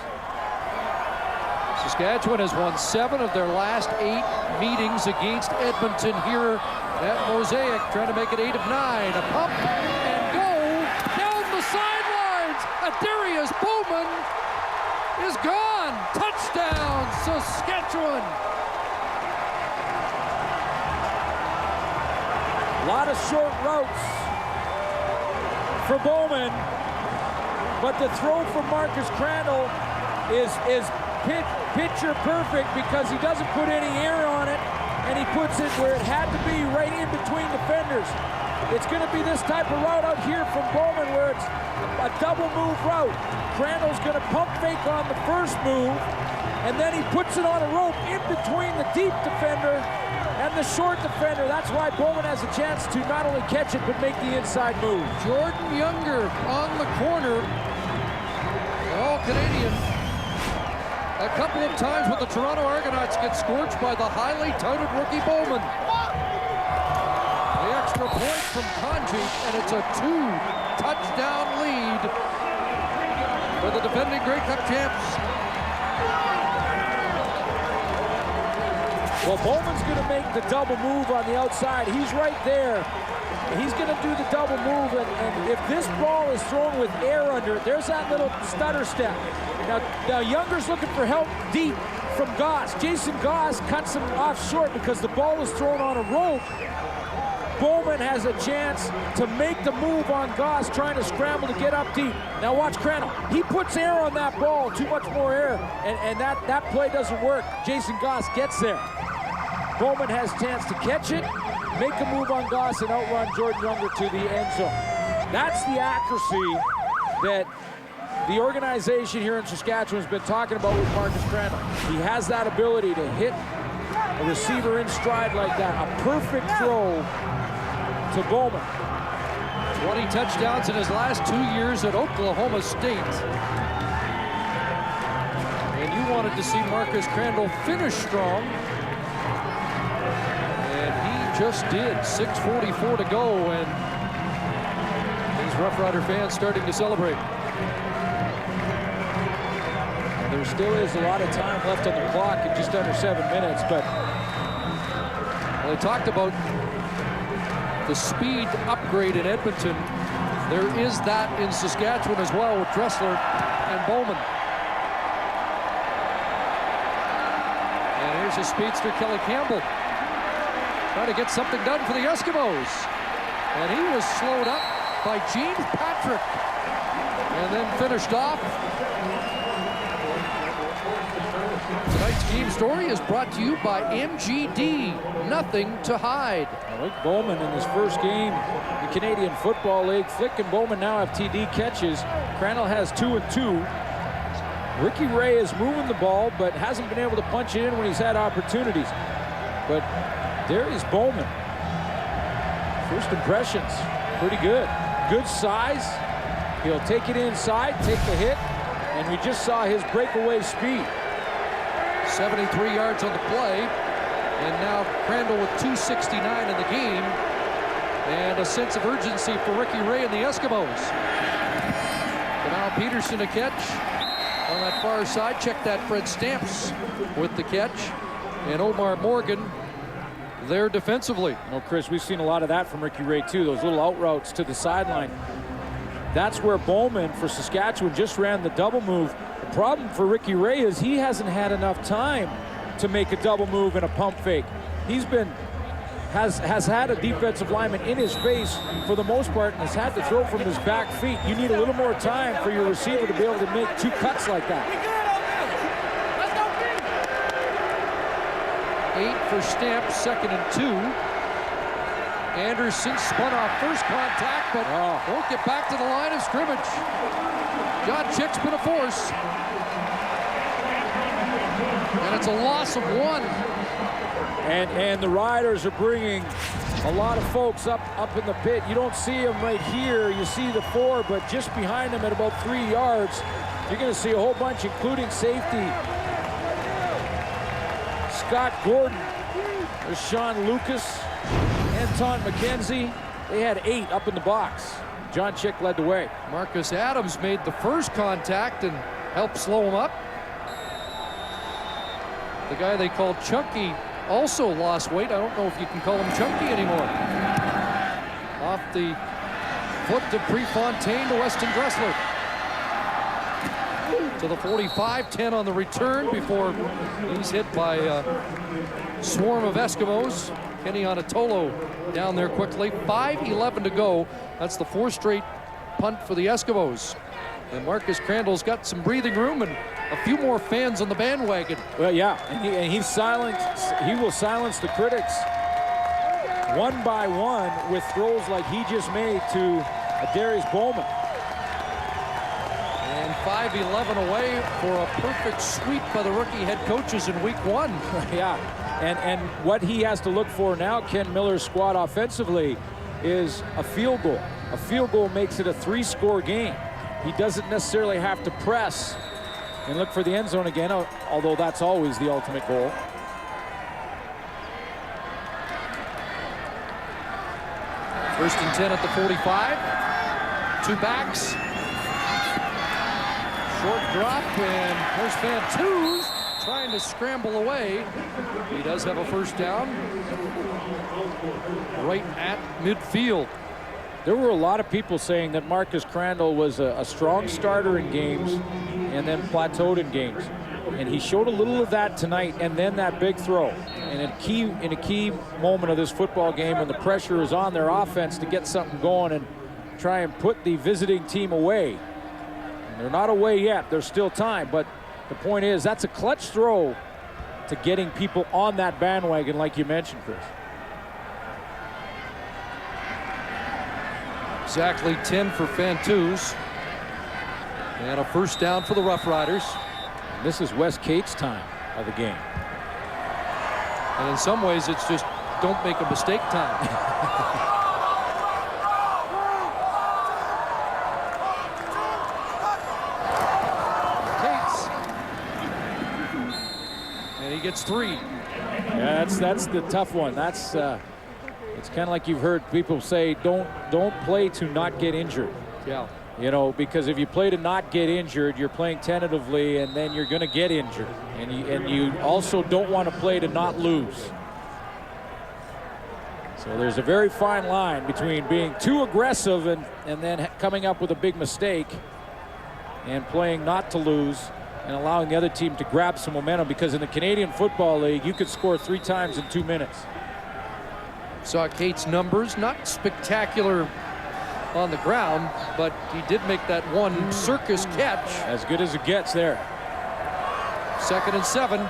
Saskatchewan has won 7 of their last 8 meetings against Edmonton here at Mosaic, trying to make it 8 of 9. A pump and go down the sidelines. Adarius Bowman is gone. Touchdown, Saskatchewan. A lot of short routes for Bowman, but the throw from Marcus Crandall is picture perfect because he doesn't put any air on it, and he puts it where it had to be, right in between defenders. It's going to be this type of route out here from Bowman where it's a double move route. Crandall's going to pump fake on the first move, and then he puts it on a rope in between the deep defender and the short defender. That's why Bowman has a chance to not only catch it, but make the inside move. Jordan Younger on the corner, all-Canadian. A couple of times when the Toronto Argonauts get scorched by the highly touted rookie Bowman. The extra point from Kanji, and it's a 2-touchdown lead for the defending Grey Cup champs. Well, Bowman's going to make the double move on the outside. He's right there. He's going to do the double move, and if this ball is thrown with air under it, there's that little stutter step. Now Younger's looking for help deep from Goss. Jason Goss cuts him off short because the ball is thrown on a rope. Bowman has a chance to make the move on Goss, trying to scramble to get up deep. Now watch Crandall. He puts air on that ball, too much more air, and that play doesn't work. Jason Goss gets there. Bowman has a chance to catch it, make a move on Goss, and outrun Jordan Younger to the end zone. That's the accuracy that the organization here in Saskatchewan has been talking about with Marcus Crandall. He has that ability to hit a receiver in stride like that. A perfect throw to Bowman. 20 touchdowns in his last 2 years at Oklahoma State. And you wanted to see Marcus Crandall finish strong. And he just did. 6:44 to go, and these Rough Rider fans starting to celebrate. There still is a lot of time left on the clock in just under 7 minutes, but well, they talked about the speed upgrade in Edmonton. There is that in Saskatchewan as well with Dressler and Bowman. And here's a speedster, Kelly Campbell, trying to get something done for the Eskimos. And he was slowed up by Gene Patrick and then finished off. Tonight's game story is brought to you by MGD, nothing to hide. Rick Bowman in his first game in the Canadian Football League. Flick and Bowman now have TD catches. Crandall has 2 and 2. Ricky Ray is moving the ball, but hasn't been able to punch it in when he's had opportunities. But Darius Bowman, first impressions, pretty good. Good size. He'll take it inside, take the hit, and we just saw his breakaway speed. 73 yards on the play, and now Crandall with 2:69 in the game, and a sense of urgency for Ricky Ray and the Eskimos. Now Peterson a catch on that far side. Check that, Fred Stamps with the catch, and Omar Morgan there defensively. You know, Chris, we've seen a lot of that from Ricky Ray too, those little out routes to the sideline. That's where Bowman for Saskatchewan just ran the double move. The problem for Ricky Ray is he hasn't had enough time to make a double move and a pump fake. He's been has had a defensive lineman in his face for the most part and has had to throw from his back feet. You need a little more time for your receiver to be able to make 2 cuts like that. 8 for Stamps, 2nd and 2. Anderson spun off first contact, but won't get back to the line of scrimmage. John Chick's been a force. And it's a loss of 1. And the Riders are bringing a lot of folks up in the pit. You don't see them right here. You see the 4, but just behind them at about 3 yards, you're going to see a whole bunch, including safety Scott Gordon. There's Sean Lucas, Anton McKenzie. They had 8 up in the box. John Chick led the way. Marcus Adams made the first contact and helped slow him up. The guy they called Chunky also lost weight. I don't know if you can call him Chunky anymore. Off the foot to Prefontaine to Weston Dressler. To the 45, 10 on the return before he's hit by a swarm of Eskimos. Kenny Anatolo down there quickly. 5:11 to go. That's the 4th straight punt for the Eskimos. And Marcus Crandall's got some breathing room and a few more fans on the bandwagon. Well, yeah, and he will silence the critics one by one with throws like he just made to Darius Bowman. And 5:11 away for a perfect sweep by the rookie head coaches in week 1. Yeah, and what he has to look for now, Ken Miller's squad offensively, is a field goal. A field goal makes it a 3-score game. He doesn't necessarily have to press and look for the end zone again, although that's always the ultimate goal. First and 10 at the 45. 2 backs. Short drop, and there's Fantuz trying to scramble away. He does have a first down right at midfield. There were a lot of people saying that Marcus Crandall was a strong starter in games and then plateaued in games. And he showed a little of that tonight, and then that big throw. And in a key moment of this football game when the pressure is on their offense to get something going and try and put the visiting team away. And they're not away yet. There's still time. But the point is, that's a clutch throw to getting people on that bandwagon like you mentioned, Chris. Exactly 10 for Fantuz. And a first down for the Roughriders. This is Wes Cates' time of the game. And in some ways, it's just don't make a mistake time. Cates. And he gets 3. Yeah, that's the tough one. That's it's kind of like you've heard people say, don't play to not get injured. Yeah. You know, because if you play to not get injured, you're playing tentatively, and then you're going to get injured. And you also don't want to play to not lose. So there's a very fine line between being too aggressive and then coming up with a big mistake and playing not to lose and allowing the other team to grab some momentum, because in the Canadian Football League, you could score 3 times in 2 minutes. Saw Cates' numbers, not spectacular on the ground, but he did make that one circus catch. As good as it gets there. 2nd and 7.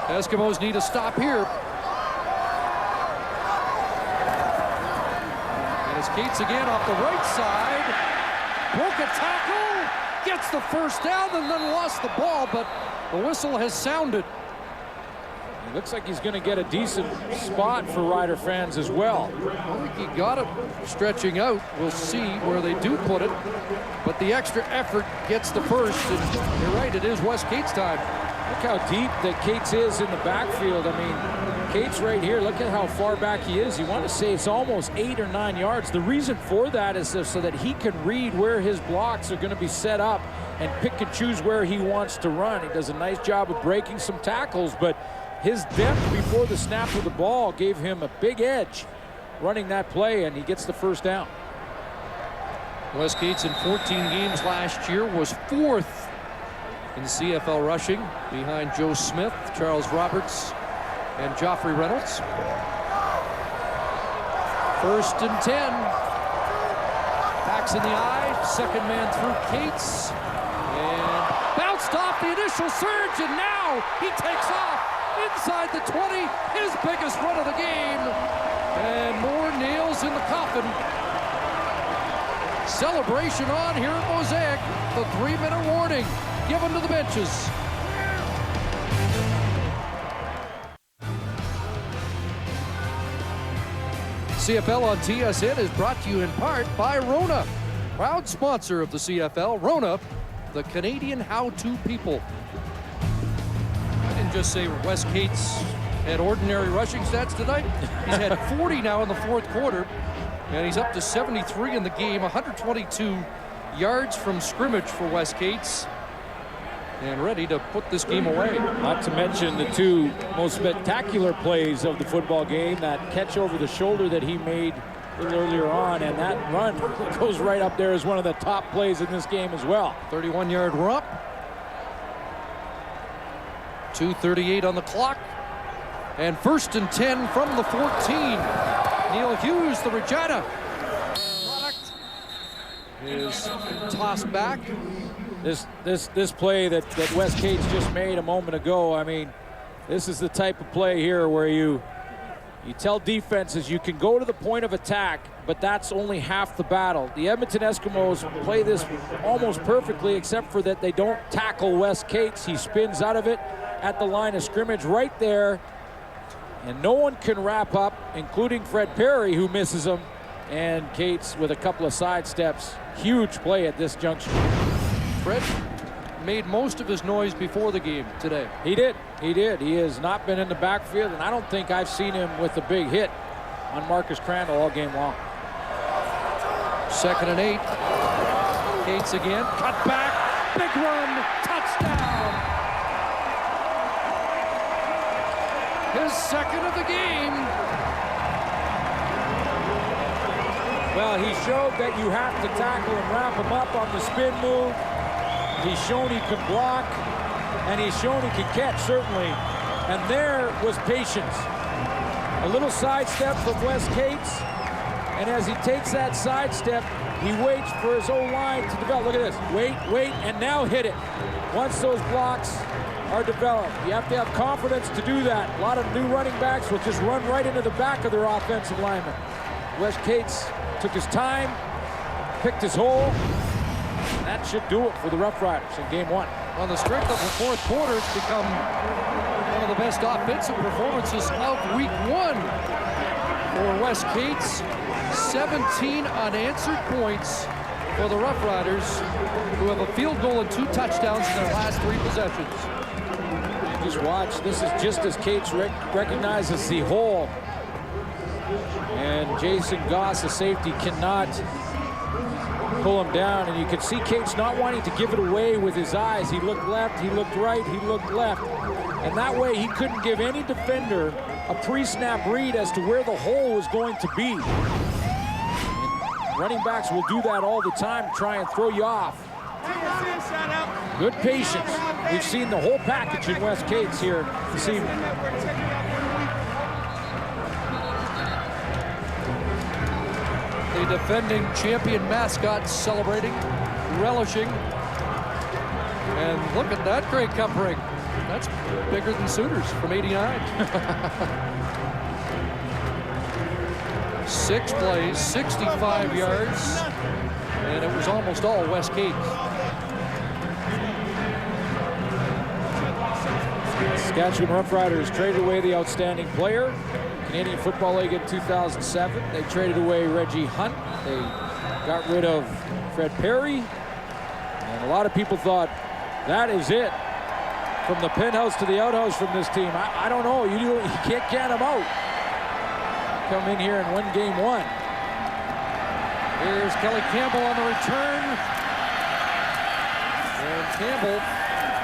Eskimos need a stop here. And it's Cates again off the right side. Broke a tackle. Gets the first down and then lost the ball, but the whistle has sounded. It looks like he's going to get a decent spot for Rider fans as well. I think he got it stretching out. We'll see where they do put it. But the extra effort gets the first. And you're right, it is Wes Cates' time. Look how deep that Cates is in the backfield. I mean, Cates right here, look at how far back he is. You want to say it's almost 8 or 9 yards. The reason for that is so that he can read where his blocks are going to be set up and pick and choose where he wants to run. He does a nice job of breaking some tackles, but his depth before the snap of the ball gave him a big edge running that play, and he gets the first down. Wes Cates in 14 games last year was 4th in the CFL rushing, behind Joe Smith, Charles Roberts, and Joffrey Reynolds. 1st and 10. Backs in the eye, 2nd man through Cates, and bounced off the initial surge, and now he takes off inside the 20, his biggest run of the game, and more nails in the coffin. Celebration on here at Mosaic. The 3-minute warning given to the benches. CFL on TSN is brought to you in part by Rona, proud sponsor of the CFL. Rona, the Canadian how-to people. I didn't just say Wes Cates had ordinary rushing stats tonight. He's had 40 now in the 4th quarter, and he's up to 73 in the game, 122 yards from scrimmage for Wes Cates, and ready to put this game away. Not to mention the 2 most spectacular plays of the football game, that catch over the shoulder that he made a little earlier on, and that run goes right up there as one of the top plays in this game as well. 31-yard romp. 2:38 on the clock, and 1st and 10 from the 14. Neil Hughes, the Regina product, is tossed back. This play that Wes Cates just made a moment ago, I mean, this is the type of play here where you tell defenses you can go to the point of attack, but that's only half the battle. The Edmonton Eskimos play this almost perfectly, except for that they don't tackle Wes Cates. He spins out of it at the line of scrimmage right there, and no one can wrap up, including Fred Perry, who misses him, and Cates with a couple of side steps. Huge play at this juncture. Fred made most of his noise before the game today. He did. He has not been in the backfield, and I don't think I've seen him with a big hit on Marcus Crandall all game long. 2nd and 8. Cates again. Cut back. Big run. Touchdown. His 2nd of the game. Well, he showed that you have to tackle and wrap him up on the spin move. He's shown he can block, and he's shown he can catch, certainly. And there was patience. A little sidestep from Wes Cates, and as he takes that sidestep, he waits for his O-line to develop. Look at this. Wait, and now hit it. Once those blocks are developed, you have to have confidence to do that. A lot of new running backs will just run right into the back of their offensive lineman. Wes Cates took his time, picked his hole. That should do it for the Roughriders in game 1. On the strength of the 4th quarter, it's become one of the best offensive performances of week 1 for Wes Cates. 17 unanswered points for the Roughriders, who have a field goal and 2 touchdowns in their last 3 possessions. Just watch. This is just as Cates recognizes the hole. And Jason Goss, the safety, cannot pull him down, and you can see Cates not wanting to give it away with his eyes. He looked left, he looked right, he looked left, and that way he couldn't give any defender a pre-snap read as to where the hole was going to be. And running backs will do that all the time, try and throw you off. Good patience. We've seen the whole package in West Cates here this evening. The defending champion mascot celebrating, relishing. And look at that Grey Cup ring. That's bigger than Sooners from '89. 6 plays, 65 yards, and it was almost all West Cates. Saskatchewan Roughriders traded away the outstanding player. Canadian Football League in 2007. They traded away Reggie Hunt. They got rid of Fred Perry. And a lot of people thought, that is it. From the penthouse to the outhouse from this team. I don't know. You can't count them out. Come in here and win game 1. Here's Kelly Campbell on the return. And Campbell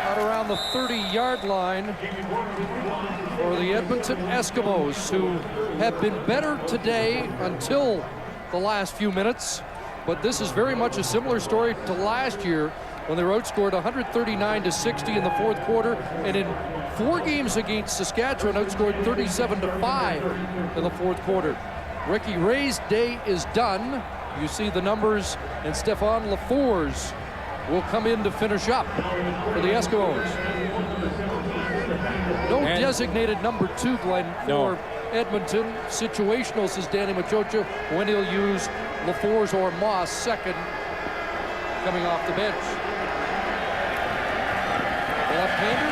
out around the 30-yard line for the Edmonton Eskimos, who have been better today until the last few minutes. But this is very much a similar story to last year when they were outscored 139-60 in the fourth quarter, and in 4 games against Saskatchewan outscored 37-5 in the fourth quarter. Ricky Ray's day is done. You see the numbers, and Stefan LaFours will come in to finish up for the Eskimos. No designated number 2, Glenn, for Edmonton. Situational, says Danny Machocha, when he'll use LaFours or Moss second coming off the bench. The left-hander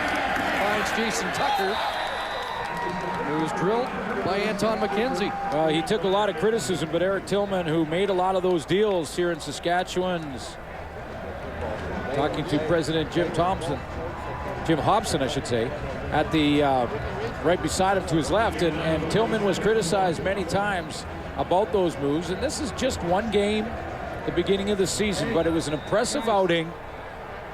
finds Jason Tucker, who was drilled by Anton McKenzie. He took a lot of criticism, but Eric Tillman, who made a lot of those deals here in Saskatchewan, talking to President Jim Hobson, I should say, at the right beside him to his left, and Tillman was criticized many times about those moves. And this is just one game, the beginning of the season, but it was an impressive outing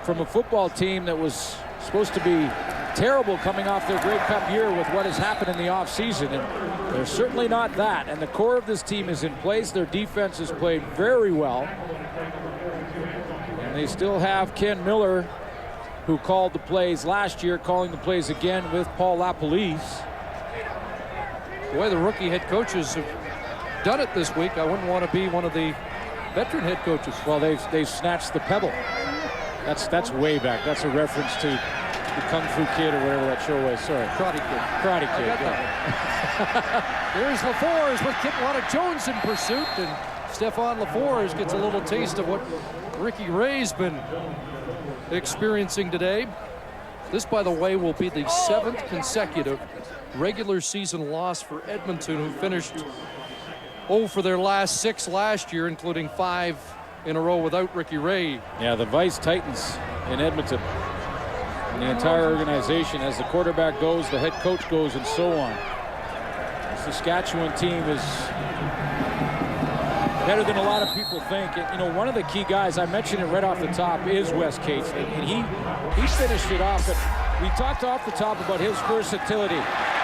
from a football team that was supposed to be terrible coming off their Grey Cup year with what has happened in the offseason, and they're certainly not that. And the core of this team is in place. Their defense has played very well. They still have Ken Miller, who called the plays last year, calling the plays again with Paul LaPolice. The way the rookie head coaches have done it this week, I wouldn't want to be one of the veteran head coaches. Well, they've snatched the pebble. That's way back. That's a reference to the Kung Fu Kid or whatever that show was. Sorry. Karate Kid. Karate Kid, yeah. Here's LaFours with Kitwana Jones in pursuit, and Stefan LaFours gets a little taste of what Ricky Ray's been experiencing today. This, by the way, will be the 7th consecutive regular season loss for Edmonton, who finished 0 for their last 6 last year, including 5 in a row without Ricky Ray. Yeah, the Vice Titans in Edmonton. And the entire organization, as the quarterback goes, the head coach goes, and so on. The Saskatchewan team is better than a lot of people think. And, you know, one of the key guys, I mentioned it right off the top, is Wes Cates. And he finished it off. But we talked off the top about his versatility.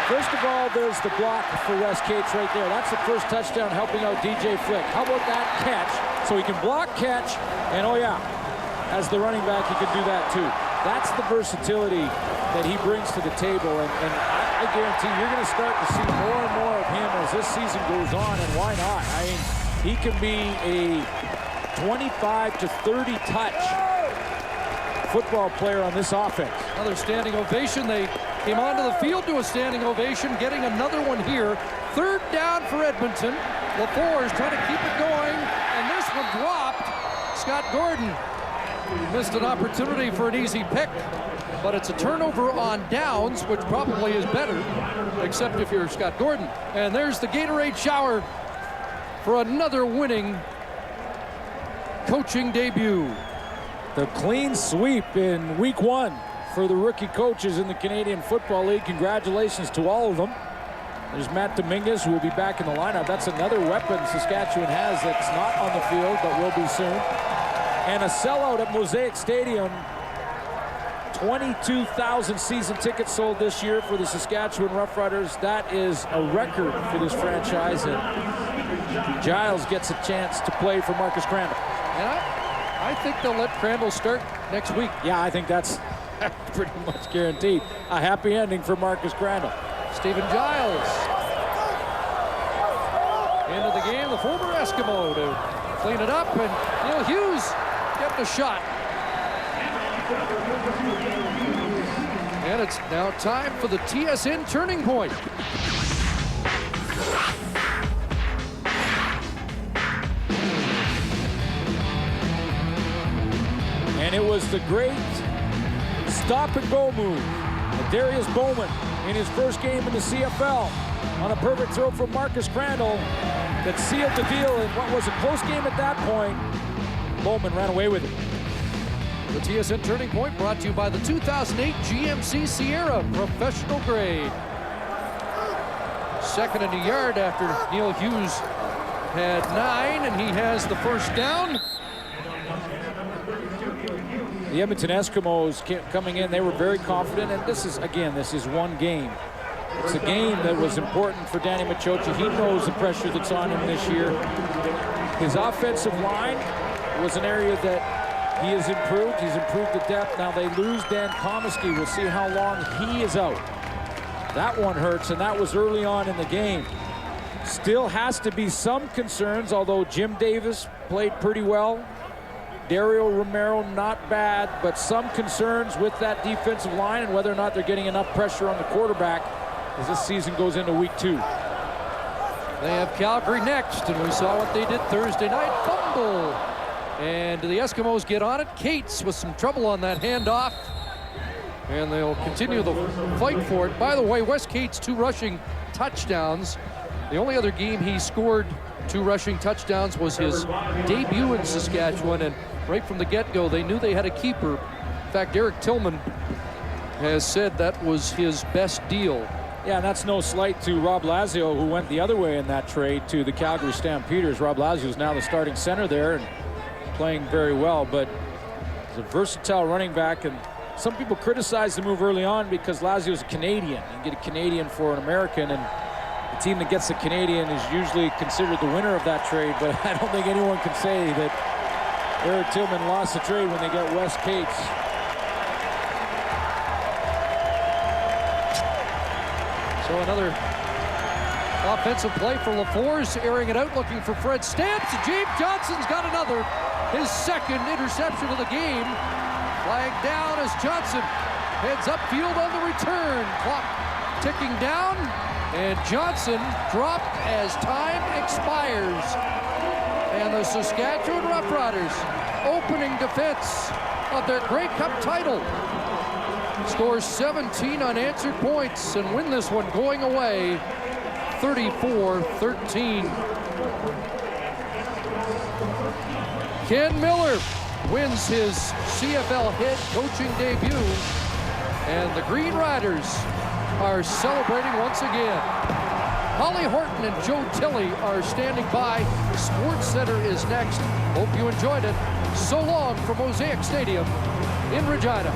First of all, there's the block for Wes Cates right there. That's the first touchdown, helping out DJ Flick. How about that catch? So he can block, catch, and oh yeah, as the running back, he can do that too. That's the versatility that he brings to the table. And I guarantee you're going to start to see more and more of him as this season goes on. And why not? I mean, he can be a 25 to 30 touch football player on this offense. Another standing ovation. They came onto the field to a standing ovation, getting another one here. 3rd down for Edmonton. LaFours trying to keep it going, and this one dropped. Scott Gordon missed an opportunity for an easy pick, but it's a turnover on downs, which probably is better, except if you're Scott Gordon. And there's the Gatorade shower for another winning coaching debut. The clean sweep in week 1 for the rookie coaches in the Canadian Football League. Congratulations to all of them. There's Matt Dominguez, who will be back in the lineup. That's another weapon Saskatchewan has that's not on the field, but will be soon. And a sellout at Mosaic Stadium. 22,000 season tickets sold this year for the Saskatchewan Roughriders. That is a record for this franchise. And Giles gets a chance to play for Marcus Crandall. And I think they'll let Crandall start next week. Yeah, I think that's pretty much guaranteed. A happy ending for Marcus Crandall. Stephen Giles into the game, the former Eskimo, to clean it up, and Neil Hughes getting a shot. And it's now time for the TSN turning point. And it was the great stop-and-go move of Darius Bowman in his first game in the CFL on a perfect throw from Marcus Crandall that sealed the deal in what was a close game at that point. Bowman ran away with it. The TSN Turning Point brought to you by the 2008 GMC Sierra Professional Grade. Second and a yard after Neil Hughes had 9, and he has the first down. The Edmonton Eskimos coming in, they were very confident, and this is one game. It's a game that was important for Danny Machocha. He knows the pressure that's on him this year. His offensive line was an area that he has improved. He's improved the depth. Now they lose Dan Comiskey. We'll see how long he is out. That one hurts, and that was early on in the game. Still has to be some concerns, although Jim Davis played pretty well. Dario Romero, not bad, but some concerns with that defensive line and whether or not they're getting enough pressure on the quarterback as this season goes into week 2. They have Calgary next, and we saw what they did Thursday night. Fumble. And the Eskimos get on it. Cates with some trouble on that handoff. And they'll continue the fight for it. By the way, Wes Cates, 2 rushing touchdowns. The only other game he scored 2 rushing touchdowns was his debut in Saskatchewan, and right from the get-go, they knew they had a keeper. In fact, Eric Tillman has said that was his best deal. Yeah, and that's no slight to Rob Lazio, who went the other way in that trade to the Calgary Stampeders. Rob Lazio is now the starting center there and playing very well, but he's a versatile running back, and some people criticize the move early on because Lazio is a Canadian. You get a Canadian for an American, and the team that gets the Canadian is usually considered the winner of that trade, but I don't think anyone can say that Eric Tillman lost the trade when they got Wes Cates. So another offensive play for LaFours, airing it out, looking for Fred Stamps. James Johnson's got another, his second interception of the game. Flag down as Johnson heads upfield on the return. Clock ticking down, and Johnson dropped as time expires. And the Saskatchewan Roughriders opening defense of their Grey Cup title. Score 17 unanswered points and win this one going away 34-13. Ken Miller wins his CFL head coaching debut, and the Green Riders are celebrating once again. Holly Horton and Joe Tilley are standing by. Sports Center is next. Hope you enjoyed it. So long from Mosaic Stadium in Regina.